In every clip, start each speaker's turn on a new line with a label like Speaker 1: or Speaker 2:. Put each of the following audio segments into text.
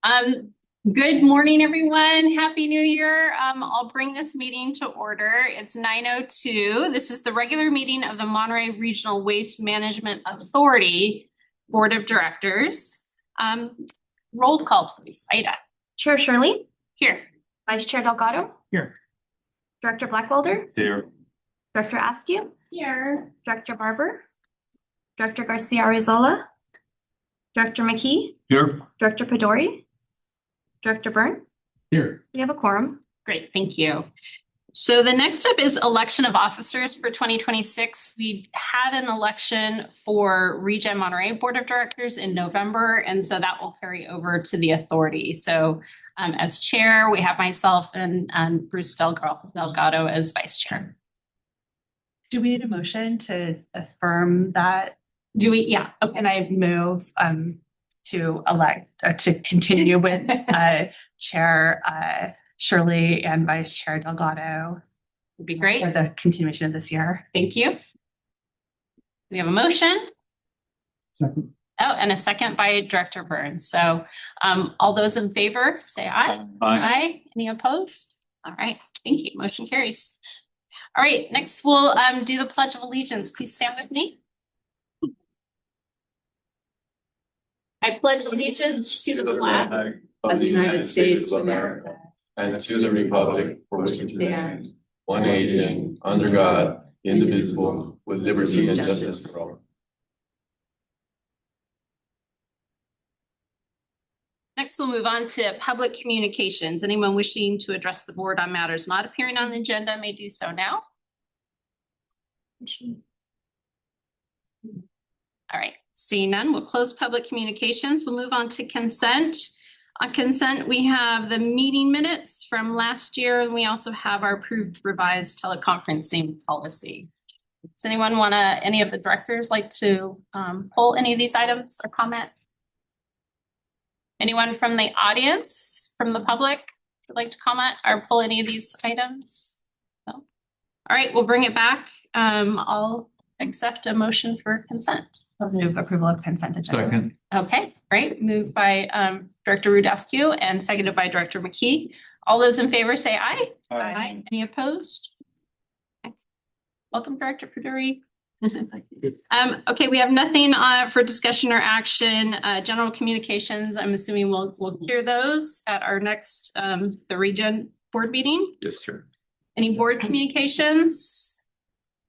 Speaker 1: Good morning, everyone. Happy New Year. I'll bring this meeting to order. It's 9:02. This is the regular meeting of the Monterey Regional Waste Management Authority Board of Directors. Roll call, please. Ida.
Speaker 2: Chair Shirley.
Speaker 1: Here.
Speaker 2: Vice Chair Delgado.
Speaker 3: Here.
Speaker 2: Director Blackwelder.
Speaker 3: Here.
Speaker 2: Director Askew.
Speaker 1: Here.
Speaker 2: Director Barber. Director Garcia Arizola. Director McKee.
Speaker 3: Here.
Speaker 2: Director Pedori. Director Byrne.
Speaker 3: Here.
Speaker 2: We have a quorum.
Speaker 1: Great, thank you. So the next step is election of officers for 2026. We had an election for ReGen Monterey Board of Directors in November, and so that will carry over to the authority. So as chair, we have myself and Bruce Delgado as vice chair.
Speaker 4: Do we need a motion to affirm that?
Speaker 1: Do we? Yeah. Okay.
Speaker 4: And I move to elect to continue with Chair Shirley and Vice Chair Delgado.
Speaker 1: Would be great
Speaker 4: For the continuation of this year.
Speaker 1: Thank you. We have a motion.
Speaker 3: Second.
Speaker 1: Oh, and a second by Director Burns. So all those in favor, say aye. Aye. Any opposed? All right. Thank you. Motion carries. All right. Next, we'll do the Pledge of Allegiance. Please stand with me. I pledge allegiance to the flag
Speaker 5: of the United States of America and to the republic for which it stands, one nation, under God, indivisible, with liberty and justice for all.
Speaker 1: Next, we'll move on to public communications. Anyone wishing to address the board on matters not appearing on the agenda may do so now. All right, seeing none, we'll close public communications. We'll move on to consent. On consent, we have the meeting minutes from last year, and we also have our approved revised teleconferencing policy. Does anyone want to, any of the directors like to pull any of these items or comment? Anyone from the audience, from the public, would like to comment or pull any of these items? No? All right, we'll bring it back. I'll accept a motion for consent.
Speaker 4: I'll move approval of consent agenda.
Speaker 3: Second.
Speaker 1: Okay, great. Moved by Director Rudascu and seconded by Director McKee. All those in favor say aye.
Speaker 4: Aye.
Speaker 1: Any opposed? Okay. Welcome, Director Pedori. Okay, we have nothing for discussion or action. General communications, I'm assuming we'll hear those at our next the ReGen board meeting.
Speaker 5: Yes, Chair.
Speaker 1: Any board communications?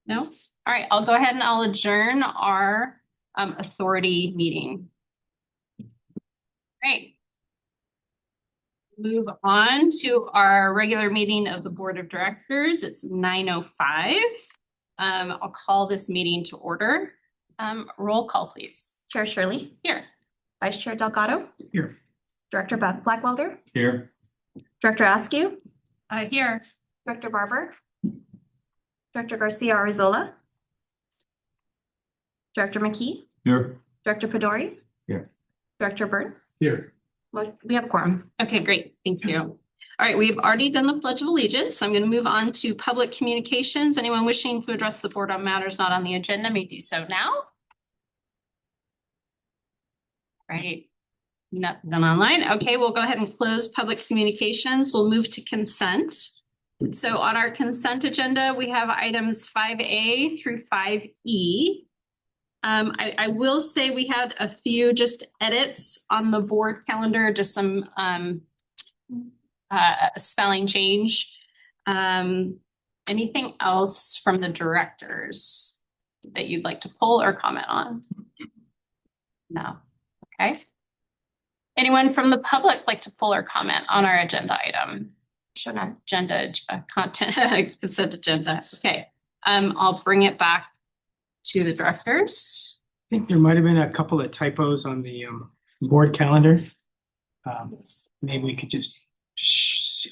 Speaker 1: No? All right, I'll go ahead and I'll adjourn our authority meeting. Great. Move on to our regular meeting of the Board of Directors. It's 9:05. I'll call this meeting to order. Roll call, please.
Speaker 2: Chair Shirley.
Speaker 1: Here.
Speaker 2: Vice Chair Delgado.
Speaker 3: Here.
Speaker 2: Director Blackwelder.
Speaker 3: Here.
Speaker 2: Director Askew.
Speaker 4: Here.
Speaker 2: Director Barber. Director Garcia Arizola. Director McKee.
Speaker 3: Here.
Speaker 2: Director Pedori.
Speaker 3: Here.
Speaker 2: Director Byrne.
Speaker 3: Here.
Speaker 2: We have a quorum.
Speaker 1: Okay, great. Thank you. All right, we've already done the Pledge of Allegiance. So I'm going to move on to public communications. Anyone wishing to address the board on matters not on the agenda may do so now. Right. Not done online. Okay, we'll go ahead and close public communications. We'll move to consent. So on our consent agenda, we have items 5A through 5E. I will say we had a few just edits on the board calendar, just some spelling change. Anything else from the directors that you'd like to pull or comment on? No. Okay. Anyone from the public like to pull or comment on our agenda item? Shown on agenda content consent agenda. Okay. I'll bring it back to the directors.
Speaker 3: I think there might have been a couple of typos on the board calendar. Maybe we could just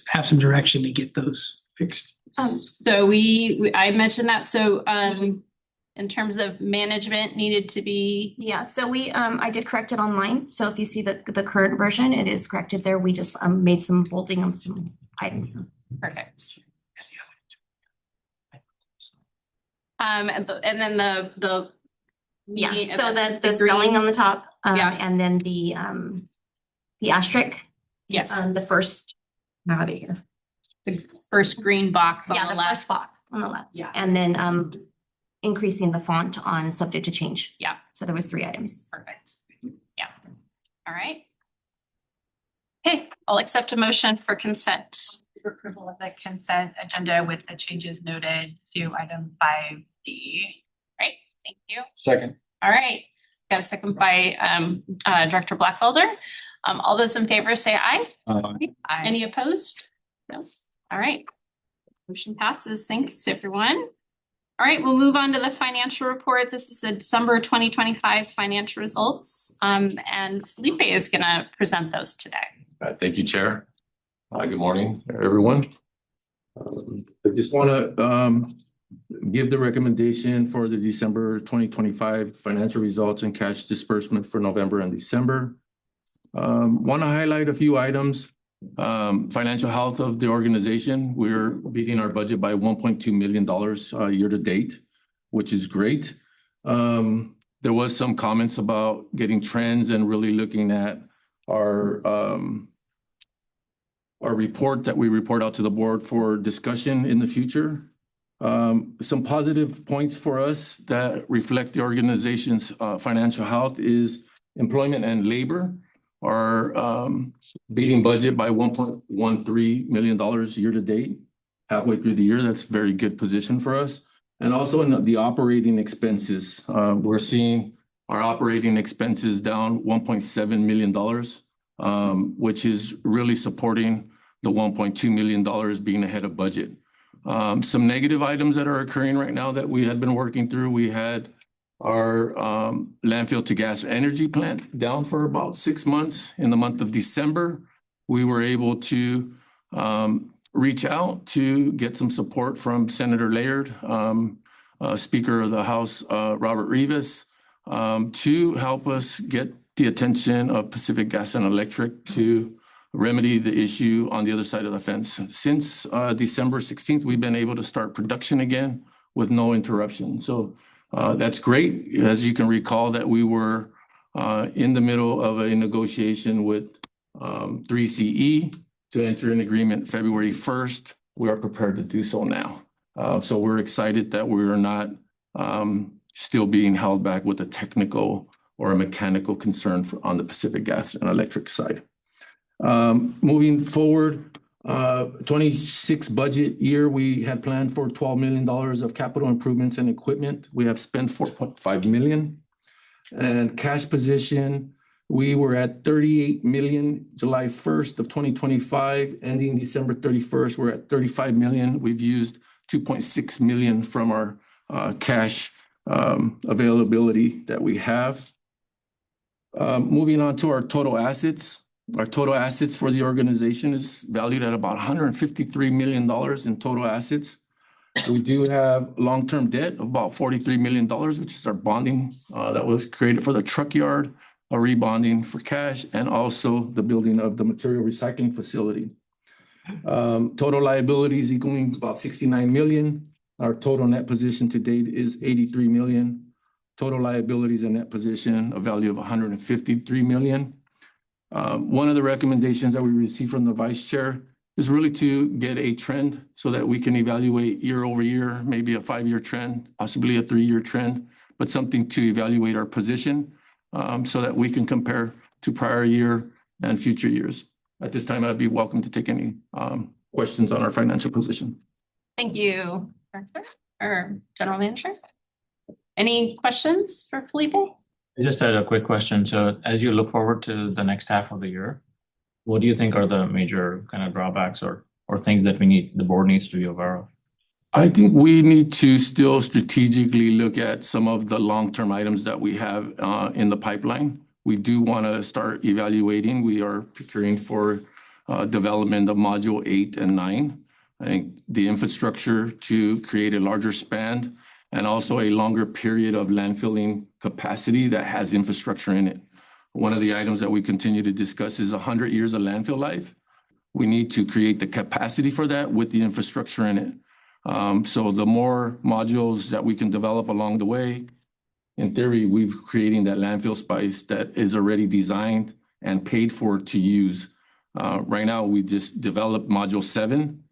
Speaker 3: have some direction to get those fixed.
Speaker 1: So I mentioned that. So in terms of management needed to be.
Speaker 2: Yeah, so I did correct it online. So if you see the current version, it is corrected there. We just made some bolding of some items.
Speaker 1: Perfect. And then the
Speaker 2: yeah, so the spelling on the top,
Speaker 1: yeah,
Speaker 2: and then the asterisk
Speaker 1: Yes,
Speaker 2: The first, I have it here.
Speaker 1: the first green box on
Speaker 2: Yeah,
Speaker 1: the
Speaker 2: the
Speaker 1: left.
Speaker 2: first box on the left.
Speaker 1: Yeah.
Speaker 2: And then increasing the font on subject to change.
Speaker 1: Yeah.
Speaker 2: So there was 3 items.
Speaker 1: Perfect. Yeah. All right. Okay, I'll accept a motion for consent.
Speaker 4: Approval of the consent agenda with the changes noted to item 5D.
Speaker 1: Right, thank you.
Speaker 5: Second.
Speaker 1: All right, got a second by Director Blackfelder. All those in favor say aye. Any opposed? No. All right. Motion passes. Thanks, everyone. All right, we'll move on to the financial report. This is the December 2025 financial results. And Felipe is going to present those today.
Speaker 5: Thank you, Chair. Good morning, everyone. I just want to give the recommendation for the December 2025 financial results and cash disbursement for November and December. Want to highlight a few items. Financial health of the organization. We're beating our budget by $1.2 million year to date, which is great. There was some comments about getting trends and really looking at our report that we report out to the board for discussion in the future. Some positive points for us that reflect the organization's financial health is employment and labor are beating budget by $1.13 million year to date, halfway through the year. That's a very good position for us. And also in the operating expenses, we're seeing our operating expenses down $1.7 million, which is really supporting the $1.2 million being ahead of budget. Some negative items that are occurring right now that we had been working through. We had our landfill to gas energy plant down for about 6 months. In the month of December, we were able to reach out to get some support from Senator Laird, Speaker of the House, Robert Rivas, to help us get the attention of Pacific Gas and Electric to remedy the issue on the other side of the fence. Since December 16th, we've been able to start production again with no interruption. So that's great. As you can recall that we were in the middle of a negotiation with 3CE to enter an agreement February 1st. We are prepared to do so now. So we're excited that we are not still being held back with a technical or a mechanical concern on the Pacific Gas and Electric side. Moving forward, 26 budget year, we had planned for $12 million of capital improvements and equipment. We have spent $4.5 million. And cash position, we were at $38 million July 1st of 2025, ending December 31st, we're at $35 million. We've used $2.6 million from our cash availability that we have. Moving on to our total assets. Our total assets for the organization is valued at about $153 million in total assets. We do have long-term debt of about $43 million, which is our bonding that was created for the truck yard, a rebonding for cash, and also the building of the material recycling facility. Total liabilities equaling about $69 million. Our total net position to date is $83 million. Total liabilities and net position, a value of $153 million. One of the recommendations that we received from the vice chair is really to get a trend so that we can evaluate year over year, maybe a 5-year trend, possibly a 3-year trend, but something to evaluate our position so that we can compare to prior year and future years. At this time, I'd be welcome to take any questions on our financial position.
Speaker 1: Thank you, Director or General Manager. Any questions for Felipe?
Speaker 6: I just had a quick question. So as you look forward to the next half of the year, what do you think are the major kind of drawbacks or things that the board needs to be aware of?
Speaker 5: I think we need to still strategically look at some of the long-term items that we have in the pipeline. We do want to start evaluating. We are procuring for development of module 8 and 9. I think the infrastructure to create a larger span and also a longer period of landfilling capacity that has infrastructure in it. One of the items that we continue to discuss is 100 years of landfill life. We need to create the capacity for that with the infrastructure in it. So the more modules that we can develop along the way, in theory, we're creating that landfill space that is already designed and paid for to use. Right now, we just developed module 7.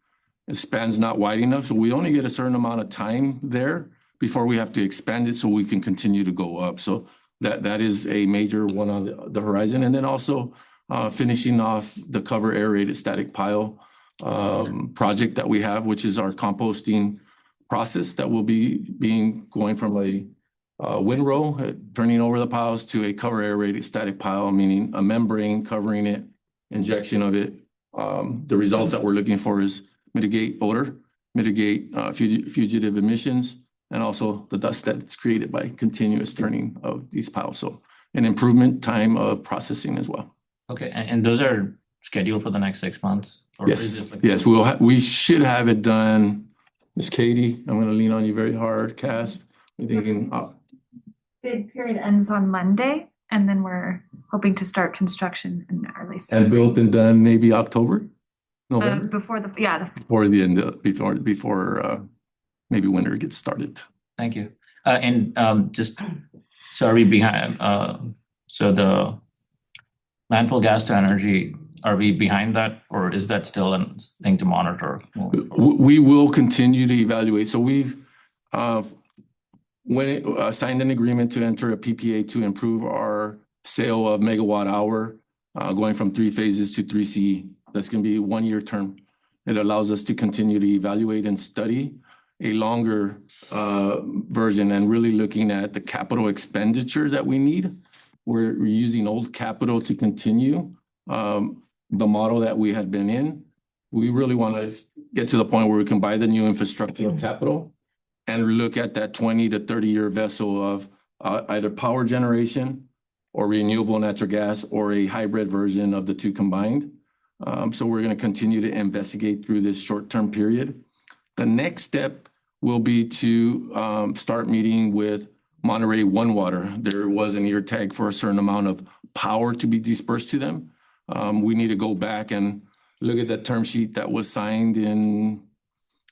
Speaker 5: The span's not wide enough, so we only get a certain amount of time there before we have to expand it so we can continue to go up. So that is a major one on the horizon. And then also finishing off the cover aerated static pile project that we have, which is our composting process that will be going from a windrow, turning over the piles to a cover aerated static pile, meaning a membrane covering it, injection of it. The results that we're looking for is mitigate odor, mitigate fugitive emissions, and also the dust that's created by continuous turning of these piles. So an improvement time of processing as well.
Speaker 6: Okay, and those are scheduled for the next 6 months? Or is
Speaker 5: Yes,
Speaker 6: this like-
Speaker 5: yes, we should have it done. Miss Katie, I'm gonna lean on you very hard, Cass. We're thinking,
Speaker 7: Bid period ends on Monday, and then we're hoping to start construction in early
Speaker 5: and
Speaker 7: spring.
Speaker 5: built and done maybe October, November?
Speaker 7: Before the
Speaker 5: Before the end, before maybe winter gets started.
Speaker 6: Thank you. And just, so are we behind, so the landfill gas to energy, are we behind that, or is that still a thing to monitor?
Speaker 5: We will continue to evaluate. So we've signed an agreement to enter a PPA to improve our sale of megawatt hour, going from 3 phases to 3C. That's going to be a 1-year term. It allows us to continue to evaluate and study a longer version and really looking at the capital expenditure that we need. We're using old capital to continue the model that we had been in. We really want to get to the point where we can buy the new infrastructure of capital and look at that 20 to 30-year vessel of either power generation or renewable natural gas or a hybrid version of the two combined. So we're going to continue to investigate through this short-term period. The next step will be to start meeting with Monterey One Water. There was an ear tag for a certain amount of power to be dispersed to them. We need to go back and look at that term sheet that was signed in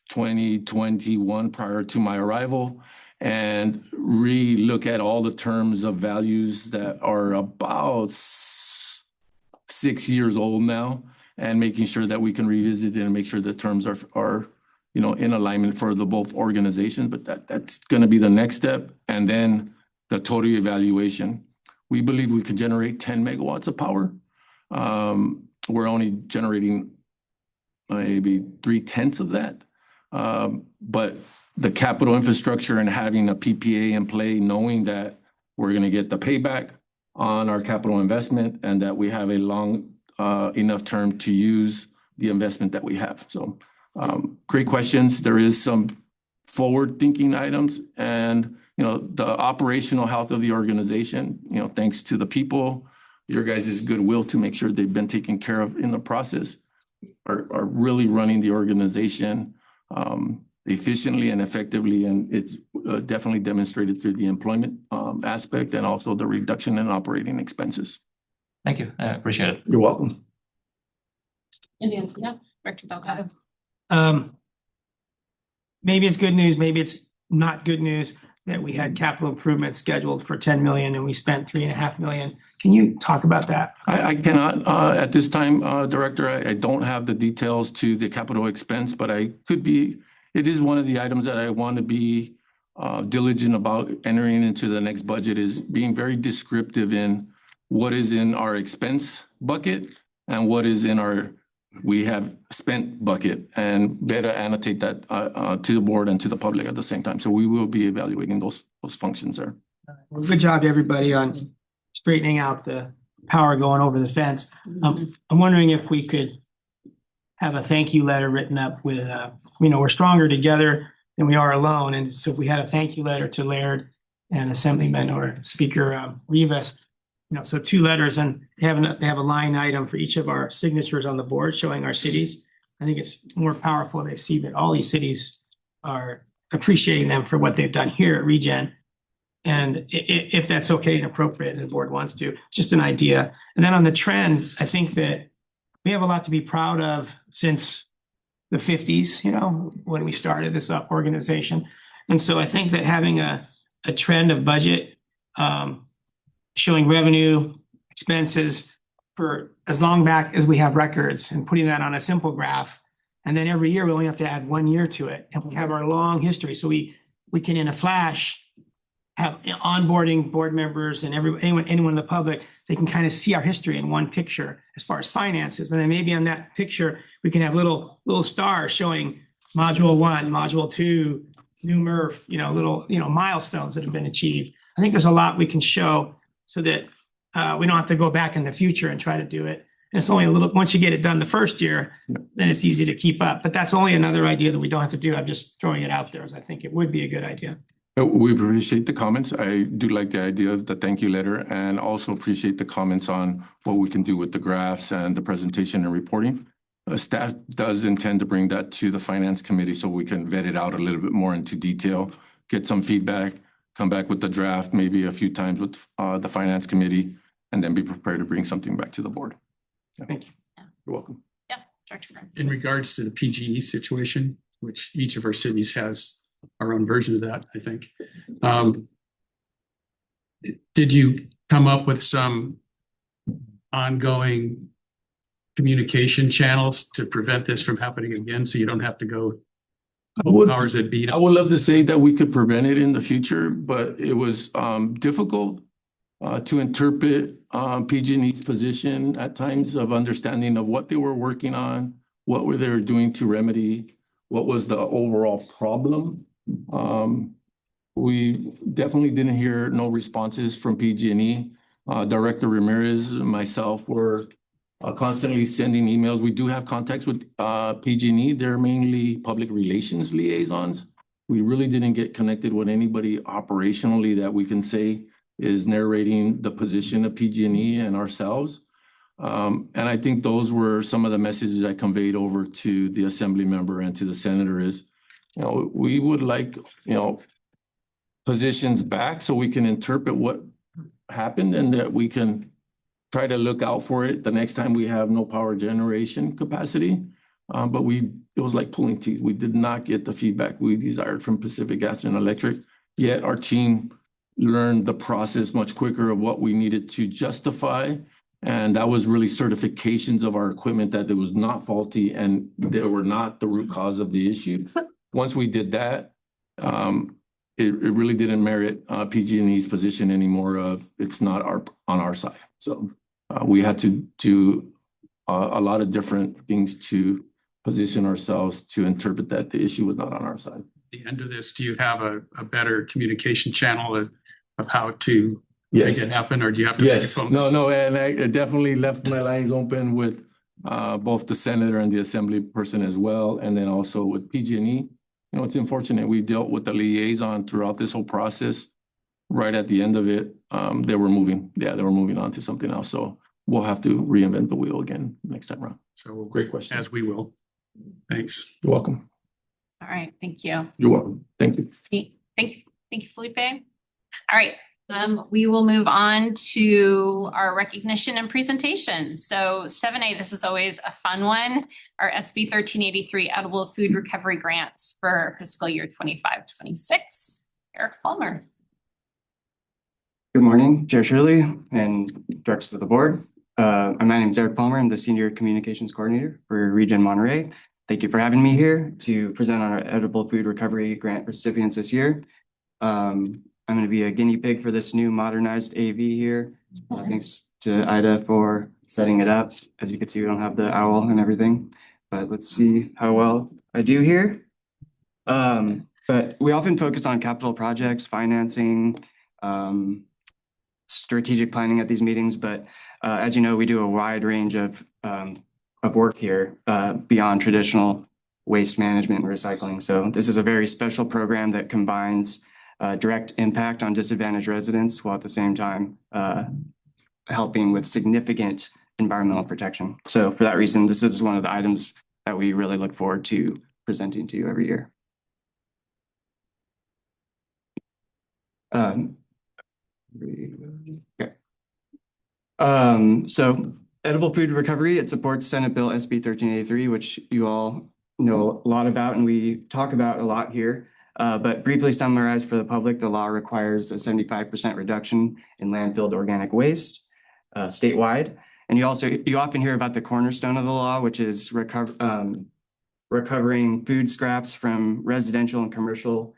Speaker 5: 2021 prior to my arrival and re-look at all the terms of values that are about 6 years old now and making sure that we can revisit it and make sure the terms are in alignment for the both organizations. But that's going to be the next step. And then the total evaluation. We believe we can generate 10 megawatts of power. We're only generating maybe 3/10 of that. But the capital infrastructure and having a PPA in play, knowing that we're going to get the payback on our capital investment and that we have a long enough term to use the investment that we have. So great questions. There is some forward-thinking items and, the operational health of the organization, thanks to the people, your guys' goodwill to make sure they've been taken care of in the process, are really running the organization efficiently and effectively. And it's definitely demonstrated through the employment aspect and also the reduction in operating expenses.
Speaker 6: Thank you. I appreciate it.
Speaker 5: You're welcome.
Speaker 1: Director Delgado.
Speaker 3: Maybe it's good news, maybe it's not good news that we had capital improvements scheduled for 10 million and we spent 3.5 million. Can you talk about that?
Speaker 5: I cannot at this time, Director. I don't have the details to the capital expense, but it is one of the items that I want to be diligent about entering into the next budget, is being very descriptive in what is in our expense bucket and what is in our we have spent bucket, and better annotate that to the board and to the public at the same time. So we will be evaluating those functions there.
Speaker 3: Well, good job to everybody on straightening out the power going over the fence. I'm wondering if we could have a thank you letter written up with, we're stronger together than we are alone. And so if we had a thank you letter to Laird and Assemblyman or Speaker Rivas, so 2 letters, and they have a line item for each of our signatures on the board showing our cities. I think it's more powerful. They see that all these cities are appreciating them for what they've done here at ReGen. And if that's okay and appropriate and the board wants to, just an idea. And then on the trend, I think that we have a lot to be proud of since the 50s, when we started this organization. And so I think that having a trend of budget, showing revenue, expenses, for as long back as we have records and putting that on a simple graph. And then every year we only have to add 1 year to it, and we have our long history. So we can in a flash have onboarding board members and anyone in the public, they can kind of see our history in one picture as far as finances. And then maybe on that picture, we can have little stars showing module 1, module 2, new MRF, little, milestones that have been achieved. I think there's a lot we can show so that we don't have to go back in the future and try to do it. And it's only once you get it done the first year, then it's easy to keep up. But that's only another idea that we don't have to do. I'm just throwing it out there as I think it would be a good idea.
Speaker 5: We appreciate the comments. I do like the idea of the thank you letter, and also appreciate the comments on what we can do with the graphs and the presentation and reporting. Staff does intend to bring that to the finance committee so we can vet it out a little bit more into detail, get some feedback, come back with the draft maybe a few times with the finance committee, and then be prepared to bring something back to the board.
Speaker 3: Thank you.
Speaker 5: You're welcome.
Speaker 1: Yeah, Dr. Brown.
Speaker 8: In regards to the PGE situation, which each of our cities has our own version of that, I think. Did you come up with some ongoing communication channels to prevent this from happening again, so you don't have to go powers that be?
Speaker 5: I would love to say that we could prevent it in the future, but it was difficult to interpret PG&E's position at times of understanding of what they were working on, what were they doing to remedy, what was the overall problem. We definitely didn't hear no responses from PG&E. Director Ramirez and myself were constantly sending emails. We do have contacts with PG&E. They're mainly public relations liaisons. We really didn't get connected with anybody operationally that we can say is narrating the position of PG&E and ourselves. And I think those were some of the messages I conveyed over to the assembly member and to the senator is, we would like, positions back so we can interpret what happened and that we can try to look out for it the next time we have no power generation capacity. But it was like pulling teeth. We did not get the feedback we desired from Pacific Gas and Electric, yet our team learned the process much quicker of what we needed to justify. And that was really certifications of our equipment that it was not faulty and they were not the root cause of the issue. Once we did that, it really didn't merit PG&E's position anymore of it's not on our side. So we had to do a lot of different things to position ourselves to interpret that the issue was not on our side.
Speaker 8: At the end of this, do you have a better communication channel of how to make it happen, or do you have to make a phone?
Speaker 5: No, and I definitely left my lines open with both the senator and the assembly person as well, and then also with PG&E. It's unfortunate we dealt with the liaison throughout this whole process. Right at the end of it, they were moving on to something else. So we'll have to reinvent the wheel again next time around.
Speaker 8: So
Speaker 5: Great question.
Speaker 8: As we will. Thanks.
Speaker 5: You're welcome.
Speaker 1: All right, thank you.
Speaker 5: You're welcome. Thank you.
Speaker 1: Thank you, Felipe. All right, we will move on to our recognition and presentation. So 7A, this is always a fun one. Our SB 1383 Edible Food Recovery Grants for fiscal year 25-26. Eric Palmer.
Speaker 9: Good morning, Chair Shirley and directors of the board. My name is Eric Palmer. I'm the Senior Communications Coordinator for ReGen Monterey. Thank you for having me here to present on our Edible Food Recovery Grant recipients this year. I'm going to be a guinea pig for this new modernized AV here. Thanks to Ida for setting it up. As you can see, we don't have the owl and everything, but let's see how well I do here. But we often focus on capital projects, financing, strategic planning at these meetings, but as you know, we do a wide range of work here beyond traditional waste management and recycling. So this is a very special program that combines direct impact on disadvantaged residents while at the same time helping with significant environmental protection. So for that reason, this is one of the items that we really look forward to presenting to you every year. So edible food recovery, it supports Senate Bill SB 1383, which you all know a lot about and we talk about a lot here. But briefly summarized for the public, the law requires a 75% reduction in landfilled organic waste statewide. And you often hear about the cornerstone of the law, which is recovering food scraps from residential and commercial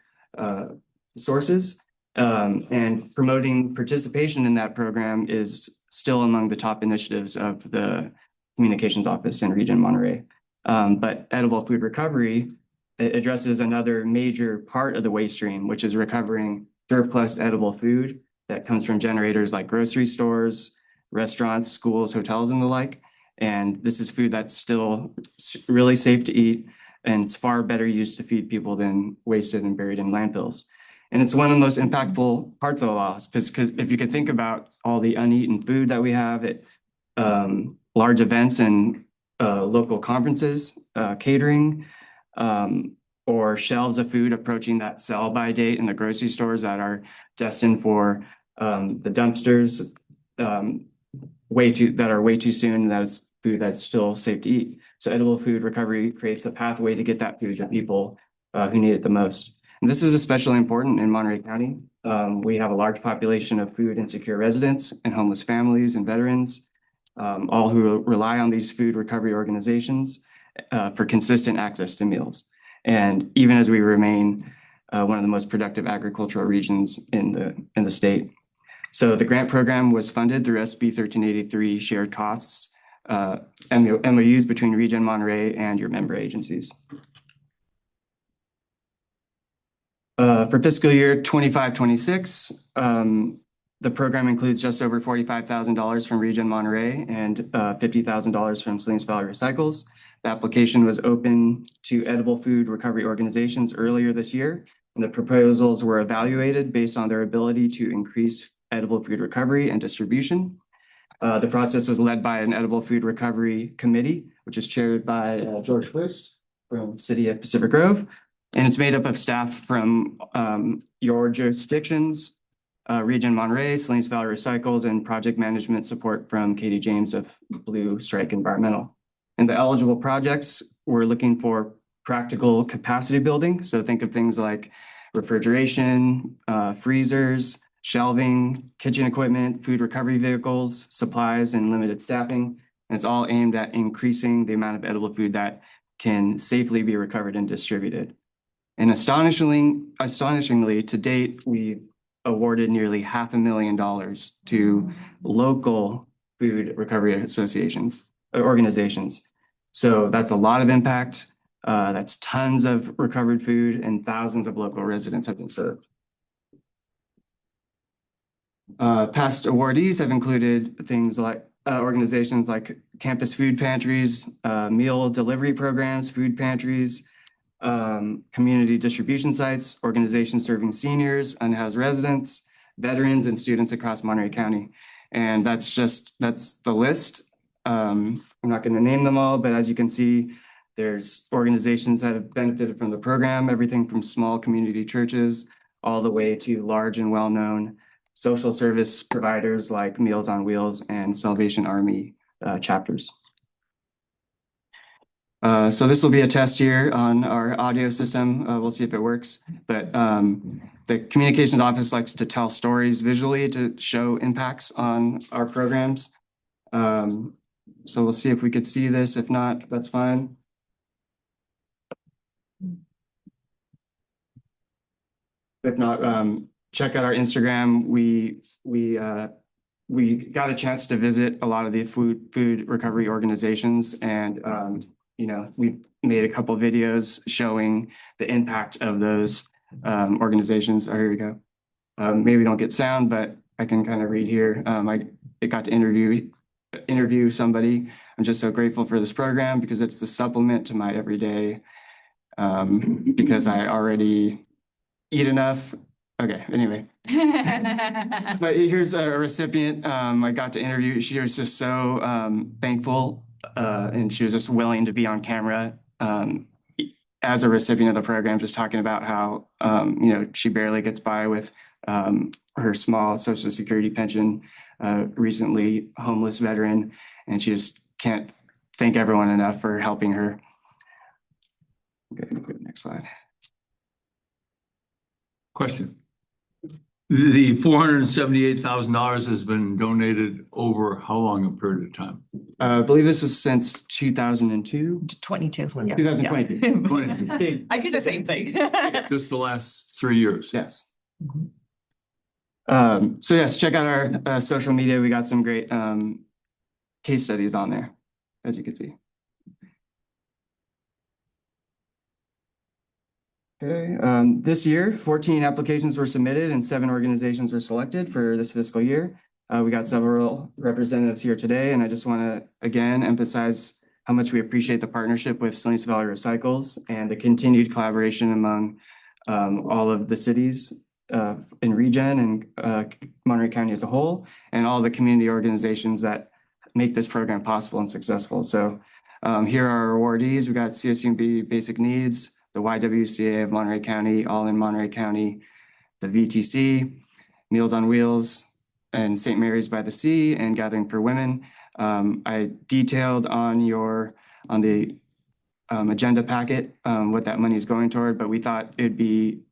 Speaker 9: sources. And promoting participation in that program is still among the top initiatives of the Communications Office in ReGen Monterey. But edible food recovery, it addresses another major part of the waste stream, which is recovering surplus edible food that comes from generators like grocery stores, restaurants, schools, hotels, and the like. And this is food that's still really safe to eat, and it's far better used to feed people than wasted and buried in landfills. And it's one of the most impactful parts of the laws, because if you could think about all the uneaten food that we have at large events and local conferences, catering, or shelves of food approaching that sell-by date in the grocery stores that are destined for the dumpsters that are way too soon. That is food that's still safe to eat. So edible food recovery creates a pathway to get that food to people who need it the most. And this is especially important in Monterey County. We have a large population of food insecure residents and homeless families and veterans, all who rely on these food recovery organizations for consistent access to meals. And even as we remain one of the most productive agricultural regions in the state. So the grant program was funded through SB 1383 shared costs, MOUs between ReGen Monterey and your member agencies. For fiscal year 25-26, the program includes just over $45,000 from ReGen Monterey and $50,000 from Salinas Valley Recycles. The application was open to edible food recovery organizations earlier this year, and the proposals were evaluated based on their ability to increase edible food recovery and distribution. The process was led by an edible food recovery committee, which is chaired by George First from the City of Pacific Grove. And it's made up of staff from your jurisdictions, ReGen Monterey, Salinas Valley Recycles, and project management support from Katie James of Blue Strike Environmental. And the eligible projects, we're looking for practical capacity building. So think of things like refrigeration, freezers, shelving, kitchen equipment, food recovery vehicles, supplies, and limited staffing. And it's all aimed at increasing the amount of edible food that can safely be recovered and distributed. And astonishingly, to date, we awarded nearly $500,000 to local food recovery organizations. So that's a lot of impact. That's tons of recovered food, and thousands of local residents have been served. Past awardees have included things like organizations like campus food pantries, meal delivery programs, food pantries, community distribution sites, organizations serving seniors, unhoused residents, veterans, and students across Monterey County. And that's the list. I'm not going to name them all, but as you can see, there's organizations that have benefited from the program, everything from small community churches all the way to large and well-known social service providers like Meals on Wheels and Salvation Army chapters. So this will be a test here on our audio system. We'll see if it works. But the communications office likes to tell stories visually to show impacts on our programs. So we'll see if we could see this. If not, that's fine. If not, check out our Instagram. We got a chance to visit a lot of the food recovery organizations, and we made a couple videos showing the impact of those organizations. Oh, here we go. Maybe we don't get sound, but I can kind of read here. I got to interview somebody. I'm just so grateful for this program because it's a supplement to my everyday, because I already eat enough. Okay, anyway. But here's a recipient I got to interview. She was just so thankful, and she was just willing to be on camera as a recipient of the program, just talking about how she barely gets by with her small Social Security pension, recently homeless veteran, and she just can't thank everyone enough for helping her. Okay, next slide.
Speaker 8: Question.
Speaker 10: The $478,000 has been donated over how long a period of time?
Speaker 9: I believe this was since 2002.
Speaker 11: 22. Yeah.
Speaker 9: 2022.
Speaker 11: I do the same thing.
Speaker 10: Just the last 3 years?
Speaker 9: Yes. So yes, check out our social media. We got some great case studies on there, as you can see. Okay, this year, 14 applications were submitted and 7 organizations were selected for this fiscal year. We got several representatives here today, and I just want to again emphasize how much we appreciate the partnership with Salinas Valley Recycles and the continued collaboration among all of the cities in ReGen and Monterey County as a whole, and all the community organizations that make this program possible and successful. So here are our awardees. We got CSUMB Basic Needs, the YWCA of Monterey County, All in Monterey County, the VTC, Meals on Wheels, and St. Mary's by the Sea, and Gathering for Women. I detailed on the agenda packet what that money is going toward, but we thought it'd be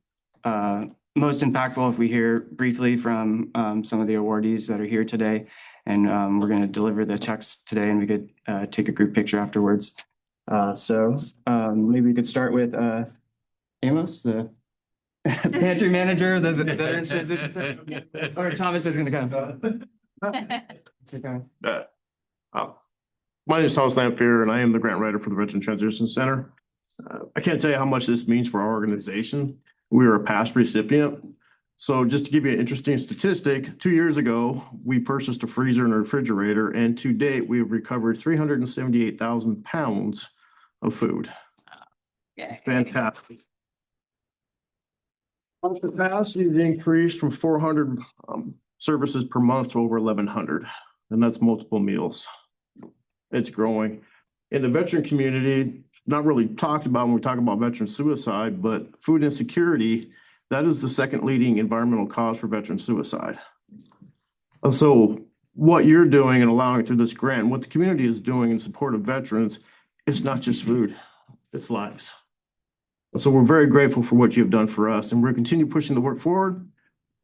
Speaker 9: most impactful if we hear briefly from some of the awardees that are here today. And we're going to deliver the checks today, and we could take a group picture afterwards. So maybe we could start with Amos, the pantry manager of the Veterans Transition Center. Or Thomas is going to come.
Speaker 12: My name is Thomas Lamphere, and I am the grant writer for the Veteran Transition Center. I can't tell you how much this means for our organization. We are a past recipient. So just to give you an interesting statistic, 2 years ago, we purchased a freezer and a refrigerator, and to date, we have recovered 378,000 pounds of food. Fantastic. Our capacity has increased from 400 services per month to over 1,100, and that's multiple meals. It's growing. In the veteran community, not really talked about when we talk about veteran suicide, but food insecurity, that is the second leading environmental cause for veteran suicide. And so what you're doing and allowing through this grant, what the community is doing in support of veterans, it's not just food, it's lives. And so we're very grateful for what you've done for us, and we're continue pushing the work forward.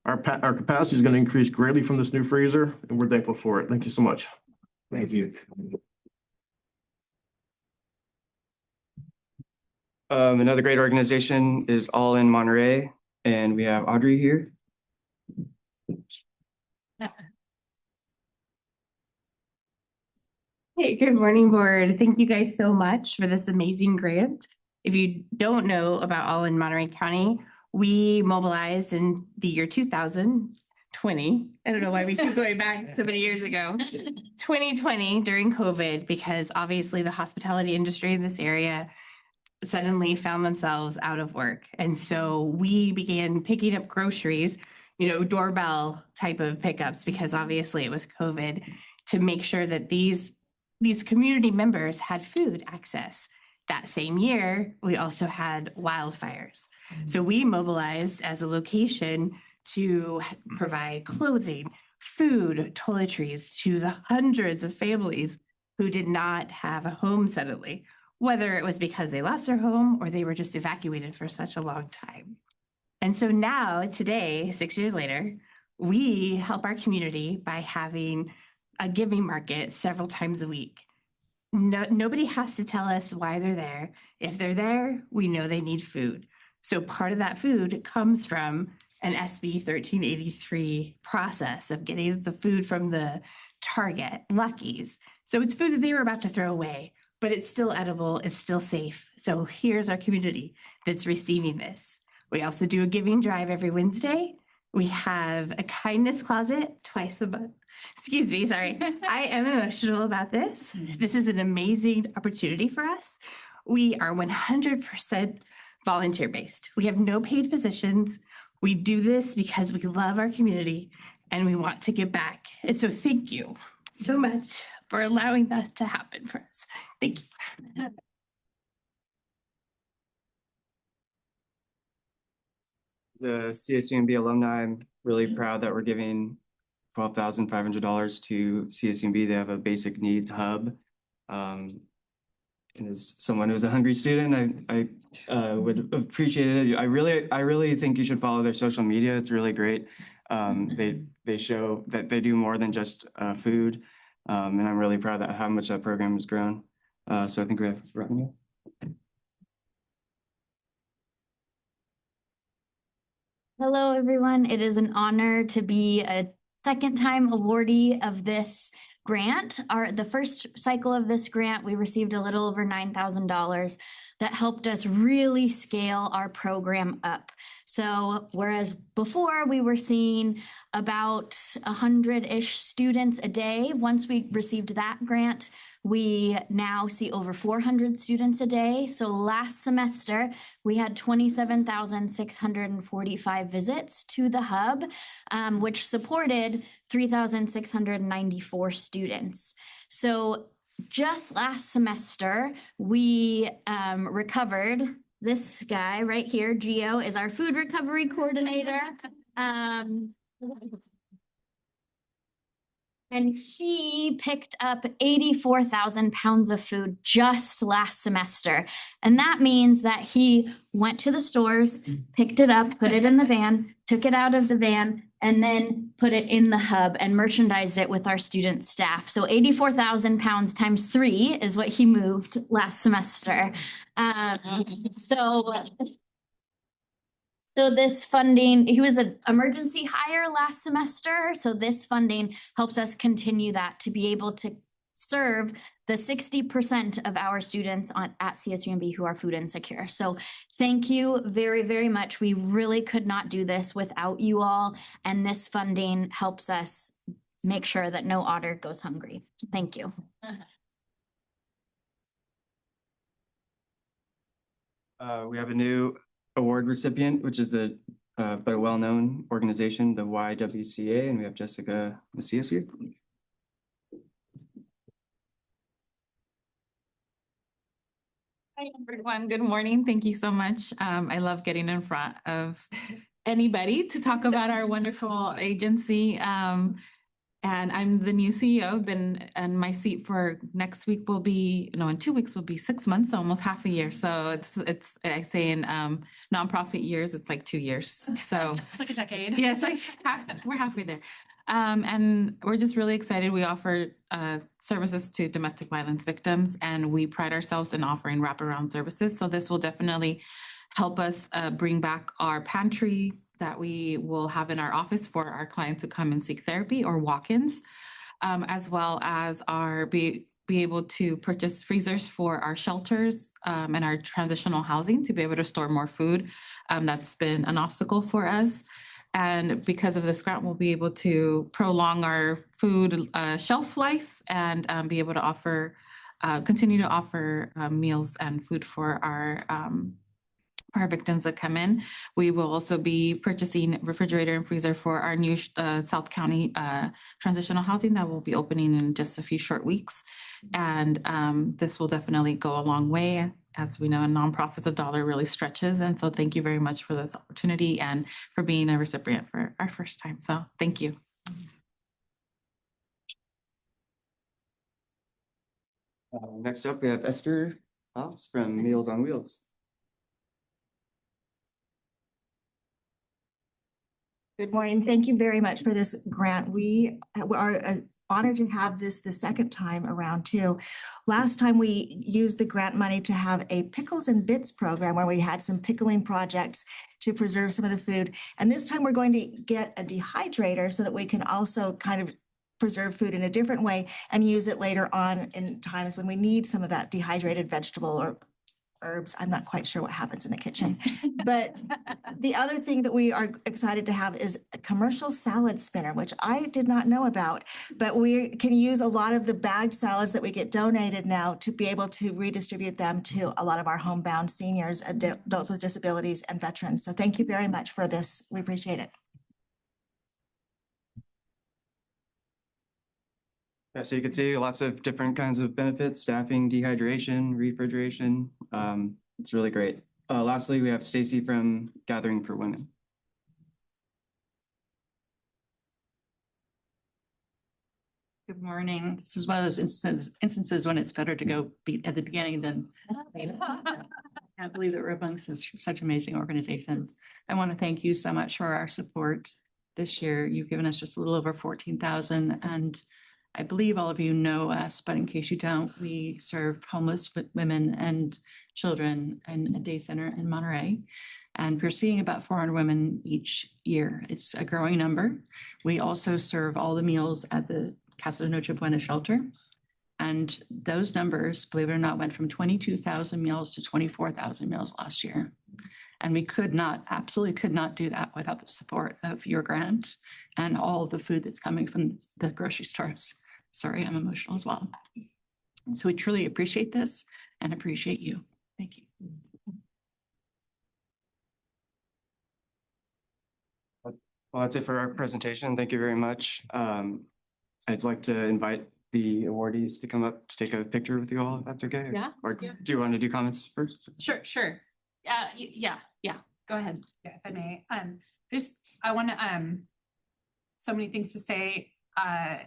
Speaker 12: Our capacity is going to increase greatly from this new freezer, and we're thankful for it. Thank you so much.
Speaker 9: Thank you. Another great organization is All in Monterey, and we have Audrey here.
Speaker 13: Hey, good morning, board. Thank you guys so much for this amazing grant. If you don't know about All in Monterey County, we mobilized in the year 2020. I don't know why we keep going back so many years ago. 2020 during COVID, because obviously the hospitality industry in this area suddenly found themselves out of work. And so we began picking up groceries, doorbell type of pickups, because obviously it was COVID, to make sure that these community members had food access. That same year, we also had wildfires. So we mobilized as a location to provide clothing, food, toiletries to the hundreds of families who did not have a home suddenly, whether it was because they lost their home or they were just evacuated for such a long time. And so now, today, 6 years later, we help our community by having a giving market several times a week. Nobody has to tell us why they're there. If they're there, we know they need food. So part of that food comes from an SB 1383 process of getting the food from the Target, Lucky's. So it's food that they were about to throw away, but it's still edible, it's still safe. So here's our community that's receiving this. We also do a giving drive every Wednesday. We have a kindness closet twice a month. Excuse me, sorry. I am emotional about this. This is an amazing opportunity for us. We are 100% volunteer based. We have no paid positions. We do this because we love our community and we want to give back. And so thank you so much for allowing that to happen for us. Thank you.
Speaker 9: The CSUMB alumni, I'm really proud that we're giving $12,500 to CSUMB. They have a basic needs hub. And as someone who's a hungry student, I would appreciate it. I really think you should follow their social media. It's really great. They show that they do more than just food. And I'm really proud of how much that program has grown. So I think we have revenue.
Speaker 11: Hello, everyone. It is an honor to be a second time awardee of this grant. The first cycle of this grant, we received a little over $9,000 that helped us really scale our program up. So whereas before we were seeing about 100-ish students a day, once we received that grant, we now see over 400 students a day. So last semester, we had 27,645 visits to the hub, which supported 3,694 students. So just last semester, we recovered this guy right here. Gio is our food recovery coordinator. And he picked up 84,000 pounds of food just last semester. And that means that he went to the stores, picked it up, put it in the van, took it out of the van, and then put it in the hub and merchandised it with our student staff. So 84,000 pounds times 3 is what he moved last semester. So this funding, he was an emergency hire last semester. So this funding helps us continue that to be able to serve the 60% of our students at CSUMB who are food insecure. So thank you very, very much. We really could not do this without you all. And this funding helps us make sure that no otter goes hungry. Thank you.
Speaker 9: We have a new award recipient, which is a well-known organization, the YWCA, and we have Jessica Macias here.
Speaker 14: Hi, everyone. Good morning. Thank you so much. I love getting in front of anybody to talk about our wonderful agency. And I'm the new CEO. I've been in my seat for next week will be, in 2 weeks will be 6 months, so almost half a year. So it's I say in nonprofit years, it's like 2 years. So
Speaker 4: Like a decade.
Speaker 14: yeah, it's like we're halfway there. And we're just really excited. We offer services to domestic violence victims, and we pride ourselves in offering wraparound services. So this will definitely help us bring back our pantry that we will have in our office for our clients to come and seek therapy or walk-ins, as well as be able to purchase freezers for our shelters and our transitional housing to be able to store more food. That's been an obstacle for us. And because of this grant, we'll be able to prolong our food shelf life and be able to continue to offer meals and food for our victims that come in. We will also be purchasing refrigerator and freezer for our new South County transitional housing that will be opening in just a few short weeks. And this will definitely go a long way. As we know, in nonprofits, a dollar really stretches. And so thank you very much for this opportunity and for being a recipient for our first time. So thank you.
Speaker 9: Next up, we have Esther Hobbs from Meals on Wheels.
Speaker 15: Good morning. Thank you very much for this grant. We are honored to have this the second time around too. Last time we used the grant money to have a pickles and bits program where we had some pickling projects to preserve some of the food. And this time we're going to get a dehydrator so that we can also kind of preserve food in a different way and use it later on in times when we need some of that dehydrated vegetable or herbs. I'm not quite sure what happens in the kitchen. But the other thing that we are excited to have is a commercial salad spinner, which I did not know about. But we can use a lot of the bagged salads that we get donated now to be able to redistribute them to a lot of our homebound seniors, adults with disabilities, and veterans. So thank you very much for this. We appreciate it.
Speaker 9: Yeah, so you can see lots of different kinds of benefits: staffing, dehydration, refrigeration. It's really great. Lastly, we have Stacy from Gathering for Women.
Speaker 16: Good morning. This is one of those instances when it's better to go at the beginning than later. I can't believe that we're amongst such amazing organizations. I want to thank you so much for our support This year, you've given us just a little over 14,000, and I believe all of you know us, but in case you don't, we serve homeless women and children in a day center in Monterey. And we're seeing about 400 women each year. It's a growing number. We also serve all the meals at the Casa de Noche Buena shelter. And those numbers, believe it or not, went from 22,000 meals to 24,000 meals last year. And we absolutely could not do that without the support of your grant and all the food that's coming from the grocery stores. Sorry, I'm emotional as well. So we truly appreciate this and appreciate you. Thank you.
Speaker 9: Well, that's it for our presentation. Thank you very much. I'd like to invite the awardees to come up to take a picture with you all, if that's okay?
Speaker 1: Yeah.
Speaker 9: Or do you want to do comments first?
Speaker 1: Sure. Yeah. Go ahead.
Speaker 4: Yeah, if I may, I want to, so many things to say. I'll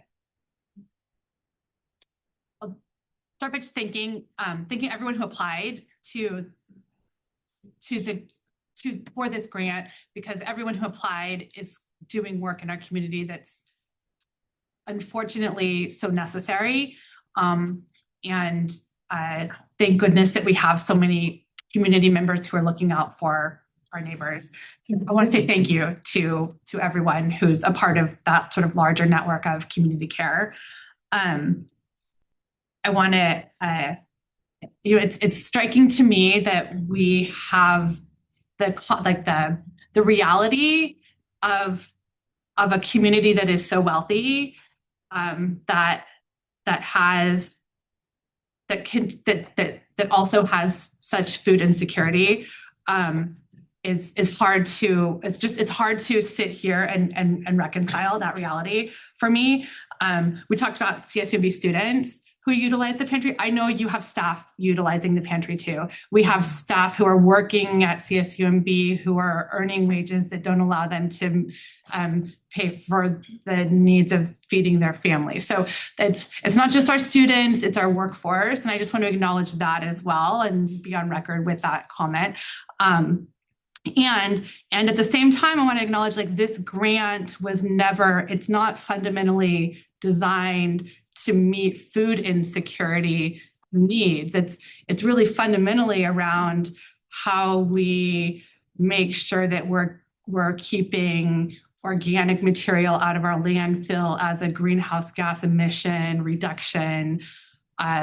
Speaker 4: start by just thanking everyone who applied for this grant, because everyone who applied is doing work in our community that's unfortunately so necessary. And thank goodness that we have so many community members who are looking out for our neighbors. So I want to say thank you to everyone who's a part of that sort of larger network of community care. I want to, it's striking to me that we have the reality of a community that is so wealthy, that also has such food insecurity, is hard to, it's hard to sit here and reconcile that reality. For me, we talked about CSUMB students who utilize the pantry. I know you have staff utilizing the pantry too. We have staff who are working at CSUMB who are earning wages that don't allow them to pay for the needs of feeding their family. So it's not just our students, it's our workforce. And I just want to acknowledge that as well and be on record with that comment. And at the same time, I want to acknowledge, like, this grant was it's not fundamentally designed to meet food insecurity needs. It's really fundamentally around how we make sure that we're keeping organic material out of our landfill as a greenhouse gas emission reduction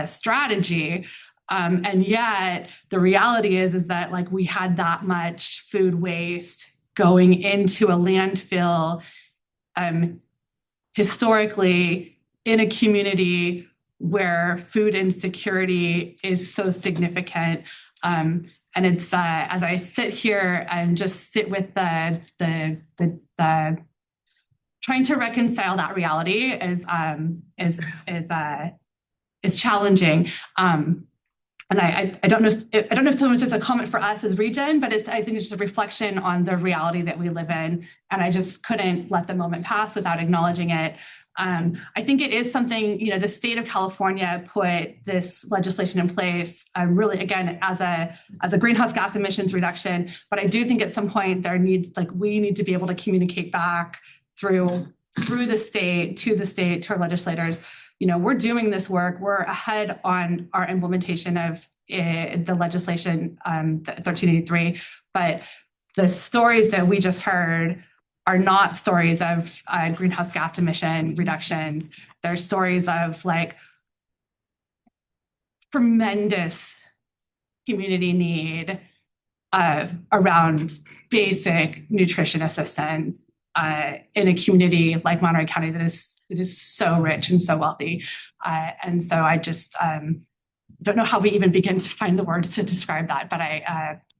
Speaker 4: strategy. And yet the reality is that, like, we had that much food waste going into a landfill historically in a community where food insecurity is so significant. And it's as I sit here and just sit with the trying to reconcile that reality is challenging. And I don't know if so much it's a comment for us as ReGen, but I think it's just a reflection on the reality that we live in. And I just couldn't let the moment pass without acknowledging it. I think it is something, the state of California put this legislation in place, really, again, as a greenhouse gas emissions reduction. But I do think at some point we need to be able to communicate back through the state, to our legislators. We're doing this work. We're ahead on our implementation of the legislation, 1383. But the stories that we just heard are not stories of greenhouse gas emission reductions. They're stories of, like, tremendous community need around basic nutrition assistance in a community like Monterey County that is so rich and so wealthy. And so I just don't know how we even begin to find the words to describe that, but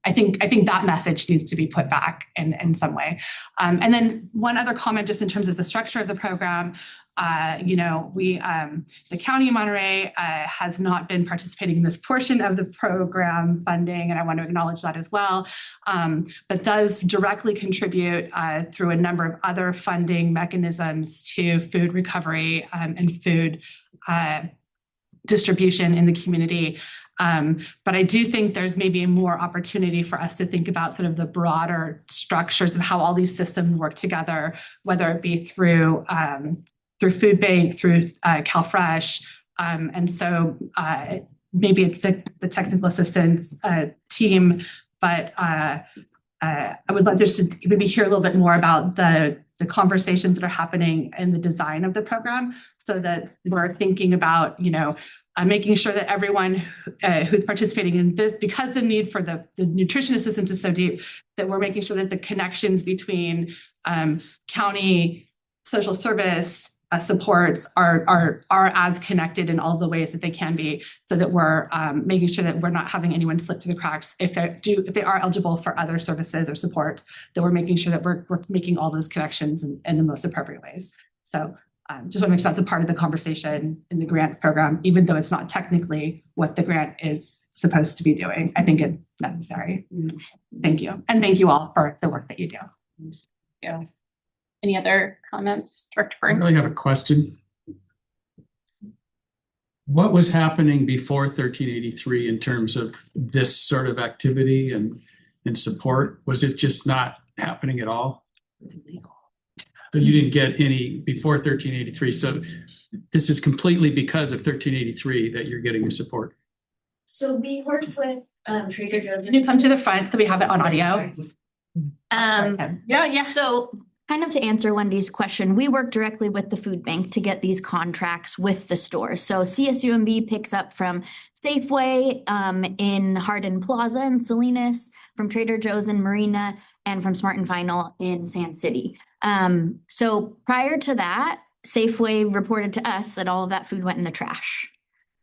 Speaker 4: I think that message needs to be put back in some way. And then one other comment, just in terms of the structure of the program, the County of Monterey has not been participating in this portion of the program funding, and I want to acknowledge that as well, but does directly contribute through a number of other funding mechanisms to food recovery and food distribution in the community. But I do think there's maybe more opportunity for us to think about sort of the broader structures of how all these systems work together, whether it be through food bank, through CalFresh. And so maybe it's the technical assistance team, but I would love just to maybe hear a little bit more about the conversations that are happening in the design of the program, so that we're thinking about, making sure that everyone who's participating in this, because the need for the nutrition assistance is so deep, that we're making sure that the connections between county social service supports are as connected in all the ways that they can be, so that we're making sure that we're not having anyone slip through the cracks if they are eligible for other services or supports, that we're making sure that we're making all those connections in the most appropriate ways. So just want to make sure that's a part of the conversation in the grant program, even though it's not technically what the grant is supposed to be doing. I think it's necessary. Thank you. And thank you all for the work that you do.
Speaker 1: Yeah. Any other comments, Director
Speaker 8: I
Speaker 1: Brink?
Speaker 8: really have a question. What was happening before 1383 in terms of this sort of activity and support? Was it just not happening at all? So you didn't get any before 1383. So this is completely because of 1383 that you're getting the support.
Speaker 11: So we work with Trader Joe's.
Speaker 4: Can you come to the front so we have it on audio?
Speaker 11: Yeah. So kind of to answer Wendy's question, we work directly with the food bank to get these contracts with the stores. So CSUMB picks up from Safeway in Hardin Plaza in Salinas, from Trader Joe's in Marina, and from Smart and Final in Sand City. So prior to that, Safeway reported to us that all of that food went in the trash.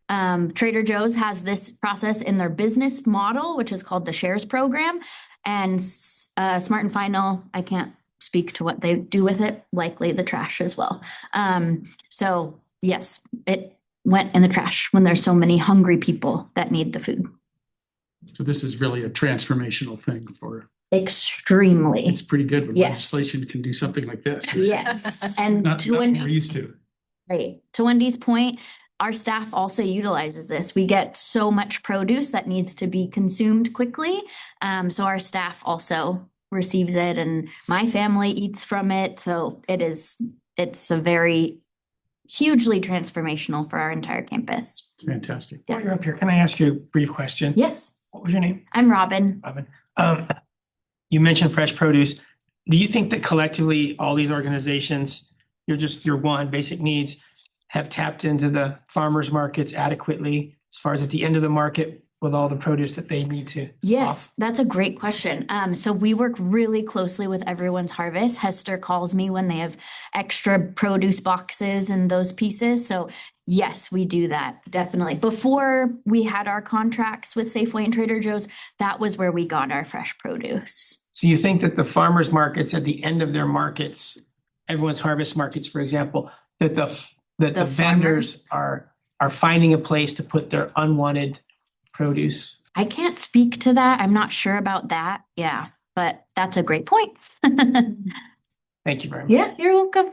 Speaker 11: Trader Joe's has this process in their business model, which is called the Shares Program, and Smart and Final, I can't speak to what they do with it, likely the trash as well. So yes, it went in the trash when there's so many hungry people that need the food.
Speaker 8: So this is really a transformational thing for.
Speaker 11: Extremely.
Speaker 8: It's pretty good when
Speaker 11: Yes.
Speaker 8: legislation can do something like this.
Speaker 11: Yes. And
Speaker 8: Not
Speaker 11: to
Speaker 8: what we're
Speaker 11: Wendy's,
Speaker 8: used to.
Speaker 11: right. To Wendy's point, our staff also utilizes this. We get so much produce that needs to be consumed quickly. So our staff also receives it, and my family eats from it. So it's a very hugely transformational for our entire campus.
Speaker 8: It's fantastic.
Speaker 3: While you're up here, can I ask you a brief question?
Speaker 11: Yes.
Speaker 3: What was your name?
Speaker 11: I'm Robin.
Speaker 3: Robin. You mentioned fresh produce. Do you think that collectively all these organizations, your one basic needs, have tapped into the farmers markets adequately as far as at the end of the market with all the produce that they need to?
Speaker 11: Yes, that's a great question. So we work really closely with everyone's harvest. Hester calls me when they have extra produce boxes and those pieces. So yes, we do that, definitely. Before we had our contracts with Safeway and Trader Joe's, that was where we got our fresh produce.
Speaker 3: So you think that the farmers markets at the end of their markets, everyone's harvest markets, for example, that the vendors are finding a place to put their unwanted produce?
Speaker 11: I can't speak to that. I'm not sure about that. Yeah, but that's a great point.
Speaker 3: Thank you very much.
Speaker 11: Yeah, you're welcome.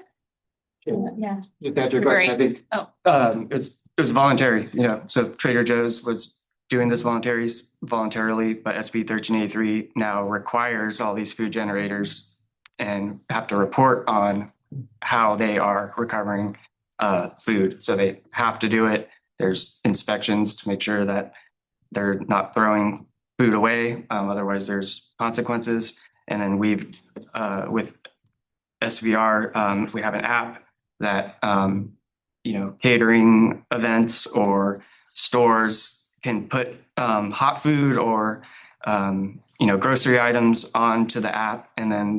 Speaker 9: Yeah. Just answer your question, I think. It was voluntary, so Trader Joe's was doing this voluntarily, but SB 1383 now requires all these food generators and have to report on how they are recovering food. So they have to do it. There's inspections to make sure that they're not throwing food away. Otherwise, there's consequences. And then we've, with SVR, we have an app that, catering events or stores can put hot food or, grocery items onto the app. And then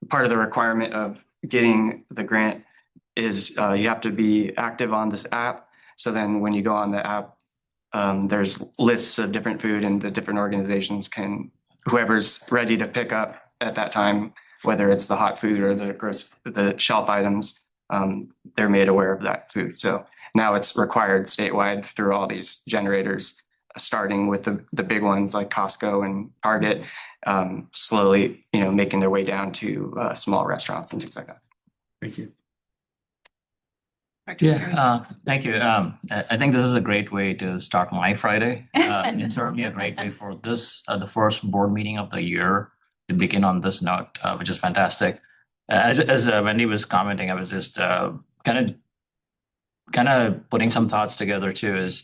Speaker 9: part of the requirement of getting the grant is you have to be active on this app. So then when you go on the app, there's lists of different food, and the different organizations whoever's ready to pick up at that time, whether it's the hot food or the shelf items, they're made aware of that food. So now it's required statewide through all these generators, starting with the big ones like Costco and Target, slowly, making their way down to small restaurants and things like that.
Speaker 8: Thank you.
Speaker 6: Thank you. I think this is a great way to start my Friday. It's certainly a great way for this, the first board meeting of the year to begin on this note, which is fantastic. As Wendy was commenting, I was just kind of putting some thoughts together too. Is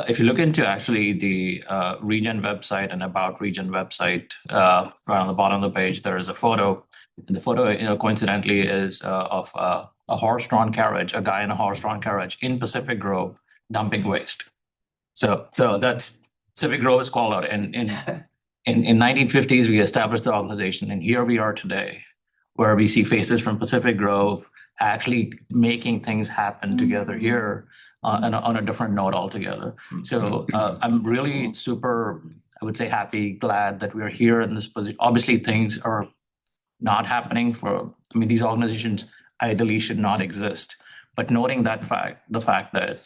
Speaker 6: if you look into actually the ReGen website and about ReGen website, right on the bottom of the page, there is a photo. And the photo, coincidentally, is of a horse-drawn carriage, a guy in a horse-drawn carriage in Pacific Grove dumping waste. So that's Pacific Grove is called out. And in 1950s, we established the organization, and here we are today, where we see faces from Pacific Grove actually making things happen together here on a different note altogether. So I'm really super, I would say, happy, glad that we're here in this position. Obviously, things are not happening these organizations ideally should not exist. But noting that the fact that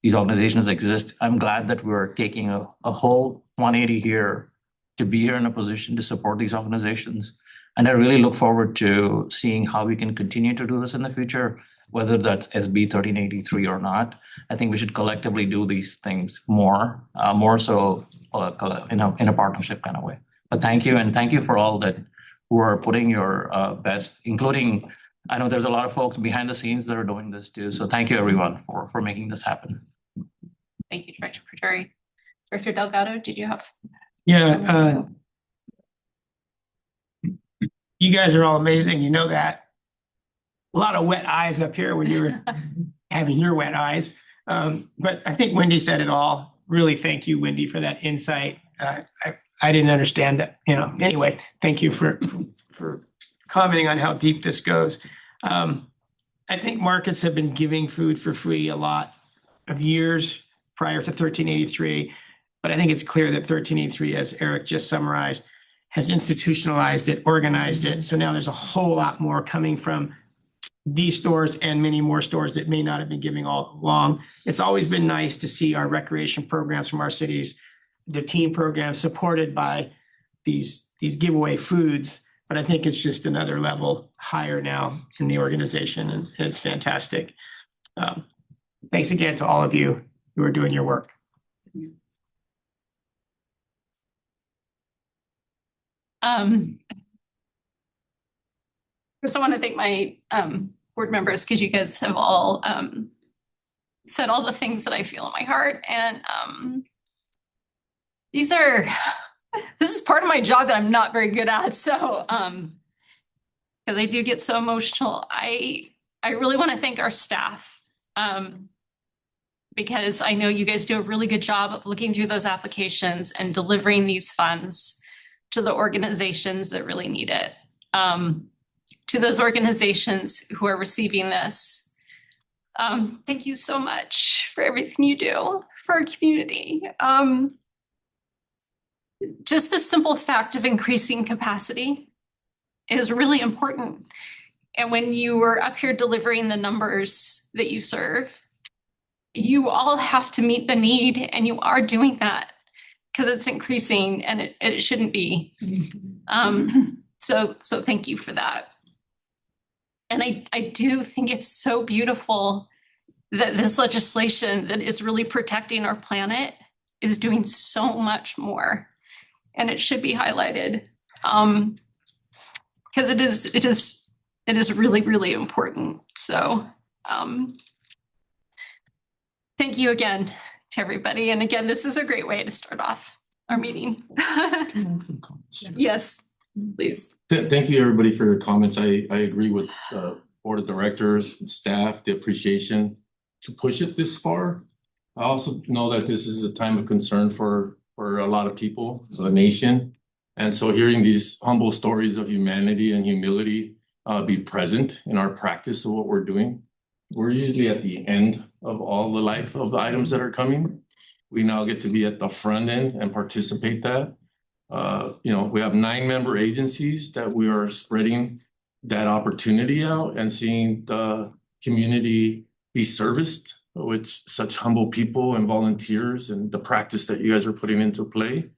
Speaker 6: these organizations exist, I'm glad that we're taking a whole 180 here to be here in a position to support these organizations. And I really look forward to seeing how we can continue to do this in the future, whether that's SB 1383 or not. I think we should collectively do these things more so in a partnership kind of way. But thank you, and thank you for all that who are putting your best, including, I know there's a lot of folks behind the scenes that are doing this too. So thank you everyone for making this happen.
Speaker 1: Thank you, Director Pretori. Director Delgado, did you have?
Speaker 3: Yeah, you guys are all amazing. You know that. A lot of wet eyes up here when you were having your wet eyes. But I think Wendy said it all. Really, thank you, Wendy, for that insight. I didn't understand that. Anyway, thank you for commenting on how deep this goes. I think markets have been giving food for free a lot of years prior to 1383, but I think it's clear that 1383, as Eric just summarized, has institutionalized it, organized it. So now there's a whole lot more coming from these stores and many more stores that may not have been giving all along. It's always been nice to see our recreation programs from our cities, the team programs supported by these giveaway foods. But I think it's just another level higher now in the organization, and it's fantastic. Thanks again to all of you who are doing your work.
Speaker 1: First, I want to thank my board members, because you guys have all said all the things that I feel in my heart. And this is part of my job that I'm not very good at. So, because I do get so emotional, I really want to thank our staff, because I know you guys do a really good job of looking through those applications and delivering these funds to the organizations that really need it. To those organizations who are receiving this, thank you so much for everything you do for our community. Just the simple fact of increasing capacity is really important. And when you were up here delivering the numbers that you serve, you all have to meet the need, and you are doing that because it's increasing, and it shouldn't be. So thank you for that. And I do think it's so beautiful that this legislation that is really protecting our planet is doing so much more, and it should be highlighted, because it is really, really important. So thank you again to everybody. And again, this is a great way to start off our meeting. Yes, please.
Speaker 5: Thank you, everybody, for your comments. I agree with board of directors and staff, the appreciation to push it this far. I also know that this is a time of concern for a lot of people, the nation. And so hearing these humble stories of humanity and humility be present in our practice of what we're doing. We're usually at the end of all the life of the items that are coming. We now get to be at the front end and participate that. We have 9 member agencies that we are spreading that opportunity out and seeing the community be serviced with such humble people and volunteers, and the practice that you guys are putting into play.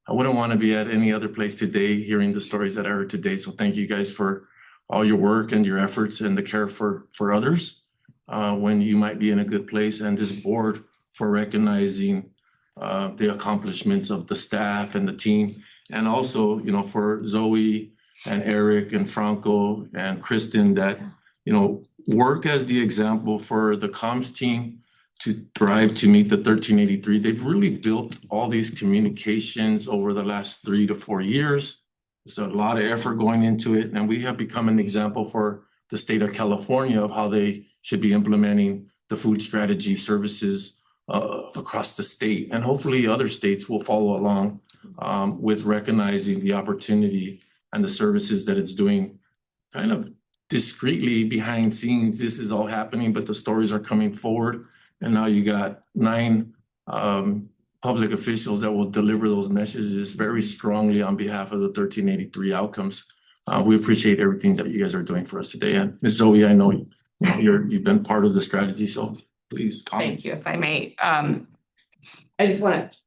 Speaker 5: I wouldn't want to be at any other place today hearing the stories that I heard today. So thank you guys for all your work and your efforts and the care for others. when you might be in a good place, and this board for recognizing the accomplishments of the staff and the team. And also, you know, for Zoe and Eric and Franco and Kristen that, you know, work as the example for the comms team to thrive to meet the 1383. They've really built all these communications over the last 3 to 4 years. There's a lot of effort going into it, and we have become an example for the state of California of how they should be implementing the food strategy services across the state. And hopefully other states will follow along with recognizing the opportunity and the services that it's doing kind of discreetly behind scenes. This is all happening, but the stories are coming forward. And now you got 9 public officials that will deliver those messages very strongly on behalf of the 1383 outcomes. We appreciate everything that you guys are doing for us today. And Ms. Zoe, I know you've been part of the strategy, so please comment.
Speaker 17: Thank you. If I may, I just want to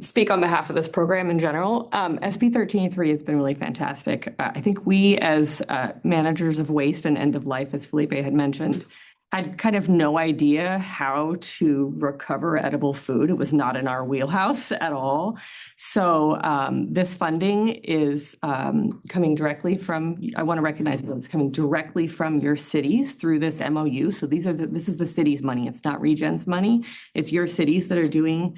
Speaker 17: speak on behalf of this program in general. SB 1383 has been really fantastic. I think we as managers of waste and end of life, as Felipe had mentioned, had kind of no idea how to recover edible food. It was not in our wheelhouse at all. So this funding is coming directly from, I want to recognize that it's coming directly from your cities through this MOU. So this is the city's money. It's not ReGen's money. It's your cities that are doing,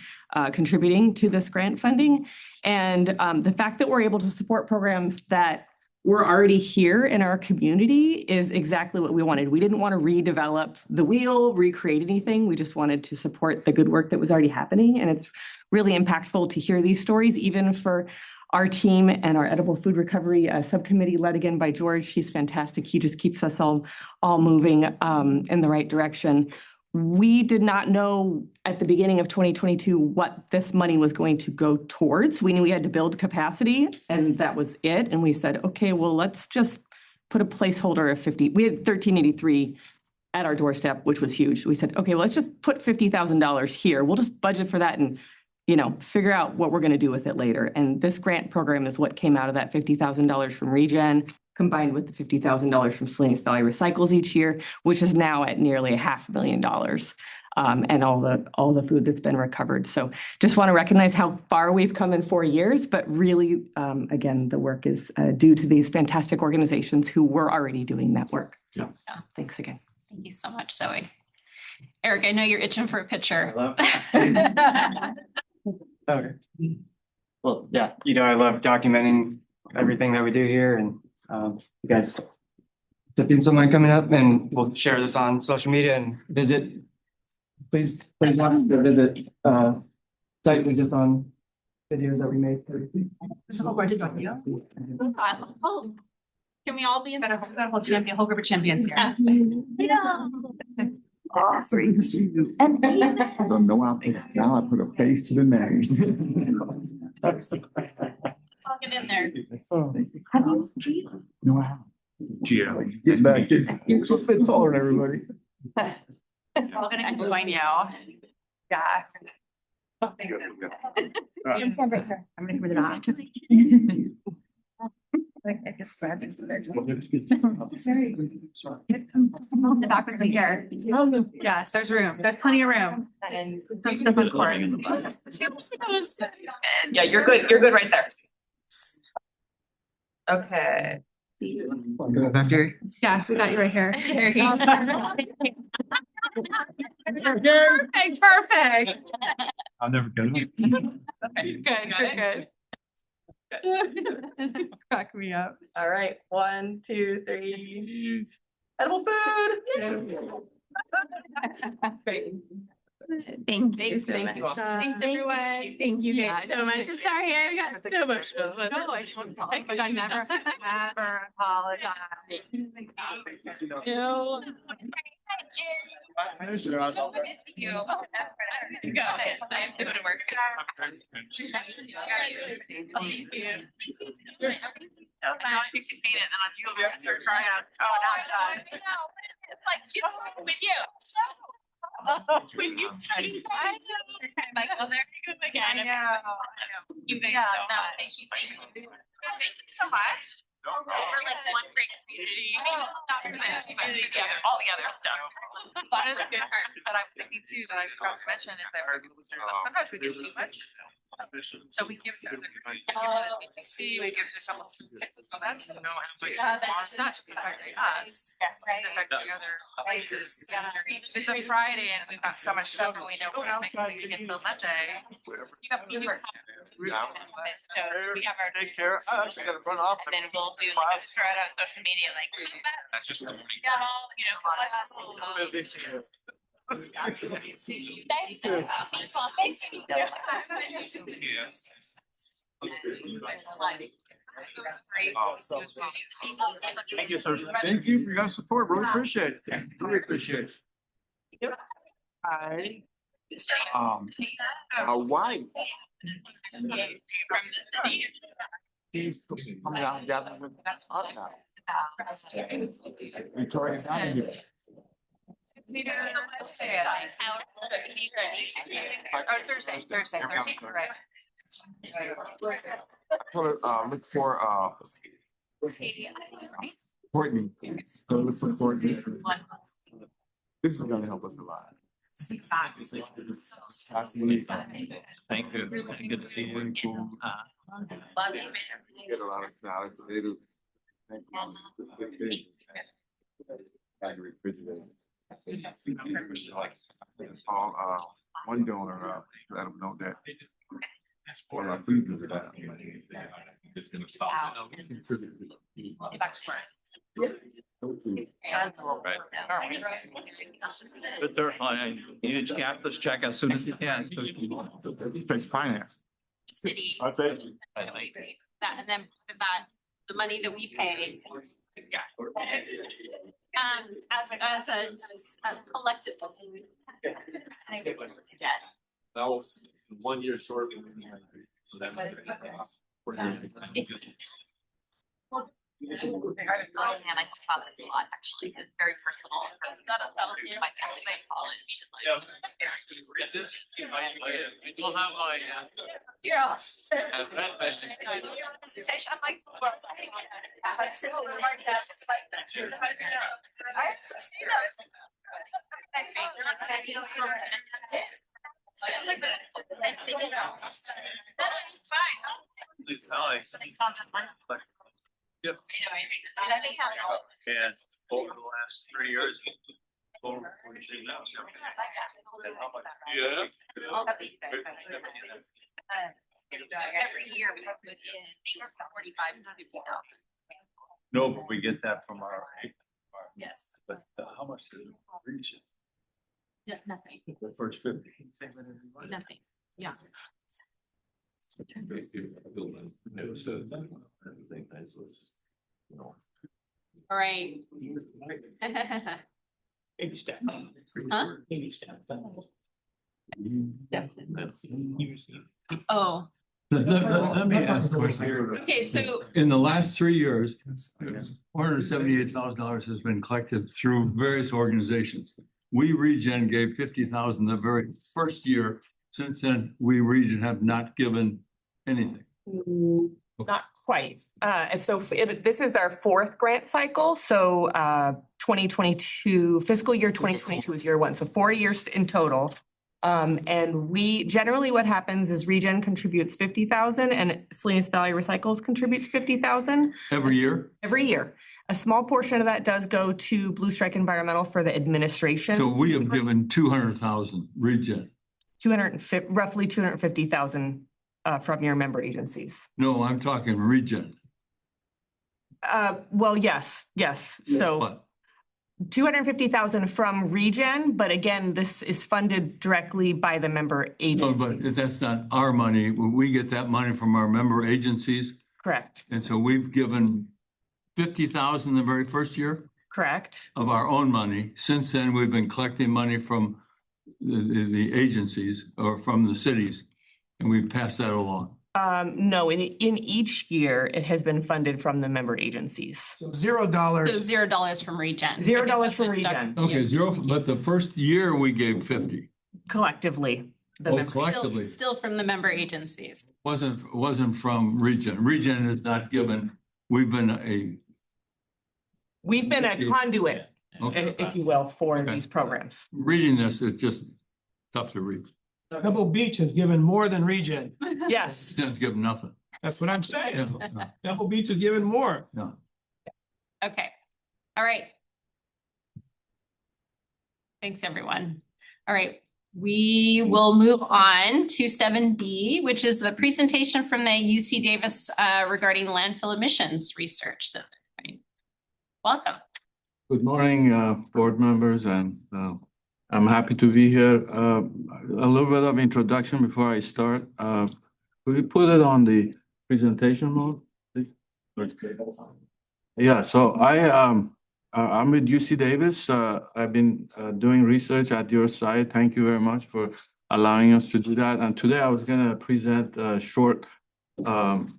Speaker 17: contributing to this grant funding. And the fact that we're able to support programs that we're already here in our community is exactly what we wanted. We didn't want to redevelop the wheel, recreate anything. We just wanted to support the good work that was already happening. And it's really impactful to hear these stories, even for our team and our edible food recovery subcommittee led again by George. He's fantastic. He just keeps us all moving in the right direction. We did not know at the beginning of 2022 what this money was going to go towards. We knew we had to build capacity, and that was it. And we said, okay, well, let's just put a placeholder of 50. We had 1383 at our doorstep, which was huge. We said, okay, well, let's just put $50,000 here. We'll just budget for that and, you know, figure out what we're going to do with it later. And this grant program is what came out of that $50,000 from ReGen, combined with the $50,000 from Salinas Valley Recycles each year, which is now at nearly $500,000, and all the food that's been recovered. So just want to recognize how far we've come in 4 years, but really, again, the work is due to these fantastic organizations who were already doing that work. So thanks again.
Speaker 1: Thank you so much, Zoe. Eric, I know you're itching for a picture.
Speaker 9: Okay. Well, yeah, you know, I love documenting everything that we do here, and you guys tipping someone coming up, and we'll share this on social media and visit. Please want to visit site visits on videos that we made.
Speaker 1: Can we all be in better
Speaker 4: whole group of champions here?
Speaker 18: So good to see you. And don't know how now I put a face to the name.
Speaker 1: Let's all get in there.
Speaker 18: Have you? No, I haven't. Gio, get back here. You're a bit taller than everybody.
Speaker 1: We're all gonna join you. Yeah.
Speaker 7: I'm gonna give it a nod. I guess grab it.
Speaker 4: The back would be here. Yes, there's room. There's plenty of room. And some stuff on court.
Speaker 17: Yeah, you're good. You're good right there. Okay.
Speaker 9: Back here.
Speaker 4: Yes, we got you right here. Perfect.
Speaker 18: I'll never get it.
Speaker 4: Good. Crack me up.
Speaker 17: All right. 1, 2, 3. Edible food.
Speaker 13: Great. Thank you so
Speaker 17: Thank
Speaker 13: much.
Speaker 17: you all.
Speaker 1: Thanks, everyone.
Speaker 13: Thank you guys so much. I'm sorry I got so emotional.
Speaker 14: No, I don't apologize. I never apologize.
Speaker 1: No.
Speaker 14: Go. I'm doing work. Now you can paint it, and then you'll be up there crying out. Oh, now I'm done. It's like you with you. When you study, I know. Like, oh, there you go again. I know. You guys so much. Thank you so much.
Speaker 1: We're like one great community. Not for this, but yeah,
Speaker 14: all the other stuff.
Speaker 1: That is a good part.
Speaker 14: But I'm thinking too, that I forgot to mention is that sometimes we give too much. So we give to other BTC, we give to a couple. So that's, you know, it's not just affecting us, it's affecting other places. It's a Friday and we've got so much stuff and we know we're not making it get till Monday. So we have our.
Speaker 12: Take care. I actually gotta run off.
Speaker 14: And then we'll do like a thread on social media, like.
Speaker 10: That's just the morning.
Speaker 12: Thank you, sir. Thank you for your support. Really appreciate it. Really appreciate it. Hi. Hawaii. He's coming out and gathering with us now. Victoria County.
Speaker 14: Thursday, right.
Speaker 12: Look for Courtney. So look for Courtney. This is gonna help us a lot.
Speaker 10: Thank you. Good to see you.
Speaker 12: Get a lot of knowledge. They do. Thank you. Call one donor let them know that. Well, our food is that.
Speaker 10: It's gonna stop.
Speaker 18: But certainly, you need to get this check as soon as you can.
Speaker 12: Takes finance.
Speaker 1: City.
Speaker 12: I thank you.
Speaker 1: That, and then that, the money that we pay. As a collective.
Speaker 10: That was 1 year short. So that.
Speaker 1: And I thought this a lot, actually, it's very personal. That'll be my family by college.
Speaker 10: You don't have my.
Speaker 1: You're all. Presentation, I'm like.
Speaker 10: Please, Alex. Yep. And over the last 3 years. Over 40 now. Yeah.
Speaker 1: Every year we put in 45 to 50,000.
Speaker 10: No, but we get that from our.
Speaker 1: Yes.
Speaker 10: But how much did it reach?
Speaker 1: Yeah, nothing.
Speaker 10: The first 50.
Speaker 1: Nothing. Yeah. All right.
Speaker 3: Baby step.
Speaker 1: Huh?
Speaker 3: Baby step.
Speaker 1: Oh,
Speaker 10: Let me ask a question here.
Speaker 1: okay, so
Speaker 10: In the last 3 years, $478,000 has been collected through various organizations. We ReGen gave 50,000 the very first year. Since then, we ReGen have not given anything.
Speaker 17: Not quite. And so this is our fourth grant cycle. So 2022, fiscal year 2022 is year one. So 4 years in total. And we generally what happens is ReGen contributes 50,000 and Salinas Valley Recycles contributes 50,000
Speaker 10: Every year?
Speaker 17: every year. A small portion of that does go to Blue Strike Environmental for the administration.
Speaker 10: So we have given 200,000 ReGen.
Speaker 17: Roughly 250,000 from your member agencies.
Speaker 10: No, I'm talking ReGen.
Speaker 17: Well, yes. So
Speaker 10: What?
Speaker 17: 250,000 from ReGen, but again, this is funded directly by the member
Speaker 10: No,
Speaker 17: agencies.
Speaker 10: but that's not our money. We get that money from our member agencies.
Speaker 17: Correct.
Speaker 10: And so we've given 50,000 the very first year
Speaker 17: Correct.
Speaker 10: of our own money. Since then, we've been collecting money from the agencies or from the cities, and we've passed that along.
Speaker 17: No, in each year, it has been funded from the member agencies.
Speaker 3: $0.
Speaker 1: so $0 from ReGen.
Speaker 17: $0 from ReGen.
Speaker 10: Okay, zero, but the first year we gave 50.
Speaker 17: Collectively. The
Speaker 10: Oh,
Speaker 17: member-
Speaker 10: collectively.
Speaker 1: Still from the member agencies.
Speaker 10: Wasn't from ReGen. ReGen has not given we've been
Speaker 19: We've been a conduit, if you will, for these programs.
Speaker 10: reading this, it's just tough to read.
Speaker 3: Pebble Beach has given more than ReGen.
Speaker 19: Yes.
Speaker 10: Didn't give nothing.
Speaker 3: That's what I'm saying.
Speaker 10: Yeah.
Speaker 3: Pebble Beach has given more.
Speaker 10: No.
Speaker 1: Okay, all right. Thanks, everyone. All right, we will move on to 7B, which is the presentation from the UC Davis regarding landfill emissions research. Welcome.
Speaker 20: Good morning, board members, and I'm happy to be here. A little bit of introduction before I start. Could we put it on the presentation mode, please? Yeah, so I'm with UC Davis. I've been doing research at your site. Thank you very much for allowing us to do that. And today I was going to present a short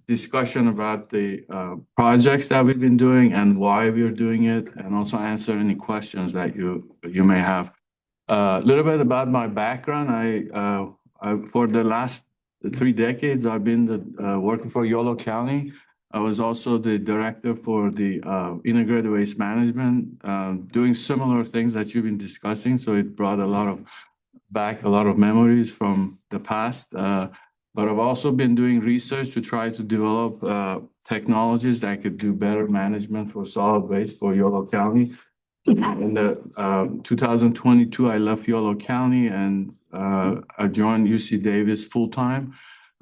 Speaker 20: discussion about the projects that we've been doing and why we're doing it, and also answer any questions that you may have. A little bit about my background. I for the last 3 decades, I've been working for Yolo County. I was also the director for the integrated waste management, doing similar things that you've been discussing. So it brought a lot of memories from the past. But I've also been doing research to try to develop technologies that could do better management for solid waste for Yolo County. In 2022, I left Yolo County and I joined UC Davis full-time.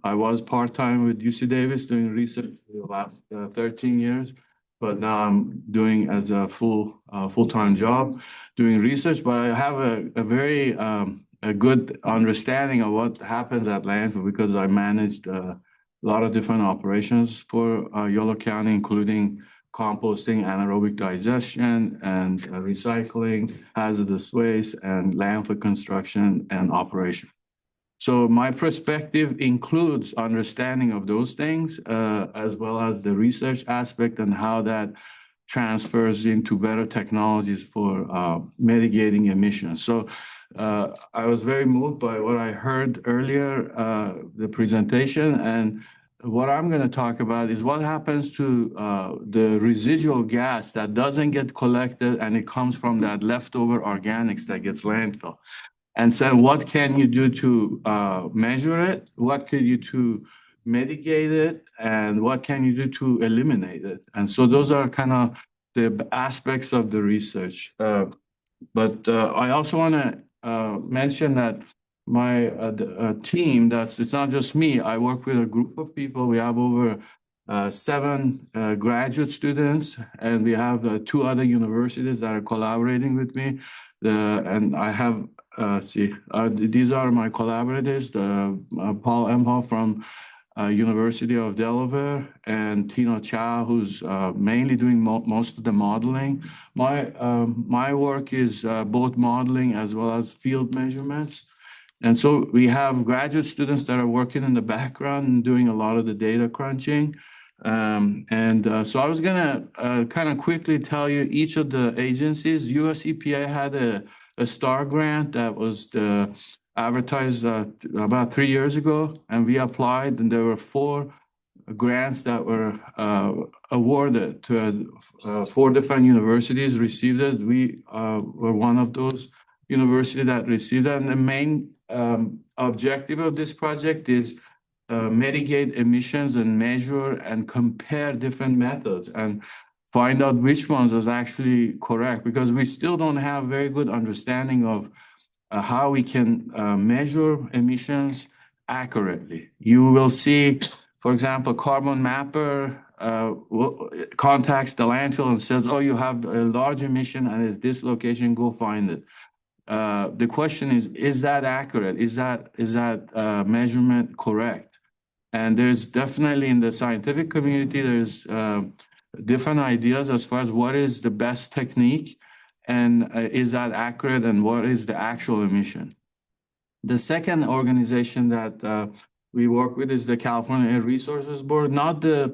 Speaker 20: I was part-time with UC Davis doing research for the last 13 years, but now I'm doing as a full-time job doing research. But I have a very a good understanding of what happens at landfill because I managed a lot of different operations for Yolo County, including composting, anaerobic digestion, and recycling, hazardous waste, and landfill construction and operation. So my perspective includes understanding of those things, as well as the research aspect and how that transfers into better technologies for mitigating emissions. So I was very moved by what I heard earlier, the presentation, and what I'm going to talk about is what happens to the residual gas that doesn't get collected and it comes from that leftover organics that gets landfill. And so what can you do to measure it? What could you do to mitigate it? And what can you do to eliminate it? And so those are kind of the aspects of the research. But I also want to mention that my team, it's not just me. I work with a group of people. We have over 7 graduate students, and we have 2 other universities that are collaborating with me. And I have, these are my collaborators, Paul Emhoff from University of Delaware, and Tino Chow, who's mainly doing most of the modeling. My work is both modeling as well as field measurements. And so we have graduate students that are working in the background and doing a lot of the data crunching. So I was going to kind of quickly tell you each of the agencies. US EPA had a STAR grant that was advertised about 3 years ago, and we applied, and there were 4 grants that were awarded to 4 different universities received it. We were one of those universities that received it. And the main objective of this project is mitigate emissions and measure and compare different methods and find out which ones is actually correct, because we still don't have very good understanding of how we can measure emissions accurately. You will see, for example, Carbon Mapper contacts the landfill and says, oh, you have a large emission and it's this location, go find it. The question is that accurate? Is that measurement correct? And there's definitely in the scientific community, there's different ideas as far as what is the best technique and is that accurate and what is the actual emission. The second organization that we work with is the California Air Resources Board, not the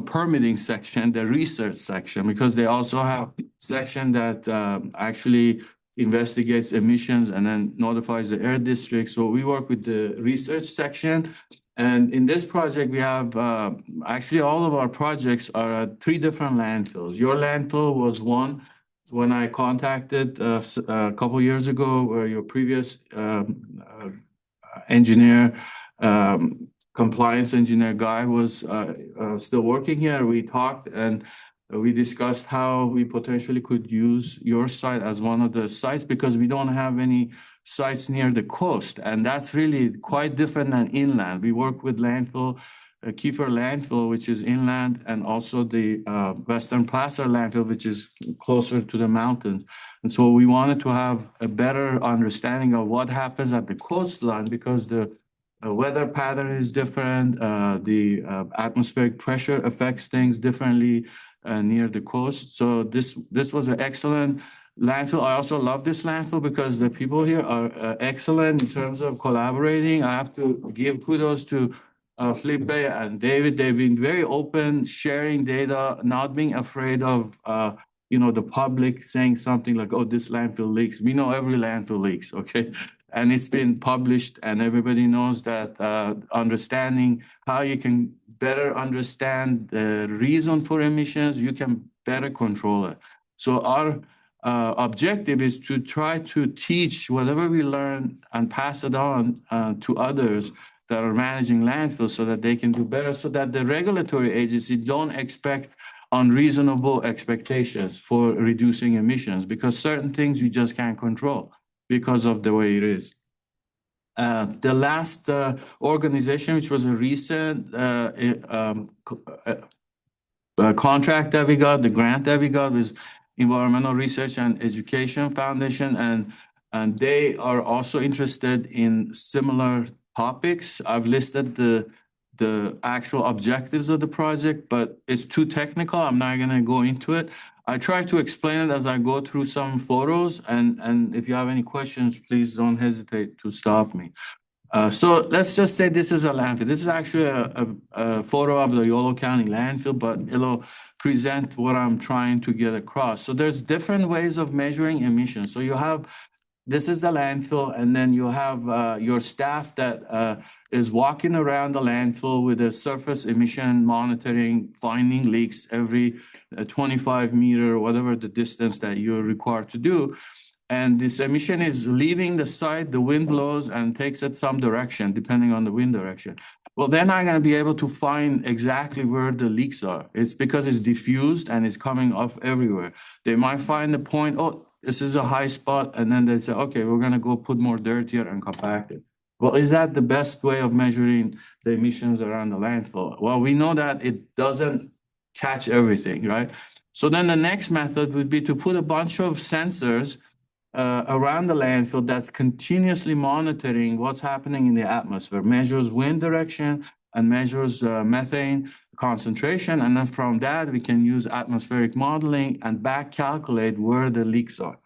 Speaker 20: permitting section, the research section, because they also have a section that actually investigates emissions and then notifies the air district. So we work with the research section, And in this project, we have, actually, all of our projects are at 3 different landfills. Your landfill was one when I contacted a couple years ago, where your previous engineer, compliance engineer guy was still working here. We talked and we discussed how we potentially could use your site as one of the sites because we don't have any sites near the coast. And that's really quite different than inland. We work with landfill, Kiefer landfill, which is inland, and also the Western Placer landfill, which is closer to the mountains. And so we wanted to have a better understanding of what happens at the coastline because the weather pattern is different. The atmospheric pressure affects things differently near the coast. So this was an excellent landfill. I also love this landfill because the people here are excellent in terms of collaborating. I have to give kudos to Felipe and David. They've been very open, sharing data, not being afraid of the public saying something like, oh, this landfill leaks. We know every landfill leaks, okay? And it's been published and everybody knows that understanding how you can better understand the reason for emissions, you can better control it. So our objective is to try to teach whatever we learn and pass it on to others that are managing landfills so that they can do better, so that the regulatory agency don't expect unreasonable expectations for reducing emissions because certain things you just can't control because of the way it is. The last organization, which was a recent contract that we got, the grant that we got, was Environmental Research and Education Foundation, and they are also interested in similar topics. I've listed the actual objectives of the project, but it's too technical. I'm not going to go into it. I try to explain it as I go through some photos, and if you have any questions, please don't hesitate to stop me. So let's just say this is a landfill. This is actually a photo of the Yolo County landfill, but it'll present what I'm trying to get across. So there's different ways of measuring emissions. So you have, this is the landfill, and then you have your staff that is walking around the landfill with a surface emission monitoring, finding leaks every 25 meter, whatever the distance that you're required to do. And this emission is leaving the site, the wind blows and takes it some direction, depending on the wind direction. Well, they're not going to be able to find exactly where the leaks are. It's because it's diffused and it's coming off everywhere. They might find a point, oh, this is a high spot, and then they say, okay, we're going to go put more dirt here and compact it. Well, is that the best way of measuring the emissions around the landfill? Well, we know that it doesn't catch everything, right? So then the next method would be to put a bunch of sensors around the landfill that's continuously monitoring what's happening in the atmosphere, measures wind direction and measures methane concentration. And then from that, we can use atmospheric modeling and back calculate where the leaks are.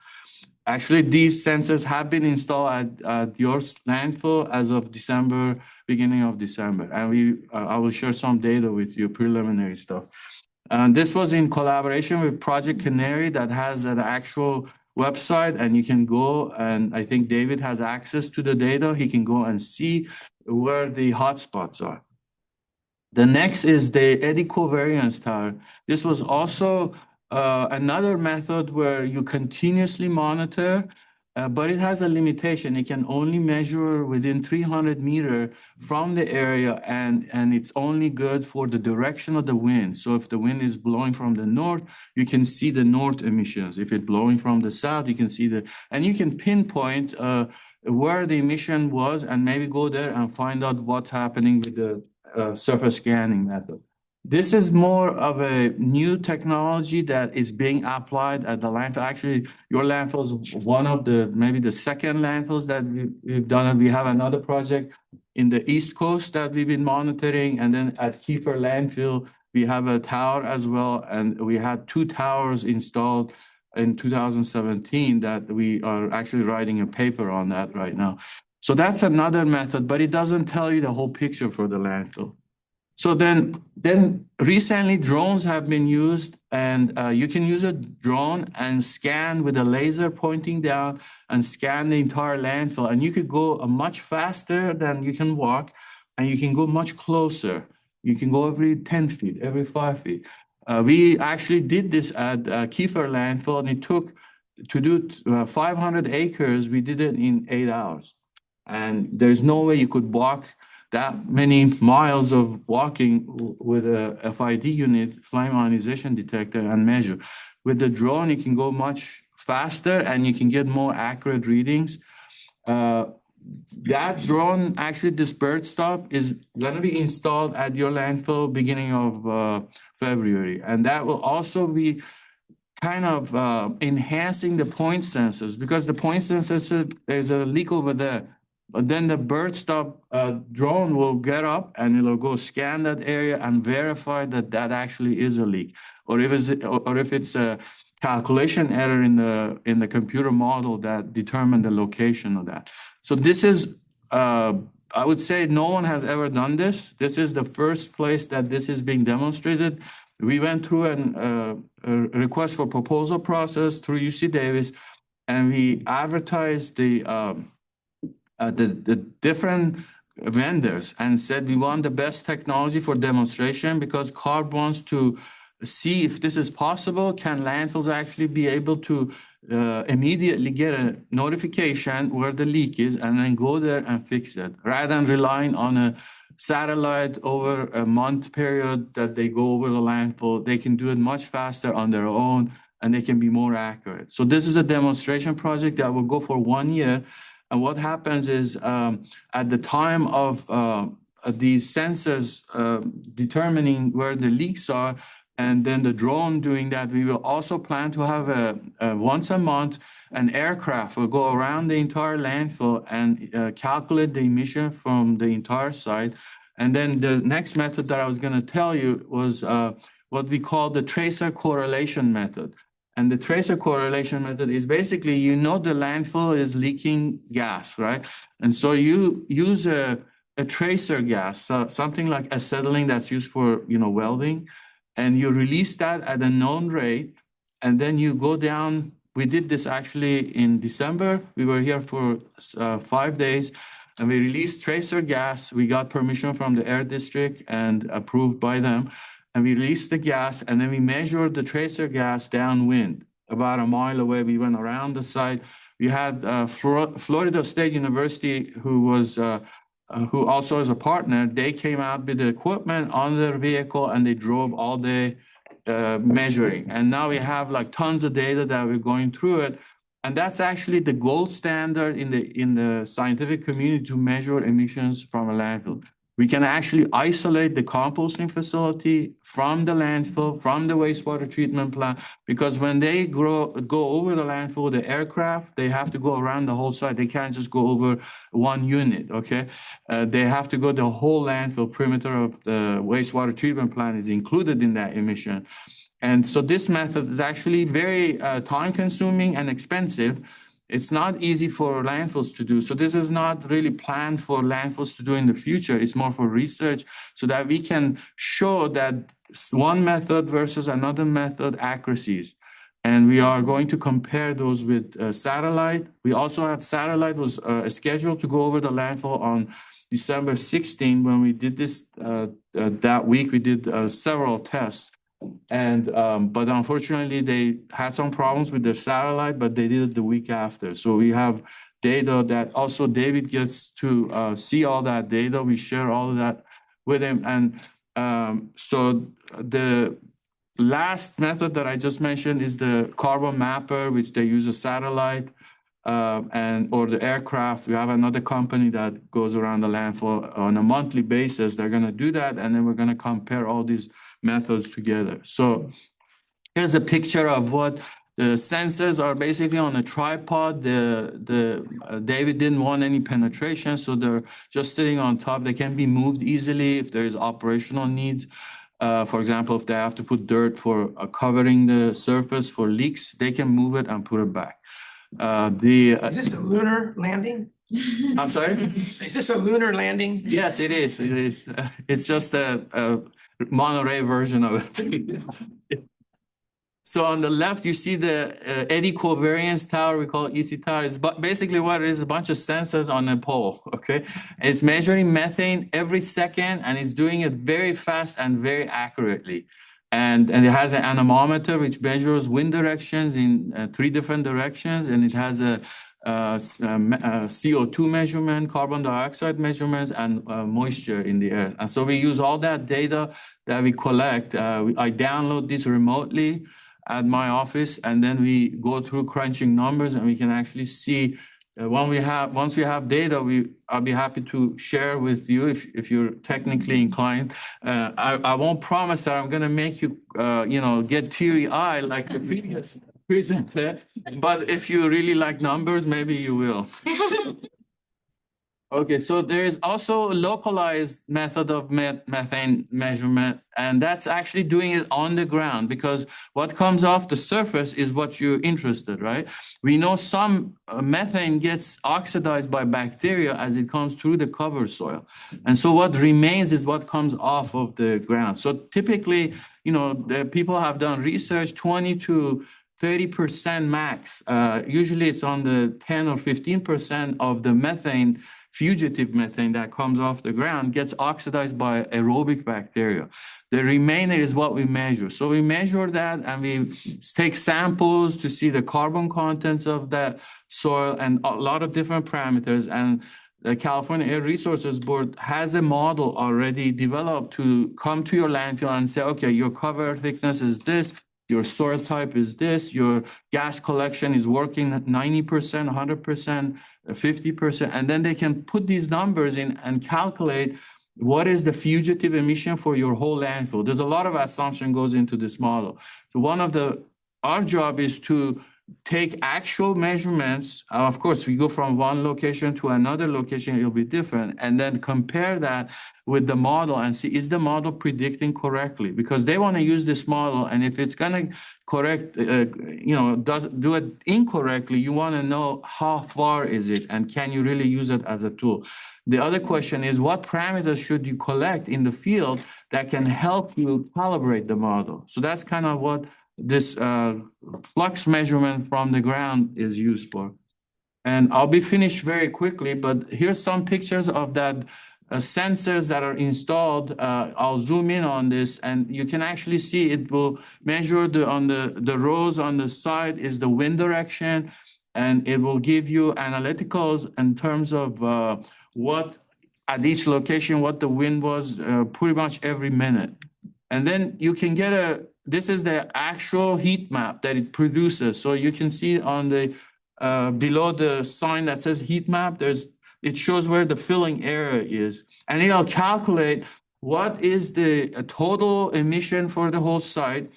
Speaker 20: Actually, these sensors have been installed at your landfill as of December, beginning of December. And I will share some data with you, preliminary stuff. And this was in collaboration with Project Canary that has an actual website, and you can go, and I think David has access to the data. He can go and see where the hotspots are. The next is the eddy covariance tower. This was also another method where you continuously monitor, but it has a limitation. It can only measure within 300 meters from the area, and it's only good for the direction of the wind. So if the wind is blowing from the north, you can see the north emissions. If it's blowing from the south, you can see and you can pinpoint where the emission was and maybe go there and find out what's happening with the surface scanning method. This is more of a new technology that is being applied at the landfill. Actually, your landfill is one of maybe the second landfills that we've done. We have another project in the East Coast that we've been monitoring. And then at Kiefer landfill, we have a tower as well. And we had 2 towers installed in 2017 that we are actually writing a paper on that right now. So that's another method, but it doesn't tell you the whole picture for the landfill. So then recently drones have been used, and you can use a drone and scan with a laser pointing down and scan the entire landfill. And you could go much faster than you can walk, and you can go much closer. You can go every 10 feet, every 5 feet. We actually did this at Kiefer landfill, and it took to do 500 acres. We did it in 8 hours. And there's no way you could walk that many miles of walking with a FID unit, flame ionization detector, and measure. With the drone, you can go much faster and you can get more accurate readings. That drone, actually, this bird stop is going to be installed at your landfill beginning of February. And that will also be kind of enhancing the point sensors, because the point sensors, there's a leak over there. But then the bird stop drone will get up and it'll go scan that area and verify that that actually is a leak, or if it's a calculation error in the computer model that determine the location of that. So this is, I would say, no one has ever done this. This is the first place that this is being demonstrated. We went through a request for proposal process through UC Davis, and we advertised the different vendors and said we want the best technology for demonstration, because CARB wants to see if this is possible. Can landfills actually be able to immediately get a notification where the leak is and then go there and fix it, rather than relying on a satellite over a month period that they go over the landfill? They can do it much faster on their own, and they can be more accurate. So this is a demonstration project that will go for 1 year. And what happens is at the time of these sensors determining where the leaks are, and then the drone doing that, we will also plan to have a once a month, an aircraft will go around the entire landfill and calculate the emission from the entire site. And then the next method that I was going to tell you was what we call the tracer correlation method. And the tracer correlation method is basically, the landfill is leaking gas, right? And so you use a tracer gas, something like acetylene that's used for, welding, and you release that at a known rate, and then you go down. We did this actually in December. We were here for 5 days, and we released tracer gas. We got permission from the Air District and approved by them. And we released the gas, and then we measured the tracer gas downwind, about a mile away. We went around the site. We had Florida State University, who also is a partner. They came out with the equipment on their vehicle, and they drove all day measuring. And now we have like tons of data that we're going through it. And that's actually the gold standard in the scientific community to measure emissions from a landfill. We can actually isolate the composting facility from the landfill, from the wastewater treatment plant, because when they go over the landfill with the aircraft, they have to go around the whole site. They can't just go over one unit, okay? They have to go the whole landfill perimeter of the wastewater treatment plant is included in that emission. And so this method is actually very time-consuming and expensive. It's not easy for landfills to do. So this is not really planned for landfills to do in the future. It's more for research, so that we can show that one method versus another method accuracies. And we are going to compare those with satellite. We also had satellite was scheduled to go over the landfill on December 16. When we did this that week, we did several tests. And but unfortunately, they had some problems with their satellite, but they did it the week after. So we have data that also David gets to see all that data. We share all of that with him. And so the last method that I just mentioned is the carbon mapper, which they use a satellite or the aircraft. We have another company that goes around the landfill on a monthly basis. They're going to do that, and then we're going to compare all these methods together. So here's a picture of what the sensors are basically on a tripod. David didn't want any penetration, so they're just sitting on top. They can be moved easily if there is operational needs. For example, if they have to put dirt for covering the surface for leaks, they can move it and put it back.
Speaker 3: Is this a lunar landing?
Speaker 20: I'm sorry?
Speaker 3: Is this a lunar landing?
Speaker 20: Yes, it is. It is. It's just a Monterey version of it. So on the left, you see the eddy covariance tower, we call it EC tower. It's basically what it is, a bunch of sensors on a pole, okay? It's measuring methane every second, and it's doing it very fast and very accurately. And it has an anemometer, which measures wind directions in 3 different directions, and it has a CO2 measurement, carbon dioxide measurements, and moisture in the air. And so we use all that data that we collect. I download this remotely at my office, and then we go through crunching numbers, and we can actually see once we have data, I'll be happy to share with you if you're technically inclined. I won't promise that I'm going to make you get teary-eyed like the previous presenter, but if you really like numbers, maybe you will. Okay, so there is also a localized method of methane measurement, and that's actually doing it on the ground, because what comes off the surface is what you're interested, right? We know some methane gets oxidized by bacteria as it comes through the cover soil. And so what remains is what comes off of the ground. So typically, the people have done research, 20 to 30% max. Usually it's on the 10 or 15% of the methane, fugitive methane that comes off the ground gets oxidized by aerobic bacteria. The remainder is what we measure. So we measure that, and we take samples to see the carbon contents of that soil and a lot of different parameters. And the California Air Resources Board has a model already developed to come to your landfill and say, okay, your cover thickness is this, your soil type is this, your gas collection is working at 90%, 100%, 50%, and then they can put these numbers in and calculate what is the fugitive emission for your whole landfill. There's a lot of assumption goes into this model. So our job is to take actual measurements. Of course, we go from one location to another location, it'll be different, and then compare that with the model and see, is the model predicting correctly? Because they want to use this model, and if it's going to correct, does do it incorrectly, you want to know how far is it, and can you really use it as a tool? The other question is, what parameters should you collect in the field that can help you calibrate the model? So that's kind of what this flux measurement from the ground is used for. And I'll be finished very quickly, but here's some pictures of that sensors that are installed. I'll zoom in on this, and you can actually see it will measure on the rows on the side is the wind direction, and it will give you analyticals in terms of what at each location, what the wind was pretty much every minute. And then you can get this is the actual heat map that it produces. So you can see on the below the sign that says heat map, it shows where the filling area is. And it'll calculate what is the total emission for the whole site.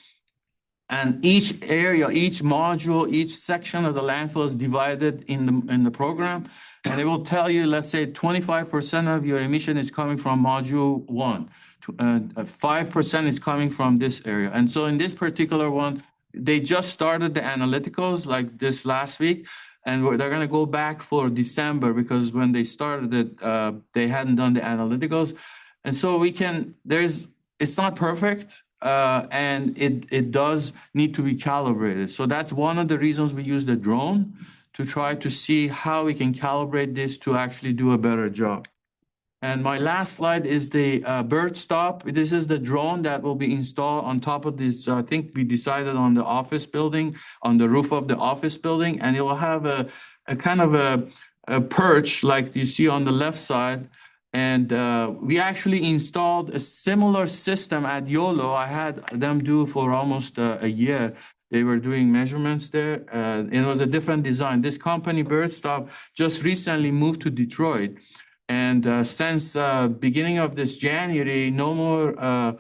Speaker 20: And each area, each module, each section of the landfill is divided in the program. And it will tell you, let's say 25% of your emission is coming from module 1. 5% is coming from this area. And so in this particular one, they just started the analyticals like this last week, and they're going to go back for December, because when they started it, they hadn't done the analyticals. And so it's not perfect, and it does need to be calibrated. So that's one of the reasons we use the drone, to try to see how we can calibrate this to actually do a better job. And my last slide is the bird stop. This is the drone that will be installed on top of this. I think we decided on the office building, on the roof of the office building, and it will have a kind of a perch like you see on the left side. And we actually installed a similar system at YOLO. I had them do for almost a year. They were doing measurements there. It was a different design. This company, Birdstop, just recently moved to Detroit. And since beginning of this January, no more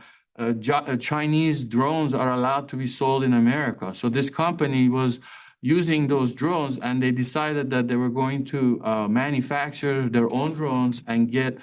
Speaker 20: Chinese drones are allowed to be sold in America. So this company was using those drones, and they decided that they were going to manufacture their own drones and get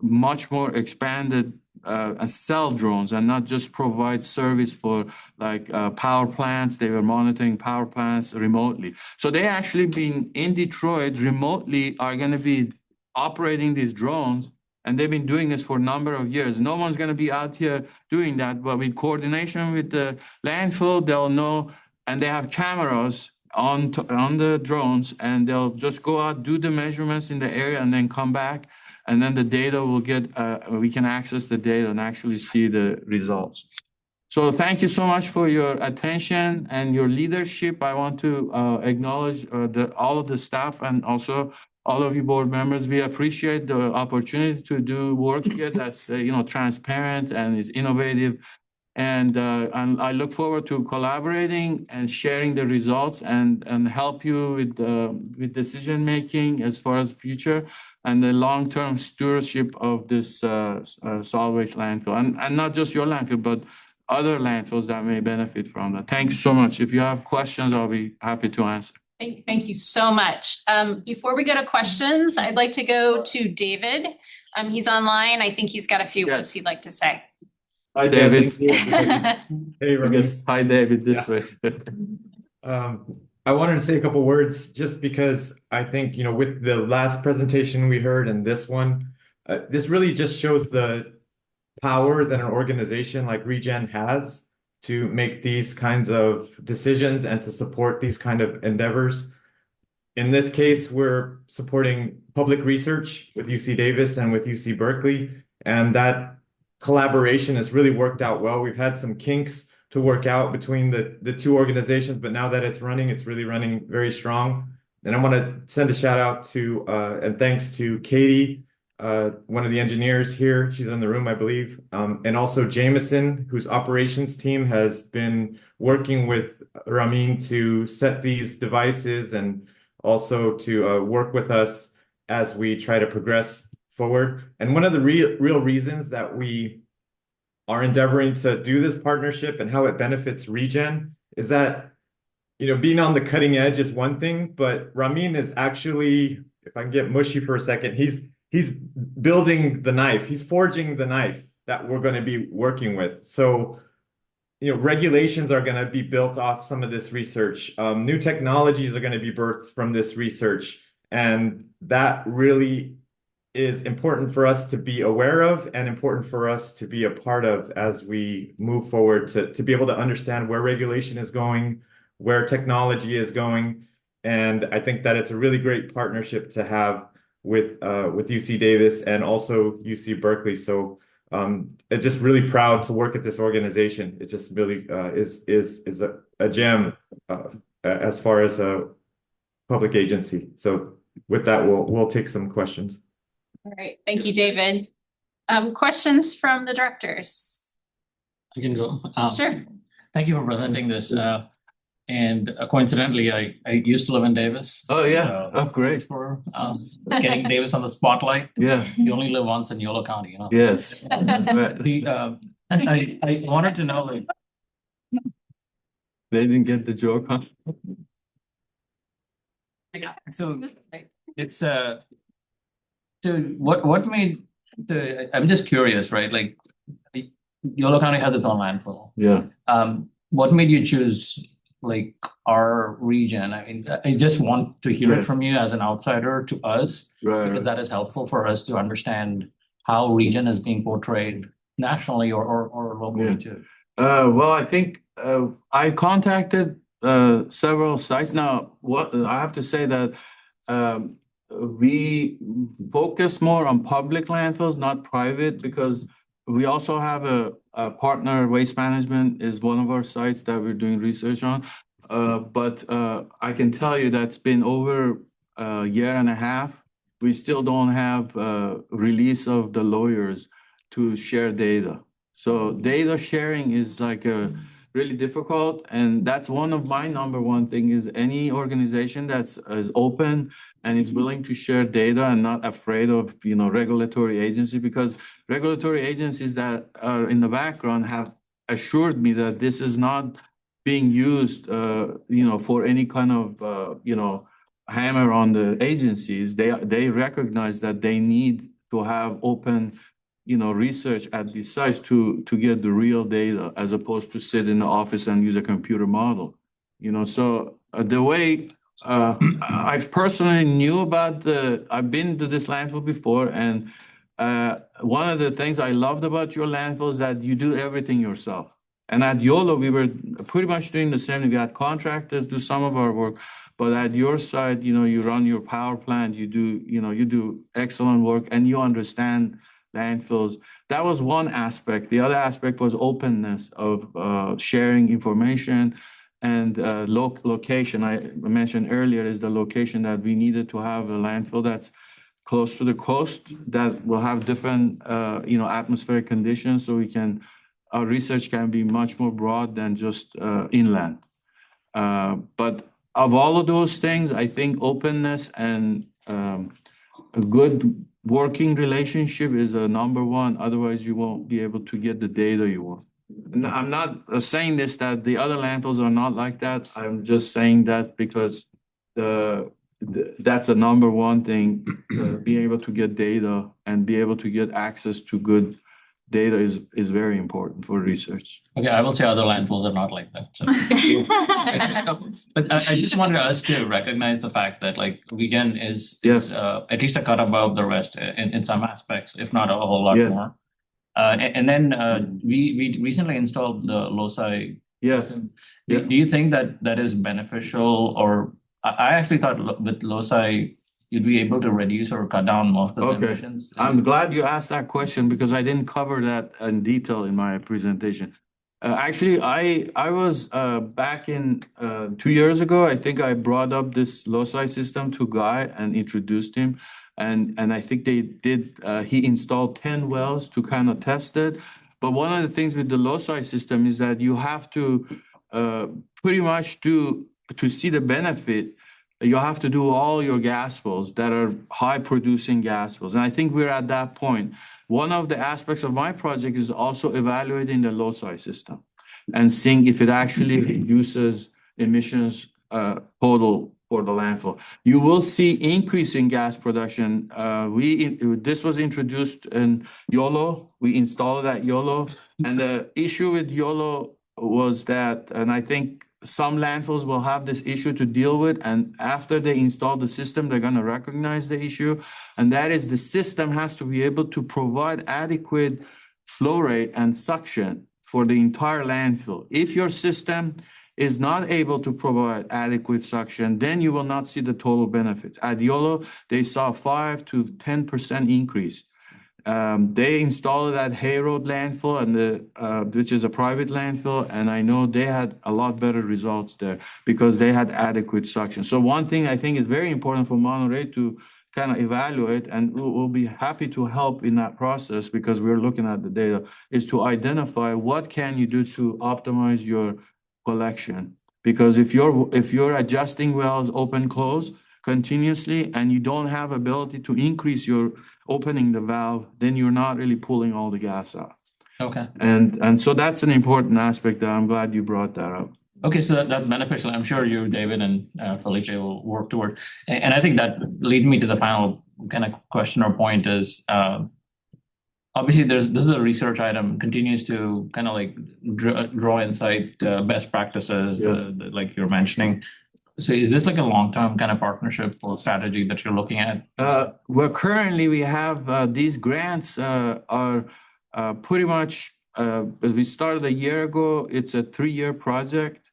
Speaker 20: much more expanded and sell drones, and not just provide service for like power plants. They were monitoring power plants remotely. So they actually been in Detroit remotely, are going to be operating these drones And they've been doing this for a number of years. No one's gonna be out here doing that, but with coordination with the landfill, they'll know, and they have cameras on the drones, and they'll just go out, do the measurements in the area, and then come back. And then the data will get, we can access the data and actually see the results. So thank you so much for your attention and your leadership. I want to acknowledge all of the staff and also all of you board members. We appreciate the opportunity to do work here that's transparent and is innovative. And I look forward to collaborating and sharing the results and help you with decision making as far as future and the long-term stewardship of this solid waste landfill, and not just your landfill, but other landfills that may benefit from that. Thank you so much. If you have questions, I'll be happy to answer.
Speaker 1: Thank you so much. Before we go to questions, I'd like to go to David. He's online. I think he's got a few words he'd like to say.
Speaker 20: Hi, David.
Speaker 21: Hey, Ramesh.
Speaker 20: Hi, David, this way.
Speaker 21: I wanted to say a couple words just because I think, with the last presentation we heard and this one, this really just shows the power that an organization like ReGen has to make these kinds of decisions and to support these kind of endeavors. In this case, we're supporting public research with UC Davis and with UC Berkeley, and that collaboration has really worked out well. We've had some kinks to work out between the two organizations, but now that it's really running very strong. And I want to send a shout out to and thanks to Katie, one of the engineers here. She's in the room, I believe. And also Jameson, whose operations team has been working with Ramin to set these devices and also to work with us as we try to progress forward. And one of the real reasons that we are endeavoring to do this partnership and how it benefits ReGen is that, being on the cutting edge is one thing, but Ramin is actually, if I can get mushy for a second, he's building the knife. He's forging the knife that we're going to be working with. So, regulations are going to be built off some of this research. New technologies are going to be birthed from this research. And that really is important for us to be aware of and important for us to be a part of as we move forward to be able to understand where regulation is going, where technology is going. And I think that it's a really great partnership to have with UC Davis and also UC Berkeley. So it's just really proud to work at this organization. It just really is a gem as far as a public agency. So with that, we'll take some questions.
Speaker 1: All right, thank you, David. Questions from the directors?
Speaker 6: I can go.
Speaker 1: Sure.
Speaker 6: Thank you for presenting this. And coincidentally, I used to live in Davis.
Speaker 20: Oh, yeah. Oh, great.
Speaker 6: For getting Davis on the spotlight.
Speaker 20: Yeah.
Speaker 6: You only live once in Yolo County,
Speaker 20: Yes. That's right.
Speaker 6: I wanted to know, like,
Speaker 20: they didn't get the joke, huh?
Speaker 6: So it's so what made I'm just curious, right? Like Yolo County has its own landfill.
Speaker 20: Yeah.
Speaker 6: What made you choose like our region? I mean, I just want to hear it from you as an outsider to us, because that is helpful for us to understand how ReGen is being portrayed nationally or locally too.
Speaker 20: Well, I think I contacted several sites. Now, what I have to say that we focus more on public landfills, not private, because we also have a partner. Waste Management is one of our sites that we're doing research on. But I can tell you that's been over a year and a half. We still don't have release of the lawyers to share data. So data sharing is like really difficult, and that's one of my number one thing is any organization that's is open and is willing to share data and not afraid of regulatory agency, because regulatory agencies that are in the background have assured me that this is not being used for any kind of hammer on the agencies. They recognize that they need to have open research at these sites to get the real data, as opposed to sit in the office and use a computer model. So the way I've personally knew about I've been to this landfill before, and One of the things I loved about your landfill is that you do everything yourself. And at YOLO, we were pretty much doing the same. We had contractors do some of our work, but at your side, you run your power plant, you do excellent work and you understand landfills. That was one aspect. The other aspect was openness of sharing information and location. I mentioned earlier is the location that we needed to have a landfill that's close to the coast that will have different, atmospheric conditions, so our research can be much more broad than just inland. But of all of those things, I think openness and a good working relationship is a number one. Otherwise, you won't be able to get the data you want. And I'm not saying this that the other landfills are not like that. I'm just saying that because that's a number one thing. Being able to get data and be able to get access to good data is very important for research.
Speaker 6: Okay, I will say other landfills are not like that. So. But I just wanted us to recognize the fact that like ReGen is at least a cut above the rest in some aspects, if not a whole lot more. And then we recently installed the LOSI system. Do you think that is beneficial? Or I actually thought with LOSI, you'd be able to reduce or cut down most of the emissions.
Speaker 20: I'm glad you asked that question because I didn't cover that in detail in my presentation. Actually, I was back in 2 years ago, I think I brought up this LOSI system to Guy and introduced him. And I think he installed 10 wells to kind of test it. But one of the things with the LOSI system is that you have to pretty much to see the benefit, you have to do all your gas wells that are high producing gas wells. And I think we're at that point. One of the aspects of my project is also evaluating the LOSI system and seeing if it actually reduces emissions total for the landfill. You will see increase in gas production. This was introduced in YOLO. We installed it at YOLO. And the issue with YOLO was that, and I think some landfills will have this issue to deal with, and after they install the system, they're going to recognize the issue, and that is the system has to be able to provide adequate flow rate and suction for the entire landfill. If your system is not able to provide adequate suction, then you will not see the total benefits. At YOLO, they saw 5 to 10% increase. They installed it at Hayroad landfill, and which is a private landfill, and I know they had a lot better results there because they had adequate suction. So one thing I think is very important for Monterey to kind of evaluate, and we'll be happy to help in that process because we're looking at the data, is to identify what can you do to optimize your collection. Because if you're adjusting wells open close continuously and you don't have ability to increase your opening the valve, then you're not really pulling all the gas out.
Speaker 6: Okay.
Speaker 20: And so that's an important aspect that I'm glad you brought that up.
Speaker 6: Okay, so that's beneficial. I'm sure you, David, and Felipe will work toward. And I think that leads me to the final kind of question or point is, obviously this is a research item, continues to kind of like draw insight, best practices, like you're mentioning. So is this like a long-term kind of partnership or strategy that you're looking at?
Speaker 20: Well, currently we have these grants are pretty much, we started a year ago. It's a 3-year project.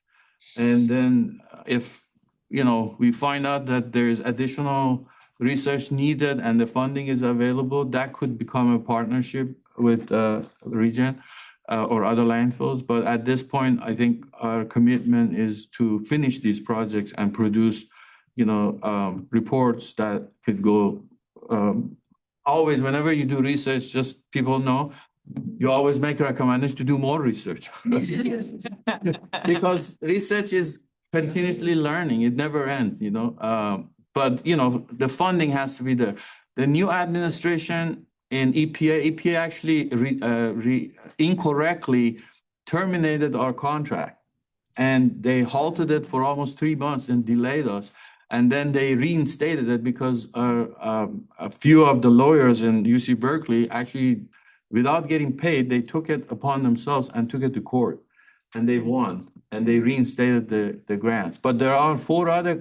Speaker 20: And then if, we find out that there's additional research needed and the funding is available, that could become a partnership with ReGen or other landfills. But at this point, I think our commitment is to finish these projects and produce, reports that could go. Always, whenever you do research, just people know, you always make recommendations to do more research. Because research is continuously learning. It never ends, But, the funding has to be there. The new administration in EPA actually incorrectly terminated our contract. And they halted it for almost 3 months and delayed us. And then they reinstated it because a few of the lawyers in UC Berkeley actually, without getting paid, they took it upon themselves and took it to court. And they won. And they reinstated the grants. But there are 4 other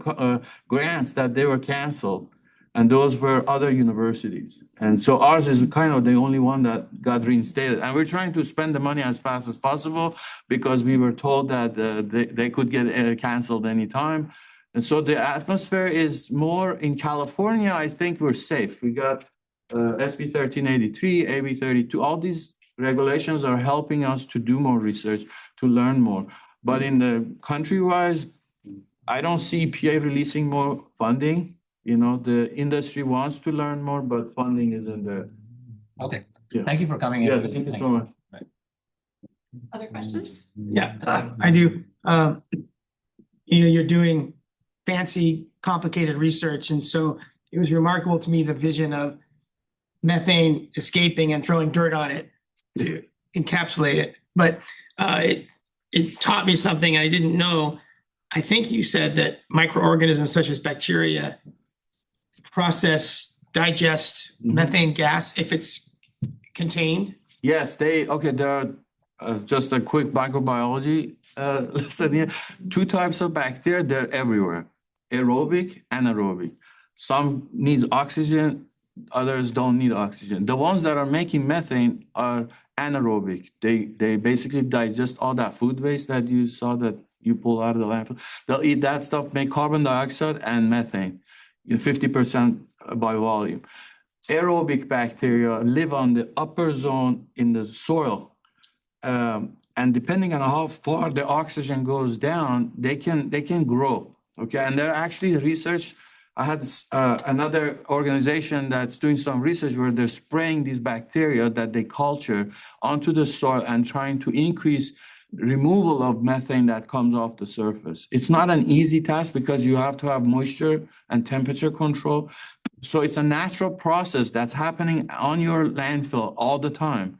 Speaker 20: grants that they were canceled. And those were other universities. And so ours is kind of the only one that got reinstated. And we're trying to spend the money as fast as possible because we were told that they could get canceled anytime. And so the atmosphere is more in California. I think we're safe. We got SB 1383, AB 32. All these regulations are helping us to do more research, to learn more. But in the country-wise, I don't see EPA releasing more funding. You know, the industry wants to learn more, but funding isn't there.
Speaker 6: Okay,
Speaker 20: Yeah.
Speaker 6: thank you for coming in.
Speaker 20: Yeah, thank you so much.
Speaker 1: Other questions?
Speaker 3: Yeah, I do. You're doing fancy, complicated research, and so it was remarkable to me the vision of methane escaping and throwing dirt on it to encapsulate it. But it taught me something I didn't know. I think you said that microorganisms such as bacteria digest methane gas if it's contained.
Speaker 20: Yes, there are just a quick microbiology lesson here. Two types of bacteria, they're everywhere. Aerobic, anaerobic. Some needs oxygen, others don't need oxygen. The ones that are making methane are anaerobic. They basically digest all that food waste that you saw that you pull out of the landfill. They'll eat that stuff, make carbon dioxide and methane, 50% by volume. Aerobic bacteria live on the upper zone in the soil. And depending on how far the oxygen goes down, they can grow. Okay, and there are actually research. I had another organization that's doing some research where they're spraying these bacteria that they culture onto the soil and trying to increase removal of methane that comes off the surface. It's not an easy task because you have to have moisture and temperature control. So it's a natural process that's happening on your landfill all the time.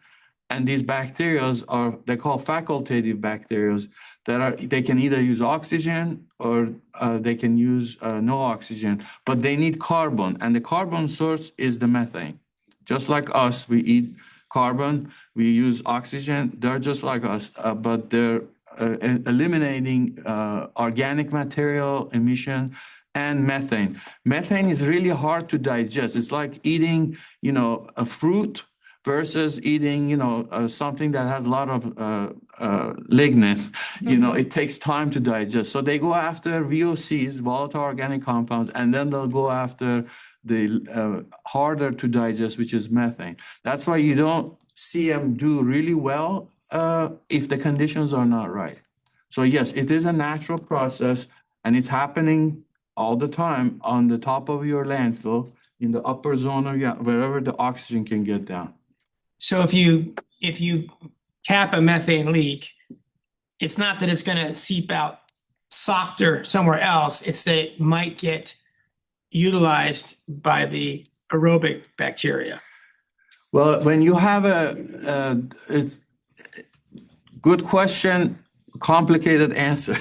Speaker 20: And these bacteria they call facultative bacteria they can either use oxygen or they can use no oxygen, but they need carbon. And the carbon source is the methane. Just like us, we eat carbon, we use oxygen. They're just like us, but they're eliminating organic material emission and methane. Methane is really hard to digest. It's like eating, a fruit versus eating, something that has a lot of lignin. It takes time to digest. So they go after VOCs, volatile organic compounds, and then they'll go after the harder to digest, which is methane. That's why you don't see them do really well if the conditions are not right. So yes, it is a natural process, and it's happening all the time on the top of your landfill in the upper zone or wherever the oxygen can get down.
Speaker 3: So if you cap a methane leak, it's not that it's going to seep out softer somewhere else. It's that it might get utilized by the aerobic bacteria.
Speaker 20: Well, when you have a good question, complicated answer,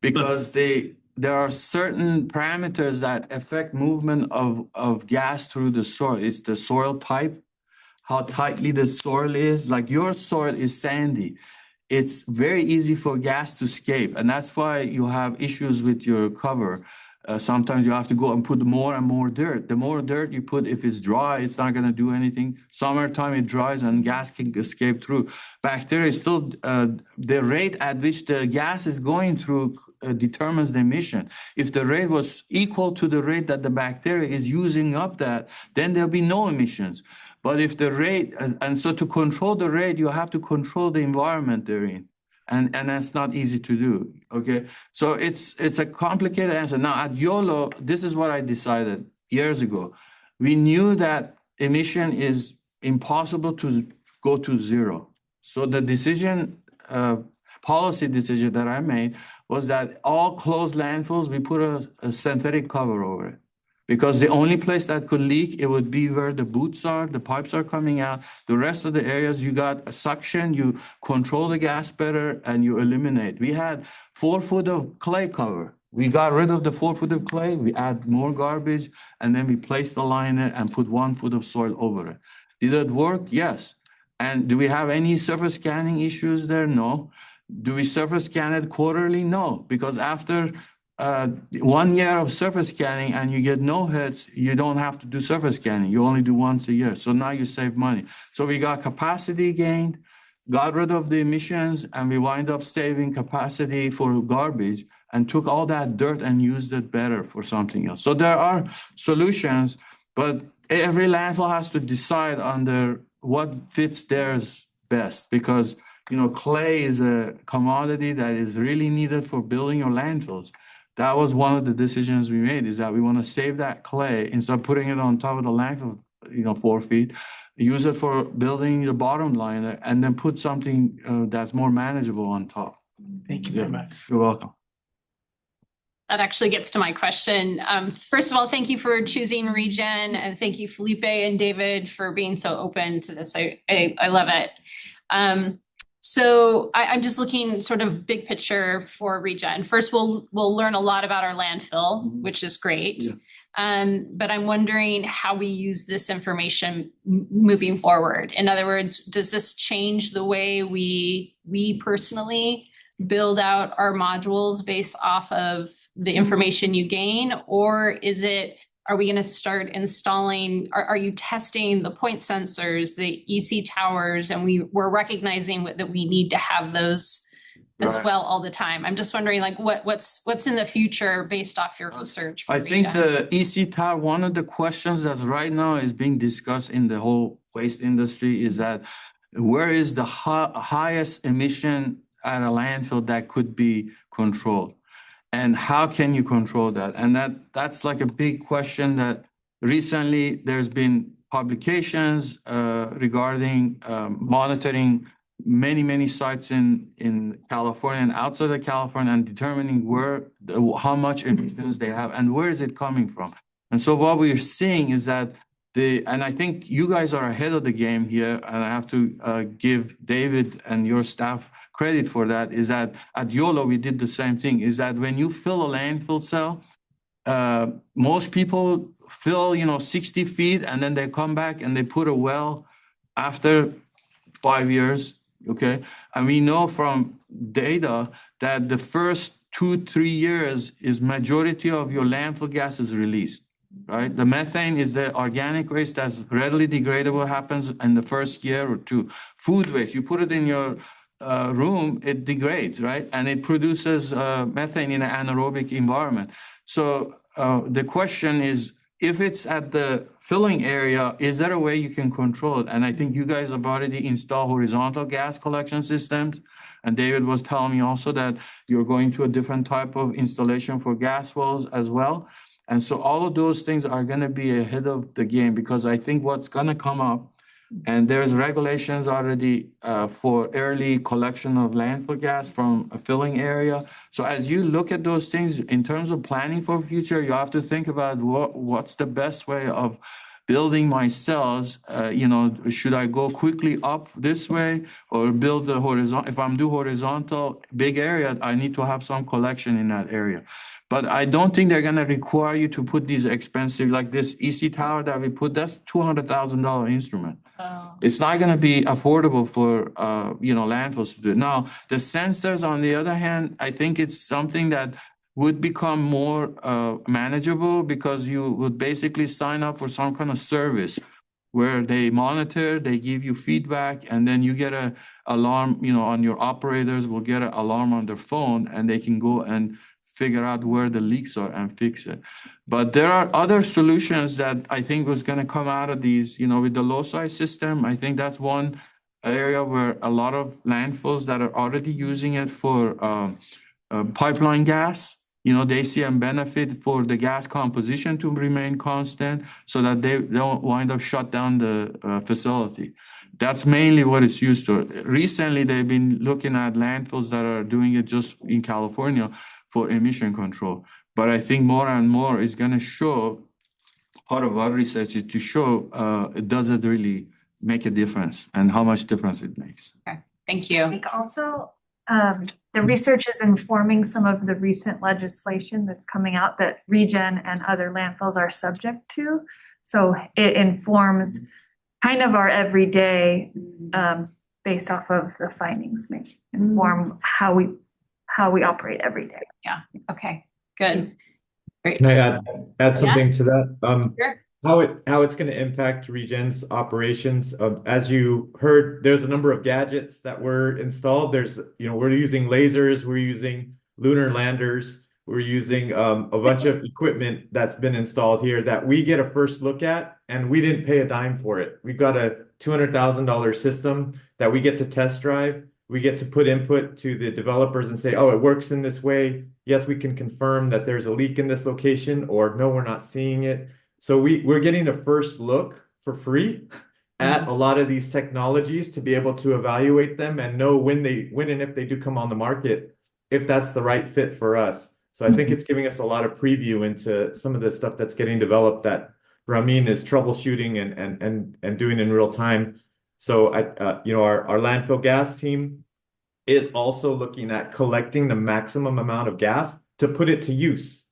Speaker 20: because there are certain parameters that affect movement of gas through the soil. It's the soil type, how tightly the soil is. Like your soil is sandy. It's very easy for gas to escape. And that's why you have issues with your cover. Sometimes you have to go and put more and more dirt. The more dirt you put, if it's dry, it's not going to do anything. Summertime, it dries and gas can escape through. Bacteria is still, the rate at which the gas is going through determines the emission. If the rate was equal to the rate that the bacteria is using up that, then there'll be no emissions. But if the rate, and so to control the rate, you have to control the environment they're in. And that's not easy to do, okay? So it's a complicated answer. Now at YOLO, this is what I decided years ago. We knew that emission is impossible to go to zero. So the policy decision that I made was that all closed landfills, we put a synthetic cover over it. Because the only place that could leak, it would be where the boots are, the pipes are coming out. The rest of the areas, you got a suction, you control the gas better, and you eliminate. We had 4 foot of clay cover. We got rid of the 4 foot of clay, we add more garbage, and then we placed the liner and put 1 foot of soil over it. Did it work? Yes. And do we have any surface scanning issues there? No. Do we surface scan it quarterly? No, because after 1 year of surface scanning and you get no hits, you don't have to do surface scanning. You only do once a year. So now you save money. So we got capacity gained, got rid of the emissions, and we wind up saving capacity for garbage and took all that dirt and used it better for something else. So there are solutions, but every landfill has to decide under what fits theirs best, because clay is a commodity that is really needed for building your landfills. That was one of the decisions we made, is that we want to save that clay instead of putting it on top of the landfill, 4 feet, use it for building the bottom line, and then put something that's more manageable on top.
Speaker 3: Thank you very much.
Speaker 20: You're welcome.
Speaker 1: That actually gets to my question. First of all, thank you for choosing ReGen, and thank you, Felipe and David, for being so open to this. I love it. So I'm just looking sort of big picture for ReGen. First, we'll learn a lot about our landfill, which is great. Yeah. But I'm wondering how we use this information moving forward. In other words, does this change the way we personally build out our modules based off of the information you gain? Or are we going to start installing, are you testing the point sensors, the EC towers, and we're recognizing that we need to have those as well all the time? I'm just wondering, like, what's in the future based off your research?
Speaker 20: I think the EC tower, one of the questions that's right now is being discussed in the whole waste industry is that where is the highest emission at a landfill that could be controlled? And how can you control that? And that's like a big question that recently there's been publications regarding monitoring many sites in California and outside of California, and determining how much emissions they have and where is it coming from. And so what we're seeing is that and I think you guys are ahead of the game here, and I have to give David and your staff credit for that, is that at YOLO, we did the same thing, is that when you fill a landfill cell, most people fill, 60 feet, and then they come back and they put a well after 5 years, okay? And we know from data that the first 2-3 years is majority of your landfill gas is released. Right? The methane is the organic waste that's readily degradable, happens in the first year or two. Food waste, you put it in your room, it degrades, right? And it produces methane in an anaerobic environment. So the question is, if it's at the filling area, is there a way you can control it? And I think you guys have already installed horizontal gas collection systems. And David was telling me also that you're going to a different type of installation for gas wells as well. And so all of those things are going to be ahead of the game, because I think what's going to come up, and there's regulations already for early collection of landfill gas from a filling area. So as you look at those things in terms of planning for future, you have to think about what's the best way of building my cells. Should I go quickly up this way or build the horizontal? If I'm do horizontal big area, I need to have some collection in that area. But I don't think they're going to require you to put these expensive, like this EC tower that we put, that's $200,000 instrument. Oh. It's not going to be affordable for, landfills to do it. Now, the sensors, on the other hand, I think it's something that would become more manageable, because you would basically sign up for some kind of service where they monitor, they give you feedback, and then you get an alarm, on your operators will get an alarm on their phone, and they can go and figure out where the leaks are and fix it. But there are other solutions that I think was going to come out of these, with the loci system. I think that's one area where a lot of landfills that are already using it for pipeline gas, they see a benefit for the gas composition to remain constant, so that they don't wind up shut down the facility. That's mainly what it's used to. Recently, they've been looking at landfills that are doing it just in California for emission control. But I think more and more is going to show, part of our research is to show does it really make a difference, and how much difference it makes.
Speaker 1: Okay, thank you.
Speaker 7: I think also the research is informing some of the recent legislation that's coming out that ReGen and other landfills are subject to. So it informs kind of our everyday based off of the findings, may inform how we operate every day.
Speaker 1: Yeah. Okay. Good. Great.
Speaker 21: Can I add something to that?
Speaker 1: Sure.
Speaker 21: How it's going to impact ReGen's operations. As you heard, there's a number of gadgets that were installed. We're using lasers, we're using lunar landers, we're using a bunch of equipment that's been installed here that we get a first look at, and we didn't pay a dime for it. We've got a $200,000 system that we get to test drive. We get to put input to the developers and say, oh, it works in this way. Yes, we can confirm that there's a leak in this location, or no, we're not seeing it. So we're getting a first look for free at a lot of these technologies to be able to evaluate them and know when and if they do come on the market, if that's the right fit for us. So I think it's giving us a lot of preview into some of the stuff that's getting developed that Ramin is troubleshooting and doing in real time. So our landfill gas team is also looking at collecting the maximum amount of gas to put it to use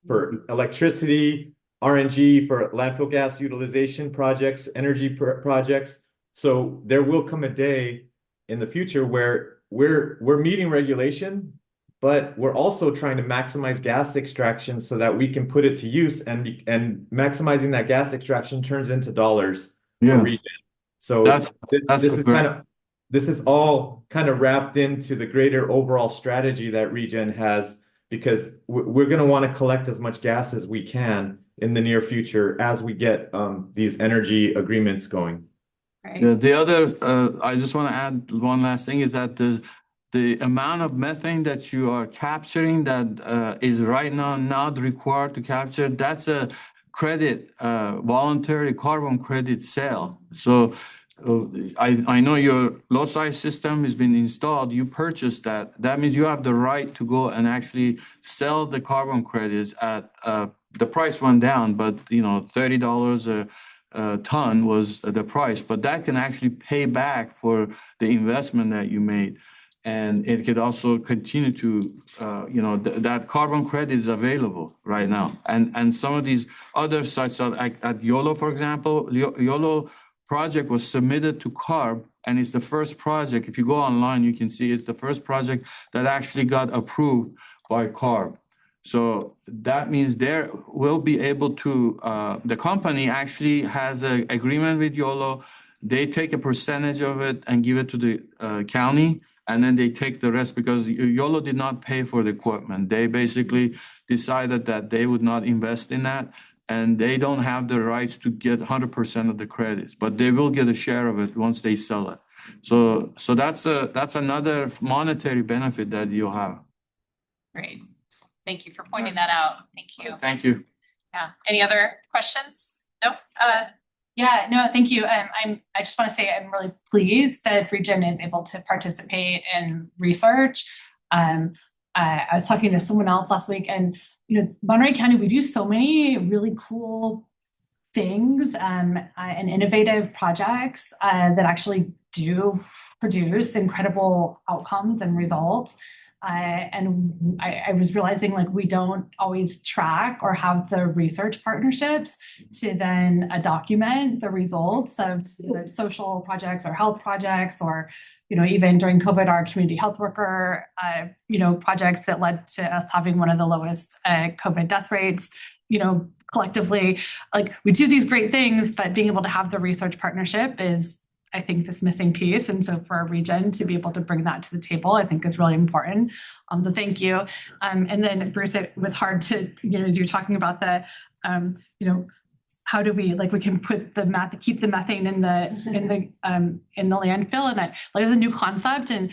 Speaker 21: for electricity, RNG, for landfill gas utilization projects, energy projects. So there will come a day in the future where we're meeting regulation, but we're also trying to maximize gas extraction so that we can put it to use, and maximizing that gas extraction turns into dollars for ReGen. So this is all kind of wrapped into the greater overall strategy that ReGen has, because we're going to want to collect as much gas as we can in the near future as we get these energy agreements going.
Speaker 20: The other, I just want to add one last thing, is that the amount of methane that you are capturing that is right now not required to capture, that's a credit, voluntary carbon credit sale. So I know your low-size system has been installed, you purchased that. That means you have the right to go and actually sell the carbon credits at the price went down, but $30 a ton was the price. But that can actually pay back for the investment that you made. And it could also continue to, that carbon credit is available right now. And some of these other sites at YOLO, for example, YOLO project was submitted to CARB, and it's the first project. If you go online, you can see it's the first project that actually got approved by CARB. So that means there will be able to, the company actually has an agreement with YOLO. They take a percentage of it and give it to the county, and then they take the rest because YOLO did not pay for the equipment. They basically decided that they would not invest in that, and they don't have the rights to get 100% of the credits, but they will get a share of it once they sell it. So that's another monetary benefit that you'll have.
Speaker 1: Great. Thank you for pointing that out. Thank you.
Speaker 20: Thank you.
Speaker 1: Yeah. Any other questions? No? Yeah, no, thank you. I just want to say I'm really pleased that ReGen is able to participate in research. I was talking to someone else last week, and Monterey County, we do so many really cool things and innovative projects that actually do produce incredible outcomes and results. And I was realizing we don't always track or have the research partnerships to then document the results of social projects or health projects, or even during COVID, our community health worker projects that led to us having one of the lowest COVID death rates. Collectively, we do these great things, but being able to have the research partnership is, I think, this missing piece. And so for our ReGen to be able to bring that to the table, I think is really important. So thank you. And then Bruce, it was hard to, as you're talking about the, how do we can put keep the methane in the landfill, and it's a new concept. And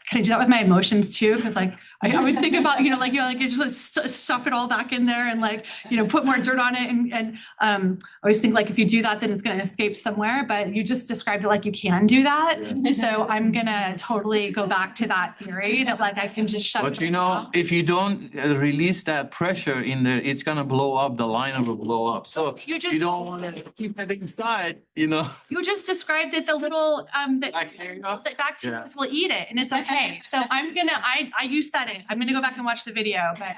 Speaker 1: can I do that with my emotions too? Because I always think about, you just stuff it all back in there and put more dirt on it. And I always think if you do that, then it's going to escape somewhere. But you just described it you can do that. Yeah. So I'm going to totally go back to that theory that I can just shut it off.
Speaker 20: If you don't release that pressure in there, it's going to blow up. The liner will blow up. So you don't want to keep it inside, You
Speaker 1: just described it, the little the bacteria will eat it. And it's okay. So you said it. I'm gonna go back and watch the video. But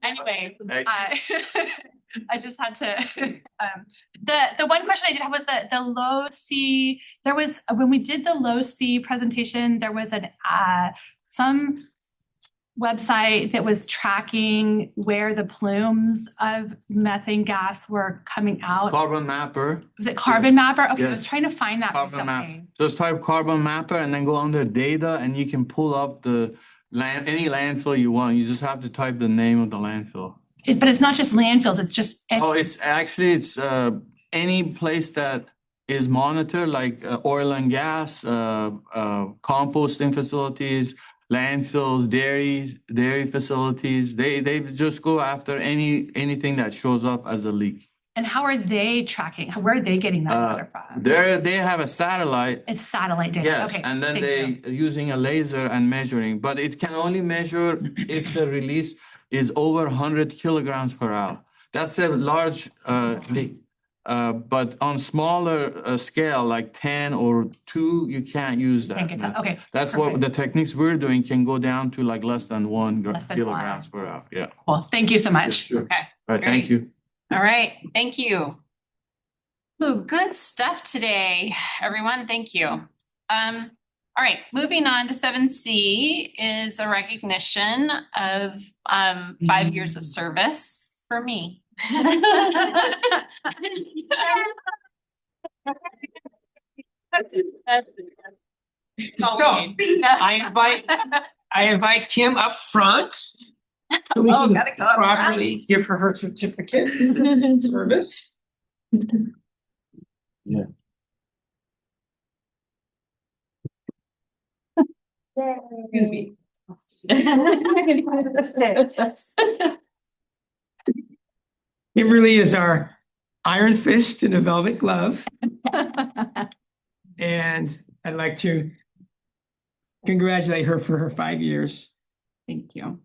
Speaker 1: anyway, I just had to. The one question I did have was the low C. There was, when we did the low C presentation, there was
Speaker 4: website that was tracking where the plumes of methane gas were coming out?
Speaker 20: Carbon mapper.
Speaker 4: Was it Carbon Mapper? Okay, I was
Speaker 20: Yes.
Speaker 4: trying to find that
Speaker 20: Carbon map.
Speaker 4: recently.
Speaker 20: Just type carbon mapper and then go under data and you can pull up the any landfill you want. You just have to type the name of the landfill.
Speaker 4: But it's not just landfills, it's just
Speaker 20: Oh, it's any place that is monitored, like oil and gas, composting facilities, landfills, dairy facilities. They just go after anything that shows up as a leak.
Speaker 4: And how are they tracking? Where are they getting that data from?
Speaker 20: They have a satellite.
Speaker 4: It's satellite data.
Speaker 20: Yes,
Speaker 4: Okay.
Speaker 20: and then
Speaker 4: thank you.
Speaker 20: using a laser and measuring, but it can only measure if the release is over 100 kilograms per hour. That's a large leak. But on smaller scale, like 10 or 2, you can't use that.
Speaker 4: Can't get that. Okay.
Speaker 20: That's what the techniques we're doing can go down to like less than 1 kilograms per hour. Yeah.
Speaker 4: Well, thank you so much.
Speaker 20: Sure.
Speaker 1: Okay.
Speaker 20: All right, thank you.
Speaker 1: All right, thank you. Ooh, good stuff today, everyone. Thank you. All right, moving on to 7C is a recognition of 5 years of service for me.
Speaker 3: I invite Kim up front. So we can
Speaker 1: gotta go up
Speaker 3: properly
Speaker 1: front.
Speaker 3: give her her certificate of service.
Speaker 20: Yeah.
Speaker 3: Kimberly is our iron fist in a velvet glove. And I'd like to congratulate her for her 5 years.
Speaker 1: Thank you.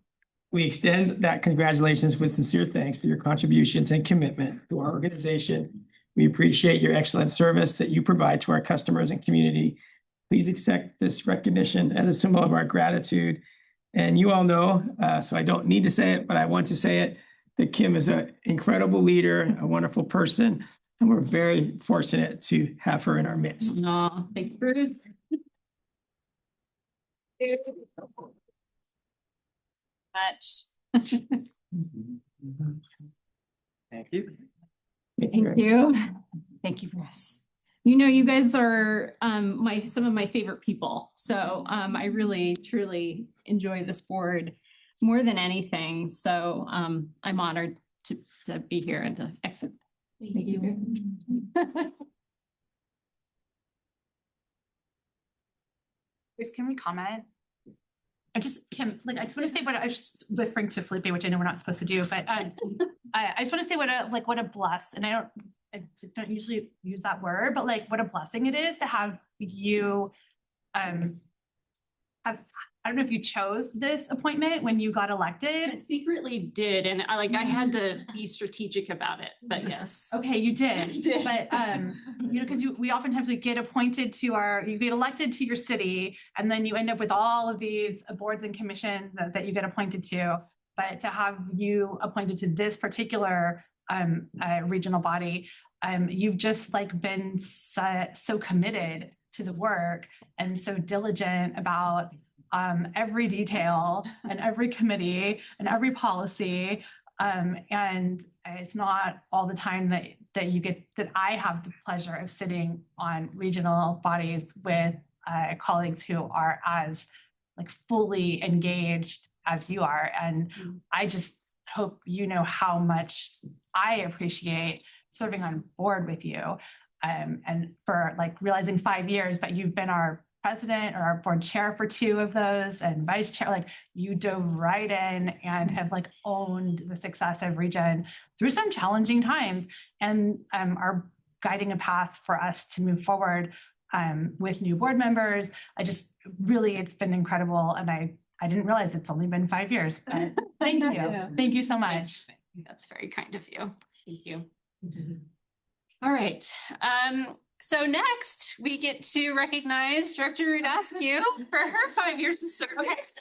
Speaker 3: We extend that congratulations with sincere thanks for your contributions and commitment to our organization. We appreciate your excellent service that you provide to our customers and community. Please accept this recognition as a symbol of our gratitude. And you all know, so I don't need to say it, but I want to say it, that Kim is an incredible leader, a wonderful person, and we're very fortunate to have her in our midst.
Speaker 1: No, thank you, Bruce. Much.
Speaker 3: Thank you.
Speaker 2: Thank you. Thank you, Bruce. You know, you guys are some of my favorite people. So I really, truly enjoy this board more than anything. So I'm honored to be here and to exit. Thank you.
Speaker 4: Bruce, can we comment? I just want to say what I was just whispering to Felipe, which I know we're not supposed to do, but I just want to say what a bless, and I don't usually use that word, but like what a blessing it is to have you I don't know if you chose this appointment when you got elected.
Speaker 1: I secretly did, and I had to be strategic about it, but yes.
Speaker 4: Okay, you did.
Speaker 1: I did.
Speaker 4: But you know, because we oftentimes get appointed to you get elected to your city, and then you end up with all of these boards and commissions that you get appointed to. But to have you appointed to this particular regional body, you've just been so committed to the work and so diligent about every detail and every committee and every policy. And it's not all the time that I have the pleasure of sitting on regional bodies with colleagues who are as fully engaged as you are. And I just hope you know how much I appreciate serving on board with you, and for realizing 5 years, but you've been our president or our board chair for 2 of those, and vice chair. You dove right in and have owned the success of ReGen through some challenging times, and are guiding a path for us to move forward with new board members. It's been incredible, and I didn't realize it's only been 5 years. But thank you.
Speaker 1: Yeah.
Speaker 4: Thank you so much.
Speaker 1: That's very kind of you. Thank you. All right. So next we get to recognize Director Rudascu for her 5 years of service.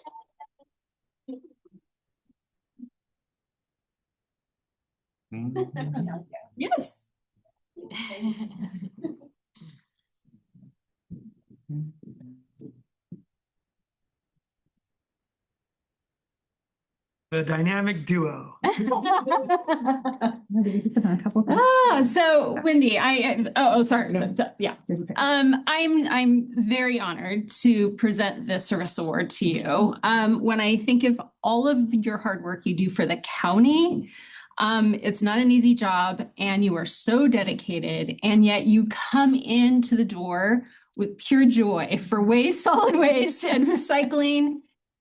Speaker 1: Yes.
Speaker 3: The dynamic duo.
Speaker 2: So Wendy, sorry. Yeah. I'm very honored to present this service award to you. When I think of all of your hard work you do for the county, it's not an easy job and you are so dedicated, and yet you come into the door with pure joy for waste, solid waste and recycling.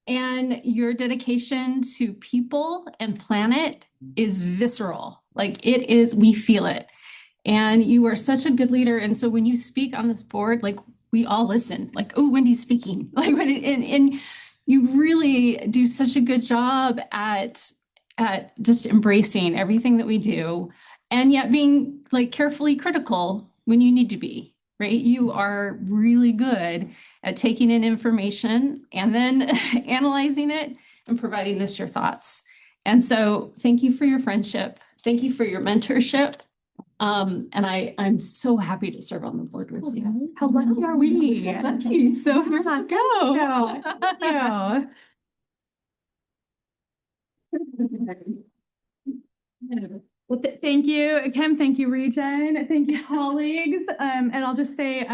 Speaker 2: And your dedication to people and planet is visceral. Like it is, we feel it. And you are such a good leader. And so when you speak on this board, like we all listen, like, oh, Wendy's speaking. Like, and you really do such a good job at just embracing everything that we do, and yet being like carefully critical when you need to be. Right? You are really good at taking in information and then analyzing it and providing us your thoughts. And so thank you for your friendship. Thank you for your mentorship. And I'm so happy to serve on the board with you.
Speaker 13: How lucky are we?
Speaker 2: So lucky. So here I go.
Speaker 13: Thank you. Well, thank you, Kim. Thank you, ReGen. Thank you, colleagues. And I'll just say,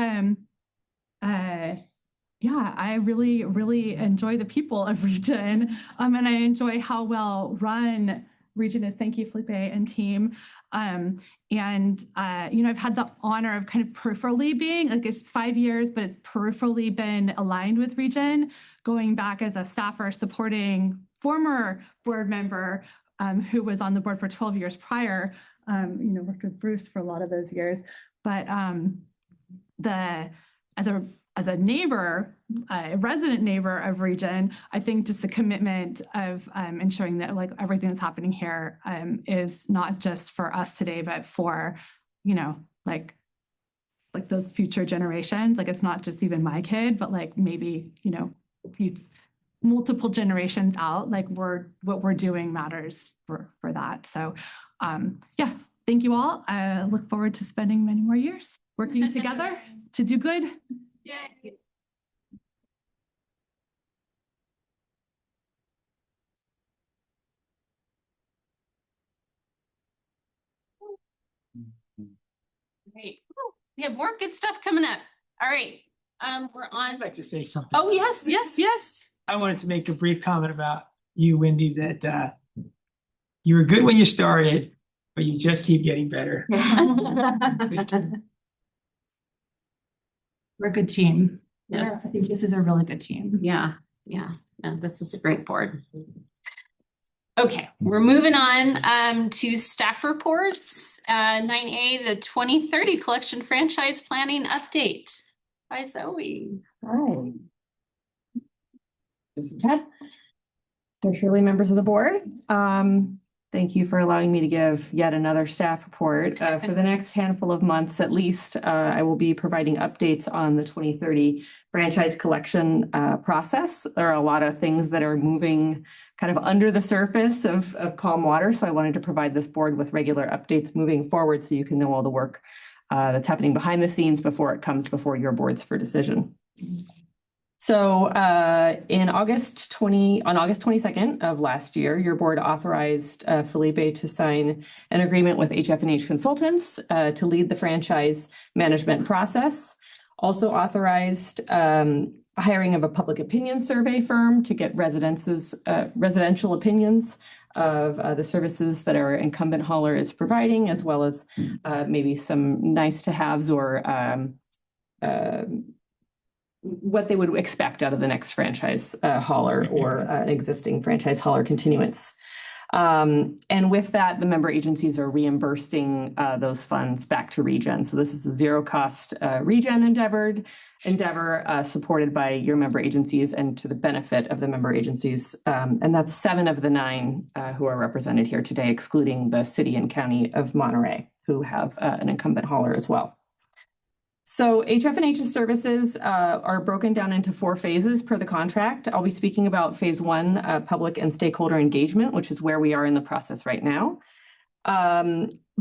Speaker 13: yeah, I really, really enjoy the people of ReGen. And I enjoy how well run ReGen is. Thank you, Felipe and team. You know, I've had the honor of kind of peripherally being, like it's 5 years, but it's peripherally been aligned with ReGen, going back as a staffer supporting former board member who was on the board for 12 years prior, you know, worked with Bruce for a lot of those years. But as a neighbor, a resident neighbor of ReGen, I think just the commitment of ensuring that like everything that's happening here is not just for us today, but for, you know, like those future generations. Like it's not just even my kid, but like maybe, you know, multiple generations out, like what we're doing matters for that. So yeah, thank you all. I look forward to spending many more years working together to do good. Yay.
Speaker 1: Great. We have more good stuff coming up. All right. We're on.
Speaker 3: I'd like to say something.
Speaker 1: Oh, yes, yes, yes.
Speaker 3: I wanted to make a brief comment about you, Wendy, that you were good when you started, but you just keep getting better.
Speaker 1: We're a good team. Yes,
Speaker 2: Yeah.
Speaker 1: I think this is a really good team. Yeah, yeah. No, this is a great board. Okay, we're moving on to staff reports. 9A, the 2030 collection franchise planning update by Zoe.
Speaker 15: Hi. Ted. Shirley, members of the board. Thank you for allowing me to give yet another staff report. For the next handful of months, at least, I will be providing updates on the 2030 franchise collection process. There are a lot of things that are moving kind of under the surface of calm water. So I wanted to provide this board with regular updates moving forward so you can know all the work that's happening behind the scenes before it comes before your boards for decision. So on August 22nd of last year, your board authorized Felipe to sign an agreement with HF&H Consultants to lead the franchise management process. Also authorized hiring of a public opinion survey firm to get residential opinions of the services that our incumbent hauler is providing, as well as maybe some nice to haves or what they would expect out of the next franchise hauler or an existing franchise hauler continuance. And with that, the member agencies are reimbursing those funds back to ReGen. So this is a zero cost ReGen endeavor supported by your member agencies and to the benefit of the member agencies. And that's 7 of the 9 who are represented here today, excluding the city and county of Monterey, who have an incumbent hauler as well. So HF&H's services are broken down into 4 phases per the contract. I'll be speaking about phase 1, public and stakeholder engagement, which is where we are in the process right now.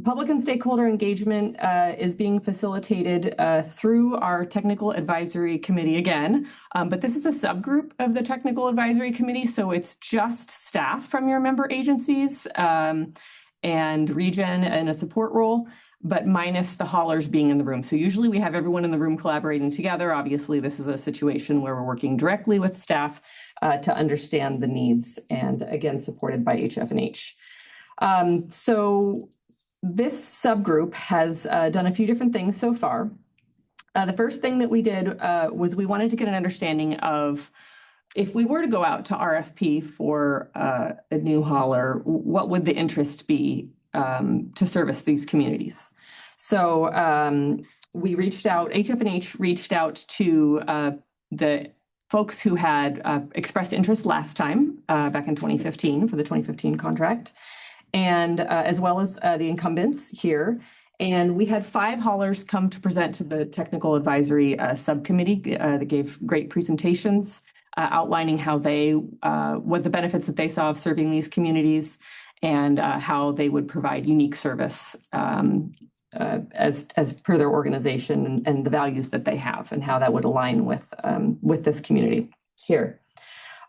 Speaker 15: public and stakeholder engagement is being facilitated through our technical advisory committee again. But this is a subgroup of the technical advisory committee, so it's just staff from your member agencies and ReGen in a support role, but minus the haulers being in the room. So usually we have everyone in the room collaborating together. Obviously, this is a situation where we're working directly with staff to understand the needs, and again, supported by HF&H. So this subgroup has done a few different things so far. The first thing that we did was we wanted to get an understanding of, if we were to go out to RFP for a new hauler, what would the interest be to service these communities? So we reached out, HF&H reached out to the folks who had expressed interest last time, back in 2015 for the 2015 contract, and as well as the incumbents here. And we had 5 haulers come to present to the technical advisory subcommittee that gave great presentations outlining how they, what the benefits that they saw of serving these communities, and how they would provide unique service as per their organization, and the values that they have, and how that would align with this community here.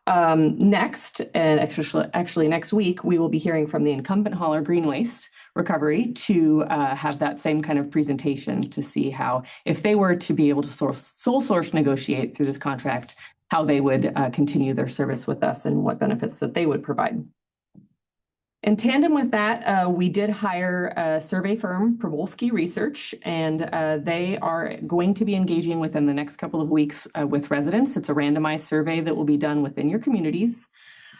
Speaker 15: Next, and actually next week, we will be hearing from the incumbent hauler, Green Waste Recovery, to have that same kind of presentation to see how, if they were to be able to sole source negotiate through this contract, how they would continue their service with us and what benefits that they would provide. In tandem with that, we did hire a survey firm, Probolsky Research, and they are going to be engaging within the next couple of weeks with residents. It's a randomized survey that will be done within your communities.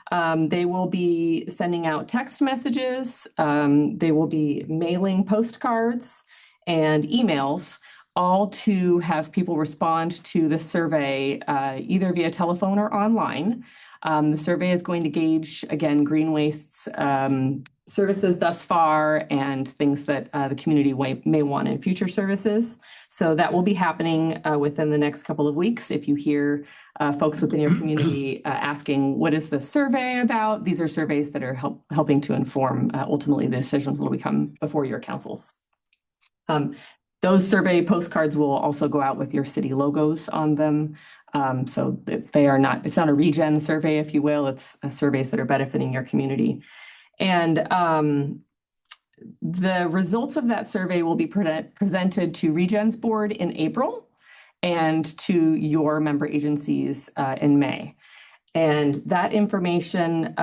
Speaker 15: They will be sending out text messages. They will be mailing postcards and emails, all to have people respond to the survey either via telephone or online. The survey is going to gauge, again, Green Waste's services thus far, and things that the community may want in future services. So that will be happening within the next couple of weeks. If you hear folks within your community asking, what is the survey about? These are surveys that are helping to inform ultimately the decisions that will become before your councils. Those survey postcards will also go out with your city logos on them. So they are not, it's not a ReGen survey, if you will, it's surveys that are benefiting your community. And the results of that survey will be presented to ReGen's board in April and to your member agencies in May. And that information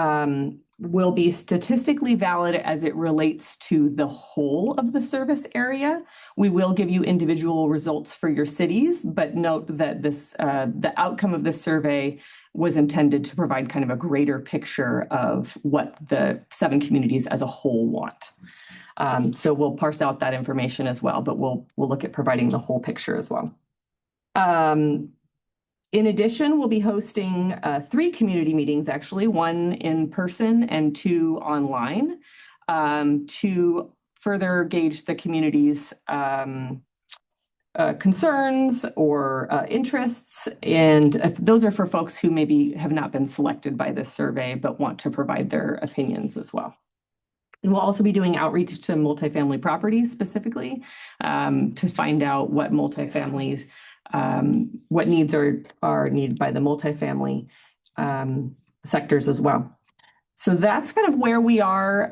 Speaker 15: will be statistically valid as it relates to the whole of the service area. We will give you individual results for your cities, but note that this the outcome of this survey was intended to provide kind of a greater picture of what the 7 communities as a whole want. So we'll parse out that information as well, but we'll look at providing the whole picture as well. In addition, we'll be hosting 3 community meetings, actually, 1 in person and 2 online, to further gauge the community's concerns or interests. And those are for folks who maybe have not been selected by this survey, but want to provide their opinions as well. And we'll also be doing outreach to multifamily properties specifically to find out what multifamilies, what needs are needed by the multifamily sectors as well. So that's kind of where we are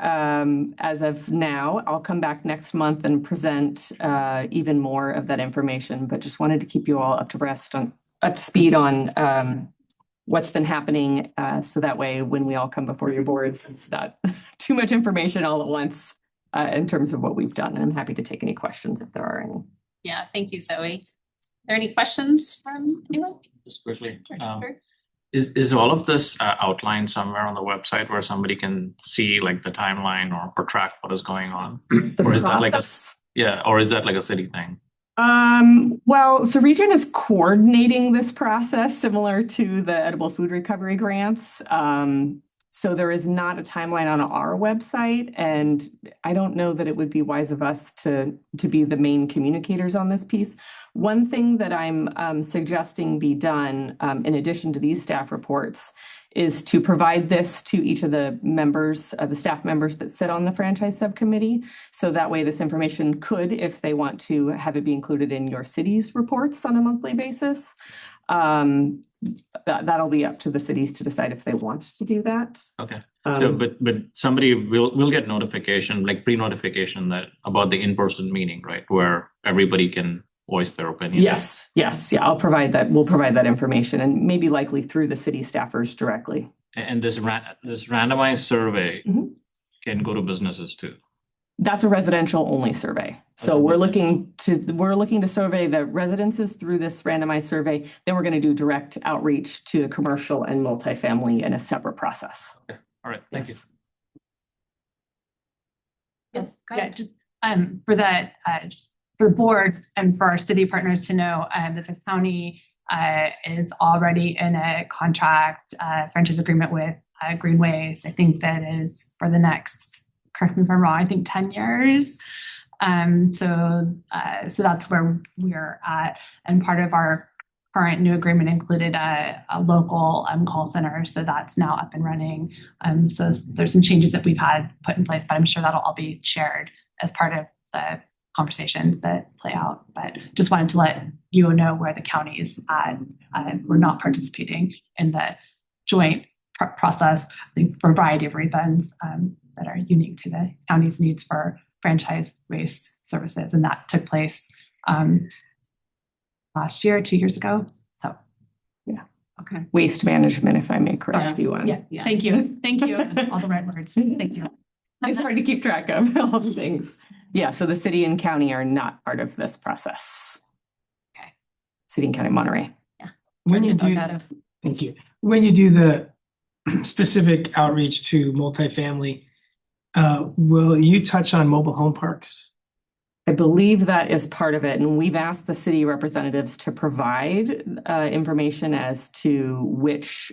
Speaker 15: as of now. I'll come back next month and present even more of that information, but just wanted to keep you all up to speed on what's been happening, so that way when we all come before your boards, it's not too much information all at once in terms of what we've done. And I'm happy to take any questions if there are any.
Speaker 1: Yeah, thank you, Zoe. Are there any questions from anyone?
Speaker 6: Just quickly, is all of this outlined somewhere on the website where somebody can see like the timeline or track what is going on? Or is that like or is that like a city thing?
Speaker 15: Well, so ReGen is coordinating this process similar to the edible food recovery grants. So there is not a timeline on our website, and I don't know that it would be wise of us to be the main communicators on this piece.
Speaker 17: One thing that I'm suggesting be done in addition to these staff reports is to provide this to each of the members, the staff members that sit on the franchise subcommittee. So that way this information could, if they want to have it be included in your city's reports on a monthly basis. That'll be up to the cities to decide if they want to do that.
Speaker 6: Okay. But somebody will get notification, like pre-notification that about the in-person meeting, right? Where everybody can voice their opinion.
Speaker 17: Yes, yeah, I'll provide that. We'll provide that information and maybe likely through the city staffers directly.
Speaker 6: And this randomized survey can go to businesses too.
Speaker 17: That's a residential only survey. So we're looking to survey the residences through this randomized survey. Then we're going to do direct outreach to the commercial and multifamily in a separate process.
Speaker 6: Okay. All right. Thank you.
Speaker 4: Yes, go ahead. For that, for the board and for our city partners to know that the county is already in a contract franchise agreement with Greenways. I think that is for the next, correct me if I'm wrong, I think 10 years. So that's where we're at. And part of our current new agreement included a local call center. So that's now up and running. So there's some changes that we've had put in place, but I'm sure that'll all be shared as part of the conversations that play out. But just wanted to let you know where the county is at. We're not participating in the joint process, I think, for a variety of reasons that are unique to the county's needs for franchise-based services. And that took place last year, 2 years ago. So,
Speaker 17: yeah.
Speaker 4: Okay.
Speaker 17: Waste management, if I may correct you on.
Speaker 4: Yeah. Thank you. Thank you. All the right words. Thank you.
Speaker 17: It's hard to keep track of all the things. Yeah, so the city and county are not part of this process.
Speaker 4: Okay.
Speaker 17: City and County of Monterey.
Speaker 4: Yeah.
Speaker 3: When you do, thank you. When you do the specific outreach to multifamily, will you touch on mobile home parks?
Speaker 17: I believe that is part of it. And we've asked the city representatives to provide information as to which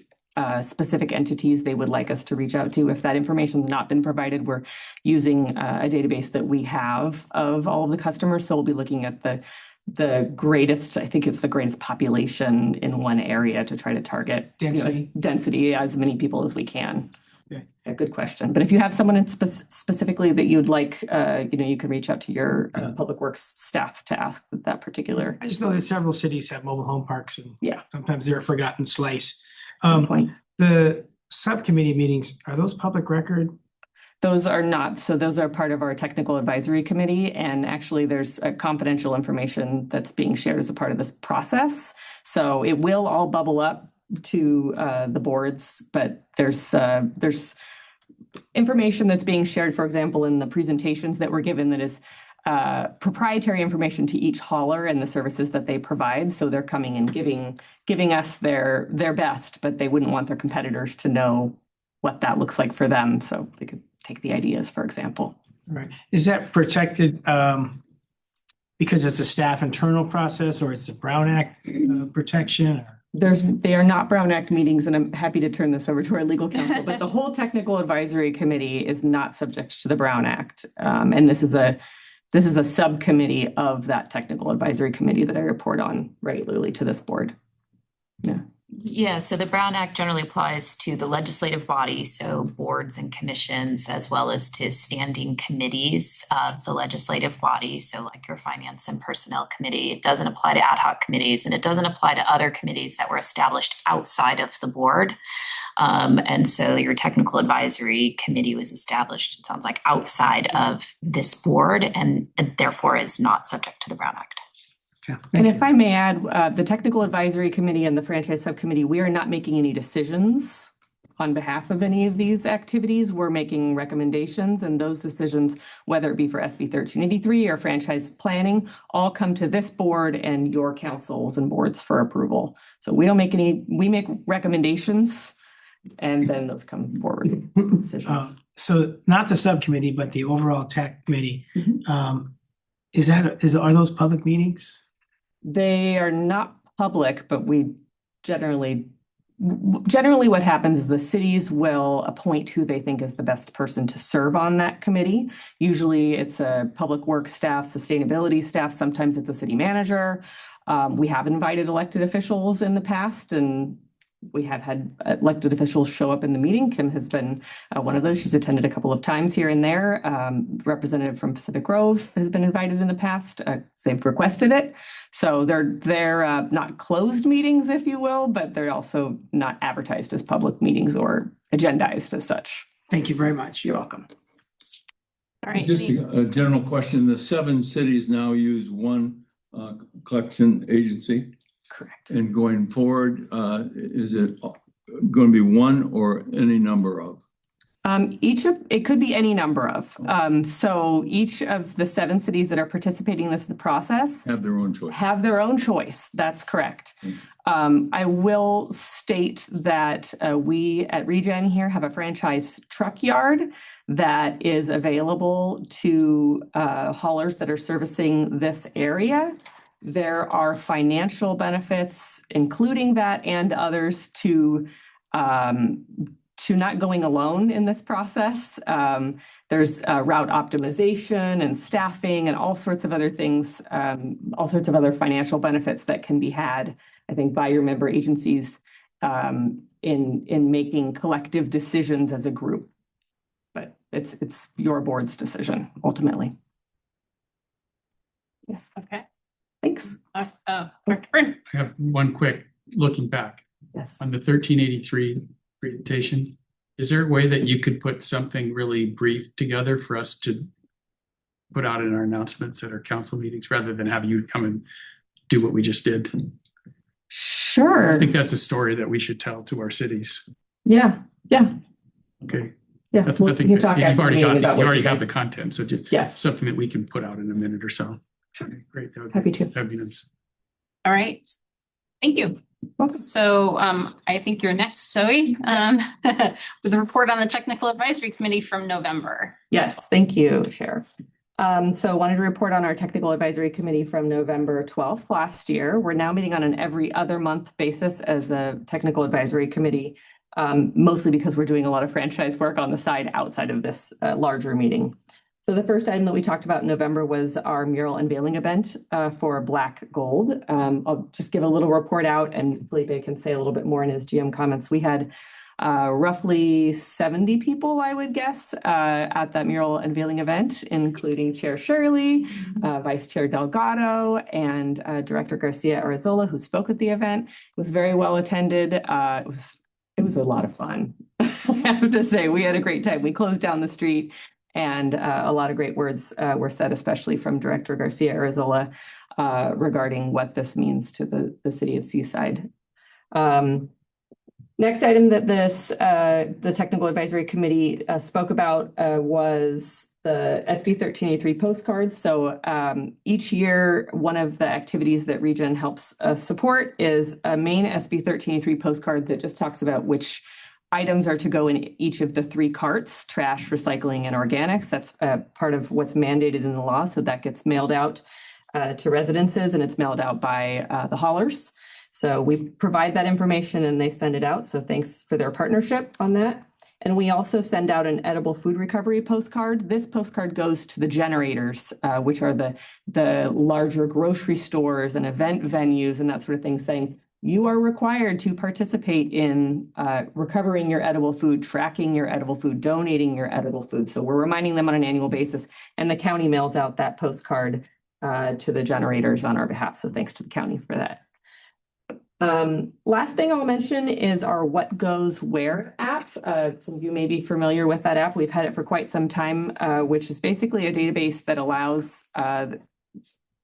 Speaker 17: specific entities they would like us to reach out to. If that information has not been provided, we're using a database that we have of all of the customers. So we'll be looking at the greatest, I think it's the greatest population in one area to try to target density as many people as we can.
Speaker 3: Okay.
Speaker 17: A good question. But if you have someone specifically that you'd like, you can reach out to your public works staff to ask that particular.
Speaker 3: I just know that several cities have mobile home parks, and sometimes they're a forgotten slice. The subcommittee meetings, are those public record?
Speaker 17: Those are not. So those are part of our technical advisory committee. And actually there's confidential information that's being shared as a part of this process. So it will all bubble up to the boards, but there's information that's being shared, for example, in the presentations that were given that is proprietary information to each hauler and the services that they provide. So they're coming and giving us their best, but they wouldn't want their competitors to know what that looks like for them. So they could take the ideas, for example.
Speaker 3: Right. Is that protected because it's a staff internal process, or it's a Brown Act protection? Or?
Speaker 17: They are not Brown Act meetings, and I'm happy to turn this over to our legal counsel, but the whole technical advisory committee is not subject to the Brown Act. And this is a subcommittee of that technical advisory committee that I report on regularly to this board.
Speaker 16: Yeah, so the Brown Act generally applies to the legislative body, so boards and commissions, as well as to standing committees of the legislative body, so like your Finance and Personnel Committee. It doesn't apply to ad hoc committees, and it doesn't apply to other committees that were established outside of the board. And so your Technical Advisory Committee was established, it sounds like, outside of this board, and therefore is not subject to the Brown Act.
Speaker 17: And if I may add, the Technical Advisory Committee and the Franchise Subcommittee, we are not making any decisions on behalf of any of these activities. We're making recommendations, and those decisions, whether it be for SB 1383 or franchise planning, all come to this board and your councils and boards for approval. So we don't make we make recommendations, and then those come forward decisions.
Speaker 3: So not the subcommittee, but the overall tech committee. Are those public meetings?
Speaker 17: They are not public, but we generally generally what happens is the cities will appoint who they think is the best person to serve on that committee. Usually it's a public works staff, sustainability staff, sometimes it's a city manager. We have invited elected officials in the past, and we have had elected officials show up in the meeting. Kim has been one of those. She's attended a couple of times here and there. Representative from Pacific Grove has been invited in the past. They've requested it. So they're not closed meetings, if you will, but they're also not advertised as public meetings or agendized as such.
Speaker 3: Thank you very much.
Speaker 17: You're welcome.
Speaker 1: All right.
Speaker 10: Just a general question. The 7 cities now use one collection agency.
Speaker 17: Correct.
Speaker 10: And going forward, is it going to be one or any number of?
Speaker 17: It could be any number of. So each of the 7 cities that are participating in this process
Speaker 10: have their own choice.
Speaker 17: Have their own choice. That's correct. I will state that we at ReGen here have a franchise truck yard that is available to haulers that are servicing this area. There are financial benefits, including that and others, to not going alone in this process. There's route optimization and staffing and all sorts of other things, all sorts of other financial benefits that can be had, I think, by your member agencies in making collective decisions as a group. But it's your board's decision ultimately.
Speaker 1: Yes. Okay.
Speaker 17: Thanks.
Speaker 1: Dr. Byrne.
Speaker 8: I have one quick looking back.
Speaker 17: Yes.
Speaker 8: On the 1383 presentation, is there a way that you could put something really brief together for us to put out in our announcements at our council meetings rather than have you come and do what we just did?
Speaker 17: Sure.
Speaker 8: I think that's a story that we should tell to our cities.
Speaker 17: Yeah. Yeah.
Speaker 8: Okay.
Speaker 17: Yeah.
Speaker 8: I think
Speaker 17: we can talk
Speaker 8: you've already got
Speaker 17: about
Speaker 8: you already have the content, so just
Speaker 17: yes,
Speaker 8: something that we can put out in a minute or so.
Speaker 17: Sure.
Speaker 8: Great.
Speaker 17: Happy to.
Speaker 8: That'd be nice.
Speaker 1: All right. Thank you. So I think you're next, Zoe, with a report on the Technical Advisory Committee from November.
Speaker 17: Yes, thank you, Chair. So I wanted to report on our Technical Advisory Committee from November 12th last year. We're now meeting on an every other month basis as a Technical Advisory Committee, mostly because we're doing a lot of franchise work on the side outside of this larger meeting. So the first item that we talked about in November was our mural unveiling event for Black Gold. I'll just give a little report out, and Felipe can say a little bit more in his GM comments. We had roughly 70 people, I would guess, at that mural unveiling event, including Chair Shirley, Vice Chair Delgado, and Director Garcia Arizola, who spoke at the event. It was very well attended. It was a lot of fun. I have to say, we had a great time. We closed down the street, and a lot of great words were said, especially from Director Garcia Arizola, regarding what this means to the city of Seaside. Next item that the Technical Advisory Committee spoke about was the SB 1383 postcards. So each year, one of the activities that ReGen helps support is a main SB 1383 postcard that just talks about which items are to go in each of the 3 carts: trash, recycling, and organics. That's part of what's mandated in the law. So that gets mailed out to residences, and it's mailed out by the haulers. So we provide that information and they send it out. So thanks for their partnership on that. And we also send out an edible food recovery postcard. This postcard goes to the generators, which are the larger grocery stores and event venues and that sort of thing, saying, you are required to participate in recovering your edible food, tracking your edible food, donating your edible food. So we're reminding them on an annual basis, and the county mails out that postcard to the generators on our behalf. So thanks to the county for that. Last thing I'll mention is our What Goes Where app. Some of you may be familiar with that app. We've had it for quite some time, which is basically a database that allows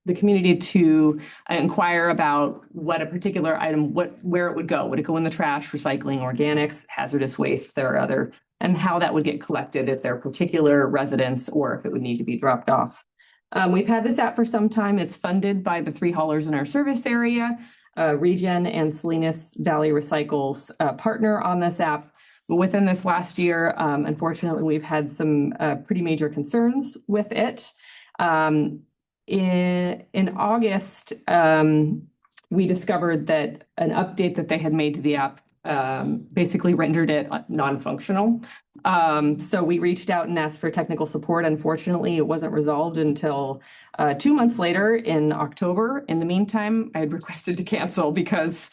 Speaker 17: the community to inquire about what a particular item, where it would go. Would it go in the trash, recycling, organics, hazardous waste, there are other, and how that would get collected if they're particular residents or if it would need to be dropped off. We've had this app for some time. It's funded by the 3 haulers in our service area. ReGen and Salinas Valley Recycles partner on this app. But within this last year, unfortunately, we've had some pretty major concerns with it. In August, we discovered that an update that they had made to the app basically rendered it non-functional. So we reached out and asked for technical support. Unfortunately, it wasn't resolved until 2 months later in October. In the meantime, I had requested to cancel because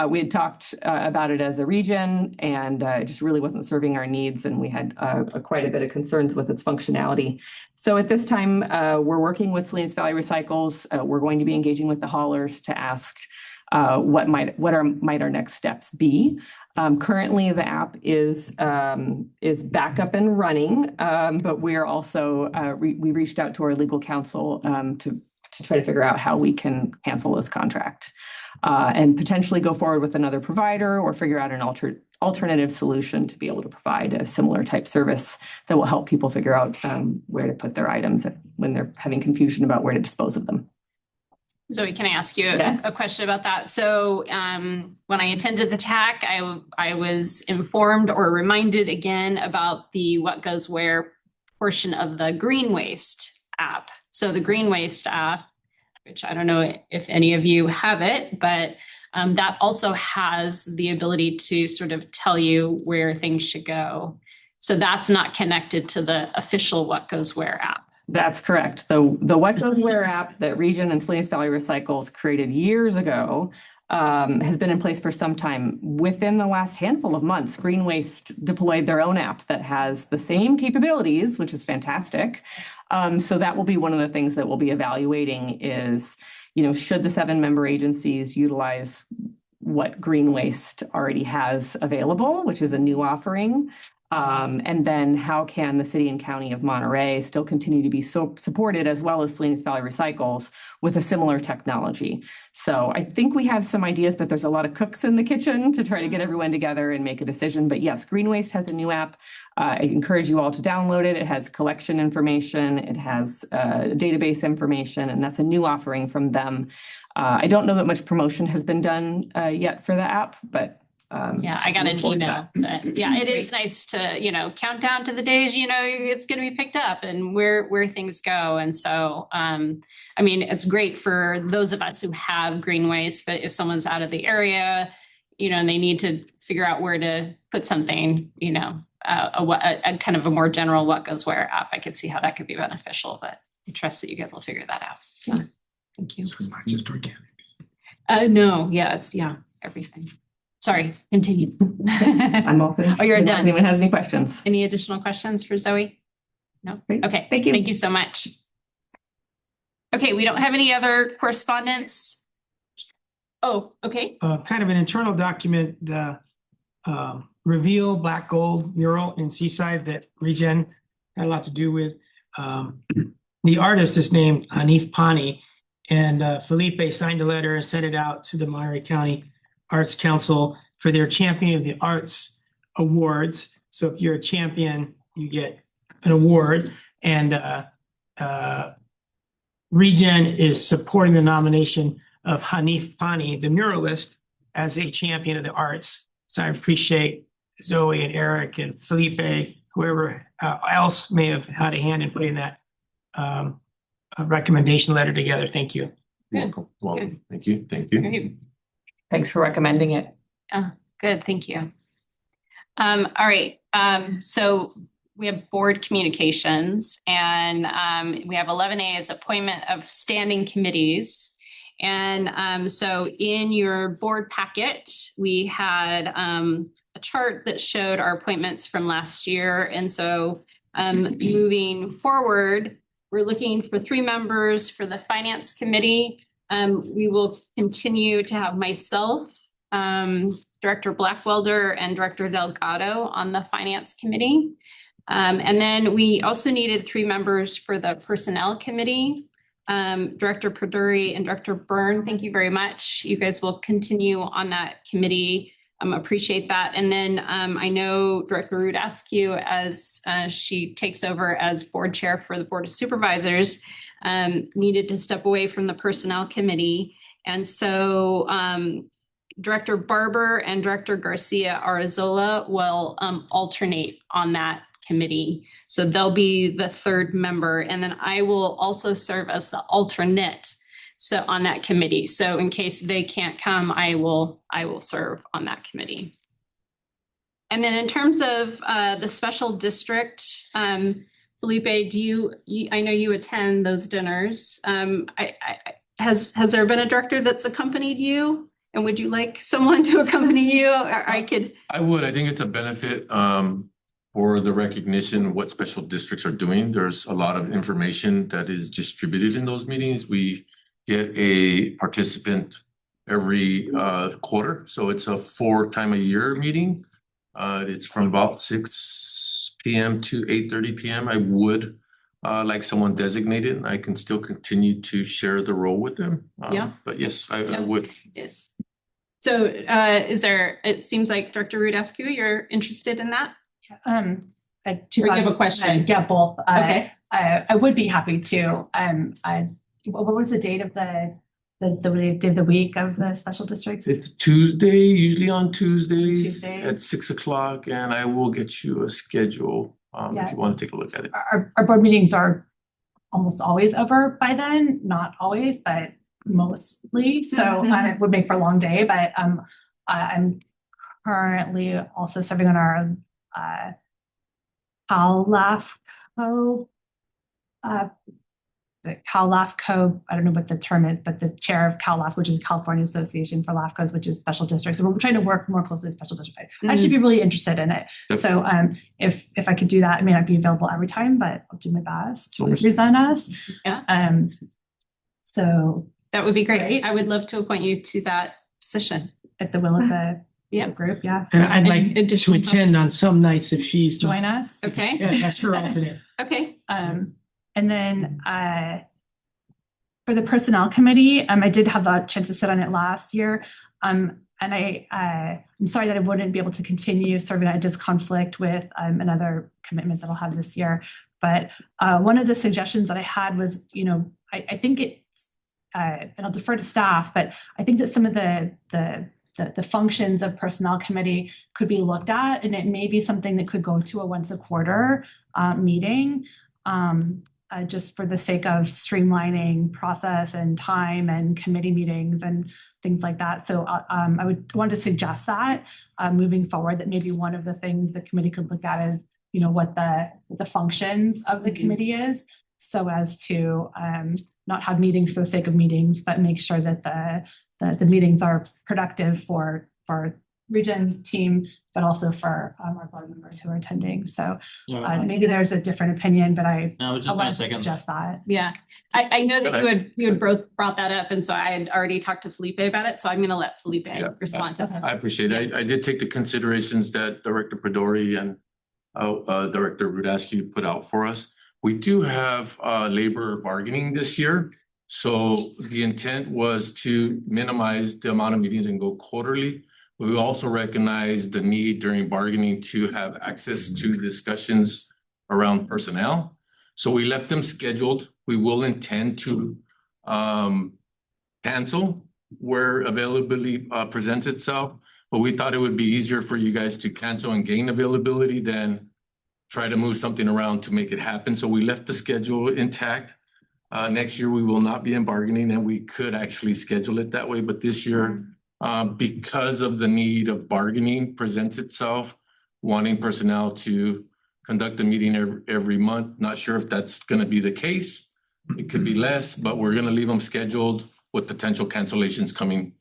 Speaker 17: we had talked about it as a ReGen, and it just really wasn't serving our needs, and we had quite a bit of concerns with its functionality. So at this time, we're working with Salinas Valley Recycles. We're going to be engaging with the haulers to ask what might our next steps be. Currently, the app is back up and running, but we're also we reached out to our legal counsel to try to figure out how we can cancel this contract and potentially go forward with another provider or figure out an alternative solution to be able to provide a similar type service that will help people figure out where to put their items when they're having confusion about where to dispose of them.
Speaker 1: Zoe, can I ask you
Speaker 17: Yes.
Speaker 1: a question about that? So when I attended the TAC, I was informed or reminded again about the What Goes Where portion of the Green Waste app. So the Green Waste app, which I don't know if any of you have it, but that also has the ability to sort of tell you where things should go. So that's not connected to the official What Goes Where app.
Speaker 17: That's correct. The What Goes Where app that ReGen and Salinas Valley Recycles created years ago has been in place for some time. Within the last handful of months, Green Waste deployed their own app that has the same capabilities, which is fantastic. So that will be one of the things that we'll be evaluating is, should the 7-member agencies utilize what Green Waste already has available, which is a new offering. And then how can the city and county of Monterey still continue to be so supported, as well as Salinas Valley Recycles, with a similar technology? So I think we have some ideas, but there's a lot of cooks in the kitchen to try to get everyone together and make a decision. But yes, Green Waste has a new app. I encourage you all to download it. It has collection information. It has database information, and that's a new offering from them. I don't know that much promotion has been done yet for the app, but
Speaker 1: yeah, I got an email. Yeah, it is nice to, count down to the days, it's going to be picked up and where things go. And so, it's great for those of us who have green waste, but if someone's out of the area, and they need to figure out where to put something, a kind of a more general What Goes Where app, I could see how that could be beneficial, but I trust that you guys will figure that out. So thank you.
Speaker 3: So it's not just organic.
Speaker 1: No, it's everything. Sorry, continue.
Speaker 17: I'm all finished.
Speaker 1: Oh, you're
Speaker 17: If
Speaker 1: done.
Speaker 17: anyone has any questions?
Speaker 1: Any additional questions for Zoe? No?
Speaker 17: Great.
Speaker 1: Okay.
Speaker 17: Thank you.
Speaker 1: Thank you so much. Okay, we don't have any other correspondence. Oh, okay.
Speaker 3: Kind of an internal document, the Reveal Black Gold mural in Seaside that ReGen had a lot to do with. The artist is named Hanif Pani, and Felipe signed a letter and sent it out to the Monterey County Arts Council for their Champion of the Arts Awards. So if you're a champion, you get an award. And ReGen is supporting the nomination of Hanif Pani, the muralist, as a champion of the arts. So I appreciate Zoe and Eric and Felipe, whoever else may have had a hand in putting that a recommendation letter together. Thank you.
Speaker 5: Welcome. Thank you.
Speaker 1: Great.
Speaker 17: Thanks for recommending it.
Speaker 1: Good, thank you. All right, so we have board communications, and we have 11A as appointment of standing committees. And so in your board packet, we had a chart that showed our appointments from last year. And so moving forward, we're looking for 3 members for the Finance Committee. We will continue to have myself, Director Blackwelder, and Director Delgado on the Finance Committee. And then we also needed 3 members for the Personnel Committee. Director Perduri and Director Byrne, thank you very much. You guys will continue on that committee. Appreciate that. And then I know Director Rudascu, as she takes over as board chair for the Board of Supervisors, needed to step away from the Personnel Committee. And so Director Barber and Director Garcia Arazola will alternate on that committee. So they'll be the 3rd member. And then I will also serve as the alternate so on that committee. So in case they can't come, I will serve on that committee. And then in terms of the special district, Felipe, I know you attend those dinners. Has there been a director that's accompanied you? And would you like someone to accompany you? Or I think
Speaker 5: it's a benefit for the recognition of what special districts are doing. There's a lot of information that is distributed in those meetings. We get a participant every quarter. So it's a 4 times a year meeting. It's from about 6 p.m. to 8:30 p.m. I would like someone designated. I can still continue to share the role with them. But yes, I would.
Speaker 1: Yes. So it seems like Director Rudescu, you're interested in that?
Speaker 4: Or
Speaker 1: you have a question?
Speaker 4: Yeah, both.
Speaker 1: Okay.
Speaker 4: I would be happy to. What was the date of the week of the special districts?
Speaker 5: It's Tuesday, usually on Tuesdays
Speaker 4: Tuesdays.
Speaker 5: at 6 o'clock, and I will get you a schedule if you want to take a look at it.
Speaker 4: Our board meetings are almost always over by then, not always, but mostly. So it would make for a long day, but I'm currently also serving on our CalLAFCO, I don't know what the term is, but the chair of CalLAF, which is California Association for LAFCOs, which is special districts. So we're trying to work more closely with special districts. I should be really interested in it. So if I could do that, I may not be available every time, but I'll do my best to represent us.
Speaker 1: Yeah.
Speaker 4: So
Speaker 1: that would be great. I would love to appoint you to that position
Speaker 4: at the will of the group. Yeah.
Speaker 3: And I'd like to attend on some nights if she's
Speaker 4: join us.
Speaker 1: Okay.
Speaker 3: Yeah, that's her alternate.
Speaker 1: Okay.
Speaker 4: And then for the personnel committee, I did have the chance to sit on it last year. And I'm sorry that I wouldn't be able to continue serving. I just conflict with another commitment that I'll have this year. But one of the suggestions that I had was, I think it, and I'll defer to staff, but I think that some of the functions of personnel committee could be looked at, and it may be something that could go to a once a quarter meeting, just for the sake of streamlining process and time and committee meetings and things like that. So I would want to suggest that moving forward, that maybe one of the things the committee could look at is, what the functions of the committee is, so as to not have meetings for the sake of meetings, but make sure that the meetings are productive for ReGen team, but also for our board members who are attending. So maybe there's a different opinion, but I want to suggest that.
Speaker 1: Yeah, I know that you had both brought that up, and so I had already talked to Felipe about it. So I'm going to let Felipe respond to that.
Speaker 5: I appreciate it. I did take the considerations that Director Pedori and Director Rudescu put out for us. We do have labor bargaining this year. So the intent was to minimize the amount of meetings and go quarterly. We also recognize the need during bargaining to have access to discussions around personnel. So we left them scheduled. We will intend to cancel where availability presents itself, but we thought it would be easier for you guys to cancel and gain availability than try to move something around to make it happen. So we left the schedule intact. Next year, we will not be in bargaining, and we could actually schedule it that way. But this year, because of the need of bargaining presents itself, wanting personnel to conduct a meeting every month. Not sure if that's going to be the case. It could be less, but we're going to leave them scheduled with potential cancellations coming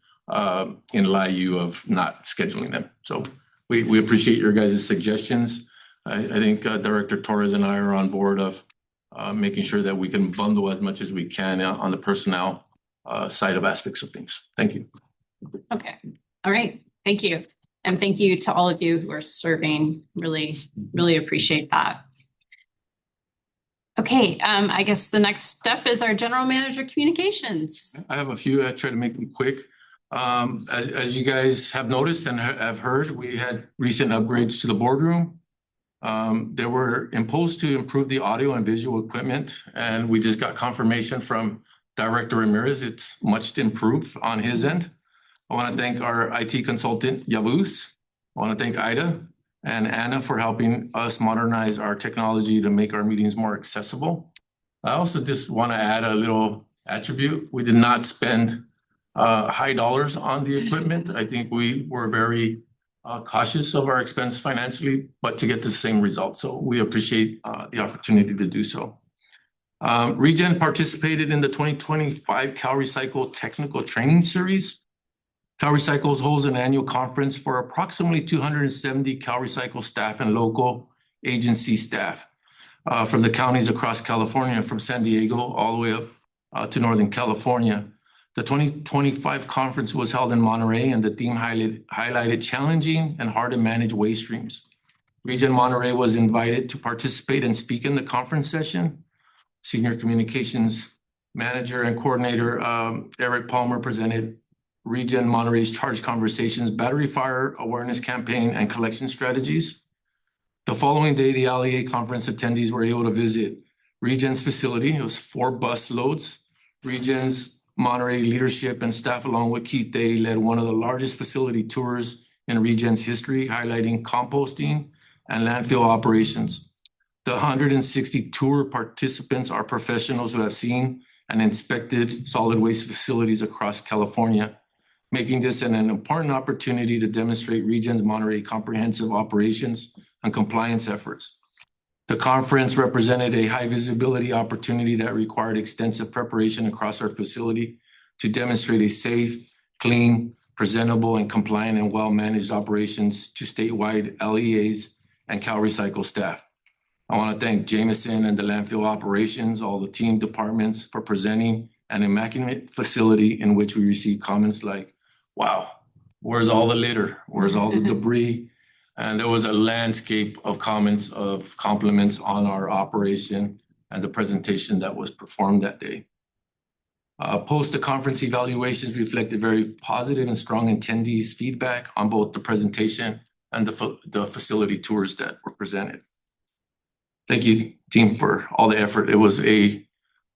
Speaker 5: in lieu of not scheduling them. So we appreciate your guys' suggestions. I think Director Torres and I are on board of making sure that we can bundle as much as we can on the personnel side of aspects of things. Thank you.
Speaker 1: Okay. All right. Thank you. And thank you to all of you who are serving. Really, really appreciate that. Okay. I guess the next step is our general manager communications.
Speaker 5: I have a few. I try to make them quick. As you guys have noticed and have heard, we had recent upgrades to the boardroom. They were imposed to improve the audio and visual equipment, and we just got confirmation from Director Ramirez. It's much improved on his end. I want to thank our IT consultant, Yavuz. I want to thank Ida and Anna for helping us modernize our technology to make our meetings more accessible. I also just want to add a little attribute. We did not spend high dollars on the equipment. I think we were very cautious of our expense financially, but to get the same result. So we appreciate the opportunity to do so. ReGen participated in the 2025 CalRecycle Technical Training Series. CalRecycle holds an annual conference for approximately 270 CalRecycle staff and local agency staff from the counties across California, from San Diego all the way up to Northern California. The 2025 conference was held in Monterey, and the theme highlighted challenging and hard to manage waste streams. ReGen Monterey was invited to participate and speak in the conference session. Senior Communications Manager and Coordinator Eric Palmer presented ReGen Monterey's Charge Conversations Battery Fire Awareness Campaign and Collection Strategies. The following day, the LEA conference attendees were able to visit ReGen's facility. It was 4 bus loads. ReGen's Monterey leadership and staff, along with Keith Day, led one of the largest facility tours in ReGen's history, highlighting composting and landfill operations. The 160 tour participants are professionals who have seen and inspected solid waste facilities across California, making this an important opportunity to demonstrate ReGen's Monterey comprehensive operations and compliance efforts. The conference represented a high visibility opportunity that required extensive preparation across our facility to demonstrate a safe, clean, presentable, and compliant and well-managed operations to statewide LEAs and CalRecycle staff. I want to thank Jameson and the landfill operations, all the team departments for presenting an immaculate facility in which we received comments like, wow, where's all the litter? Where's all the debris? And there was a landscape of comments of compliments on our operation and the presentation that was performed that day. Post the conference evaluations reflected very positive and strong attendees' feedback on both the presentation and the facility tours that were presented. Thank you, team, for all the effort. It was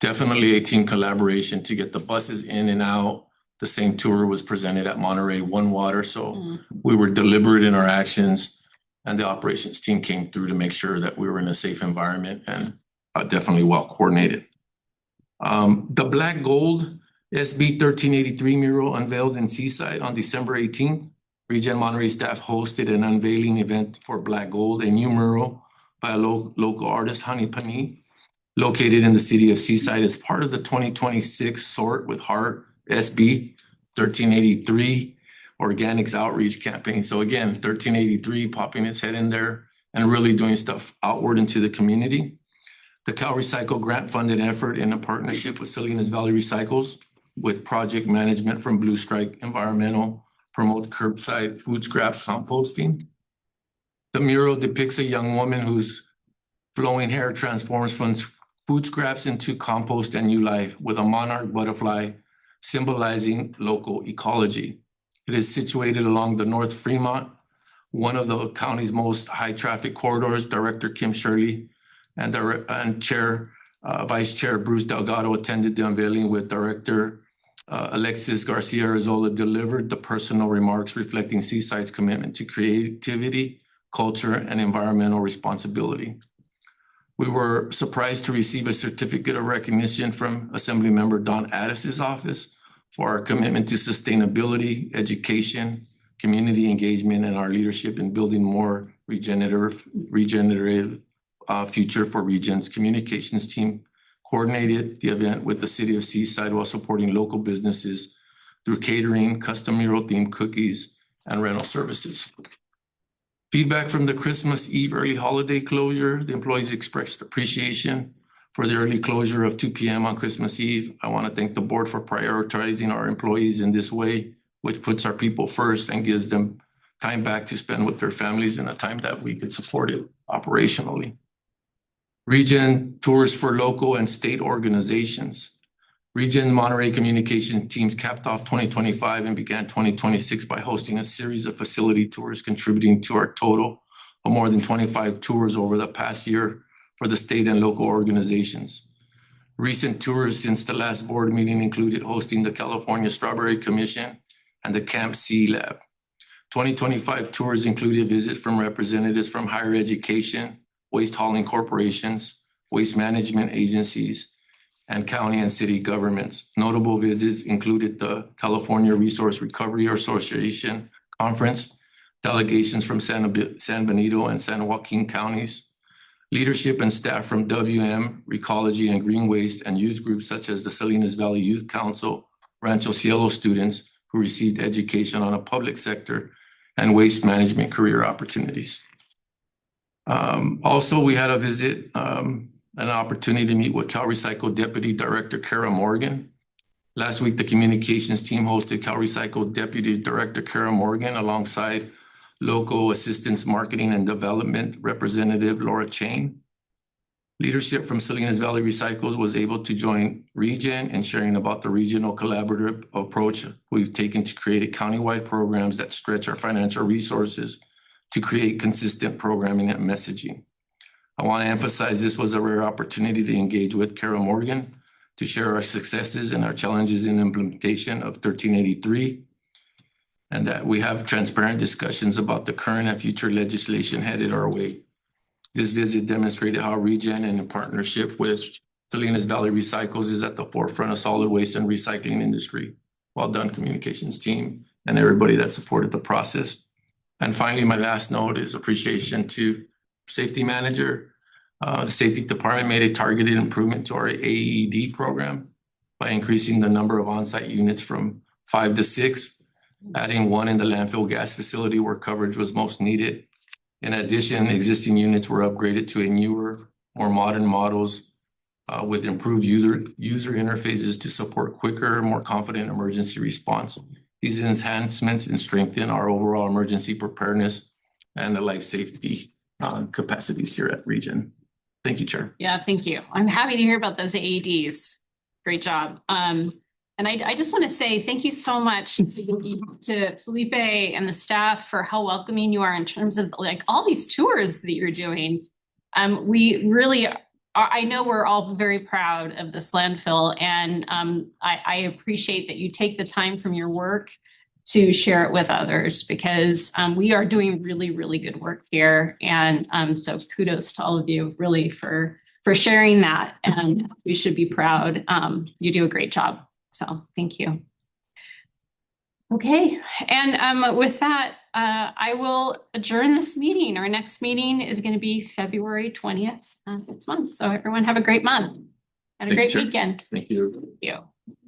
Speaker 5: definitely a team collaboration to get the buses in and out. The same tour was presented at Monterey One Water, so we were deliberate in our actions, and the operations team came through to make sure that we were in a safe environment and definitely well coordinated. The Black Gold SB 1383 mural unveiled in Seaside on December 18th. ReGen Monterey staff hosted an unveiling event for Black Gold, a new mural by a local artist, Honey Pani, located in the city of Seaside as part of the 2026 Sort with Heart SB 1383 Organics Outreach Campaign. So again, 1383 popping its head in there and really doing stuff outward into the community. The CalRecycle grant-funded effort in a partnership with Salinas Valley Recycles with project management from Blue Strike Environmental promotes curbside food scrap composting. The mural depicts a young woman whose flowing hair transforms from food scraps into compost and new life with a monarch butterfly symbolizing local ecology. It is situated along the North Fremont, one of the county's most high traffic corridors. Director Kim Shirley and Vice Chair Bruce Delgado attended the unveiling with Director Alexis Garcia Arzola delivered the personal remarks reflecting Seaside's commitment to creativity, culture, and environmental responsibility. We were surprised to receive a certificate of recognition from Assemblymember Don Addis's office for our commitment to sustainability, education, community engagement, and our leadership in building more regenerative future for ReGen's communications team. Coordinated the event with the city of Seaside while supporting local businesses through catering, custom mural themed cookies, and rental services. Feedback from the Christmas Eve early holiday closure. The employees expressed appreciation for the early closure of 2 p.m. on Christmas Eve. I want to thank the board for prioritizing our employees in this way, which puts our people first and gives them time back to spend with their families in a time that we could support it operationally. ReGen tours for local and state organizations. ReGen Monterey communication teams capped off 2025 and began 2026 by hosting a series of facility tours, contributing to our total of more than 25 tours over the past year for the state and local organizations. Recent tours since the last board meeting included hosting the California Strawberry Commission and the Camp C Lab. 2025 tours included visits from representatives from higher education, waste hauling corporations, waste management agencies, and county and city governments. Notable visits included the California Resource Recovery Association Conference, delegations from San Benito and San Joaquin counties, leadership and staff from WM, Recology and Green Waste, and youth groups such as the Salinas Valley Youth Council, Rancho Cielo students who received education on a public sector and waste management career opportunities. Also, we had a visit, an opportunity to meet with CalRecycle Deputy Director Kara Morgan. Last week, the communications team hosted CalRecycle Deputy Director Kara Morgan alongside local assistance marketing and development representative Laura Chain. Leadership from Salinas Valley Recycles was able to join ReGen in sharing about the regional collaborative approach we've taken to create countywide programs that stretch our financial resources to create consistent programming and messaging. I want to emphasize this was a rare opportunity to engage with Kara Morgan to share our successes and our challenges in implementation of 1383, and that we have transparent discussions about the current and future legislation headed our way. This visit demonstrated how ReGen, in partnership with Salinas Valley Recycles, is at the forefront of solid waste and recycling industry. Well done, communications team, and everybody that supported the process. And finally, my last note is appreciation to safety manager. The safety department made a targeted improvement to our AED program by increasing the number of on-site units from 5 to 6, adding 1 in the landfill gas facility where coverage was most needed. In addition, existing units were upgraded to a newer, more modern models with improved user interfaces to support quicker, more confident emergency response. These enhancements strengthen our overall emergency preparedness and the life safety capacities here at ReGen. Thank you, Chair.
Speaker 1: Yeah, thank you. I'm happy to hear about those AEDs. Great job. And I just want to say thank you so much to Felipe and the staff for how welcoming you are in terms of like all these tours that you're doing. We really are, I know we're all very proud of this landfill, and I appreciate that you take the time from your work to share it with others, because we are doing really, really good work here. And so kudos to all of you really for sharing that, and we should be proud. You do a great job. So thank you. Okay, and with that, I will adjourn this meeting. Our next meeting is going to be February 20th next month. So everyone have a great month and a great weekend.
Speaker 5: Thank you.
Speaker 1: Thank you.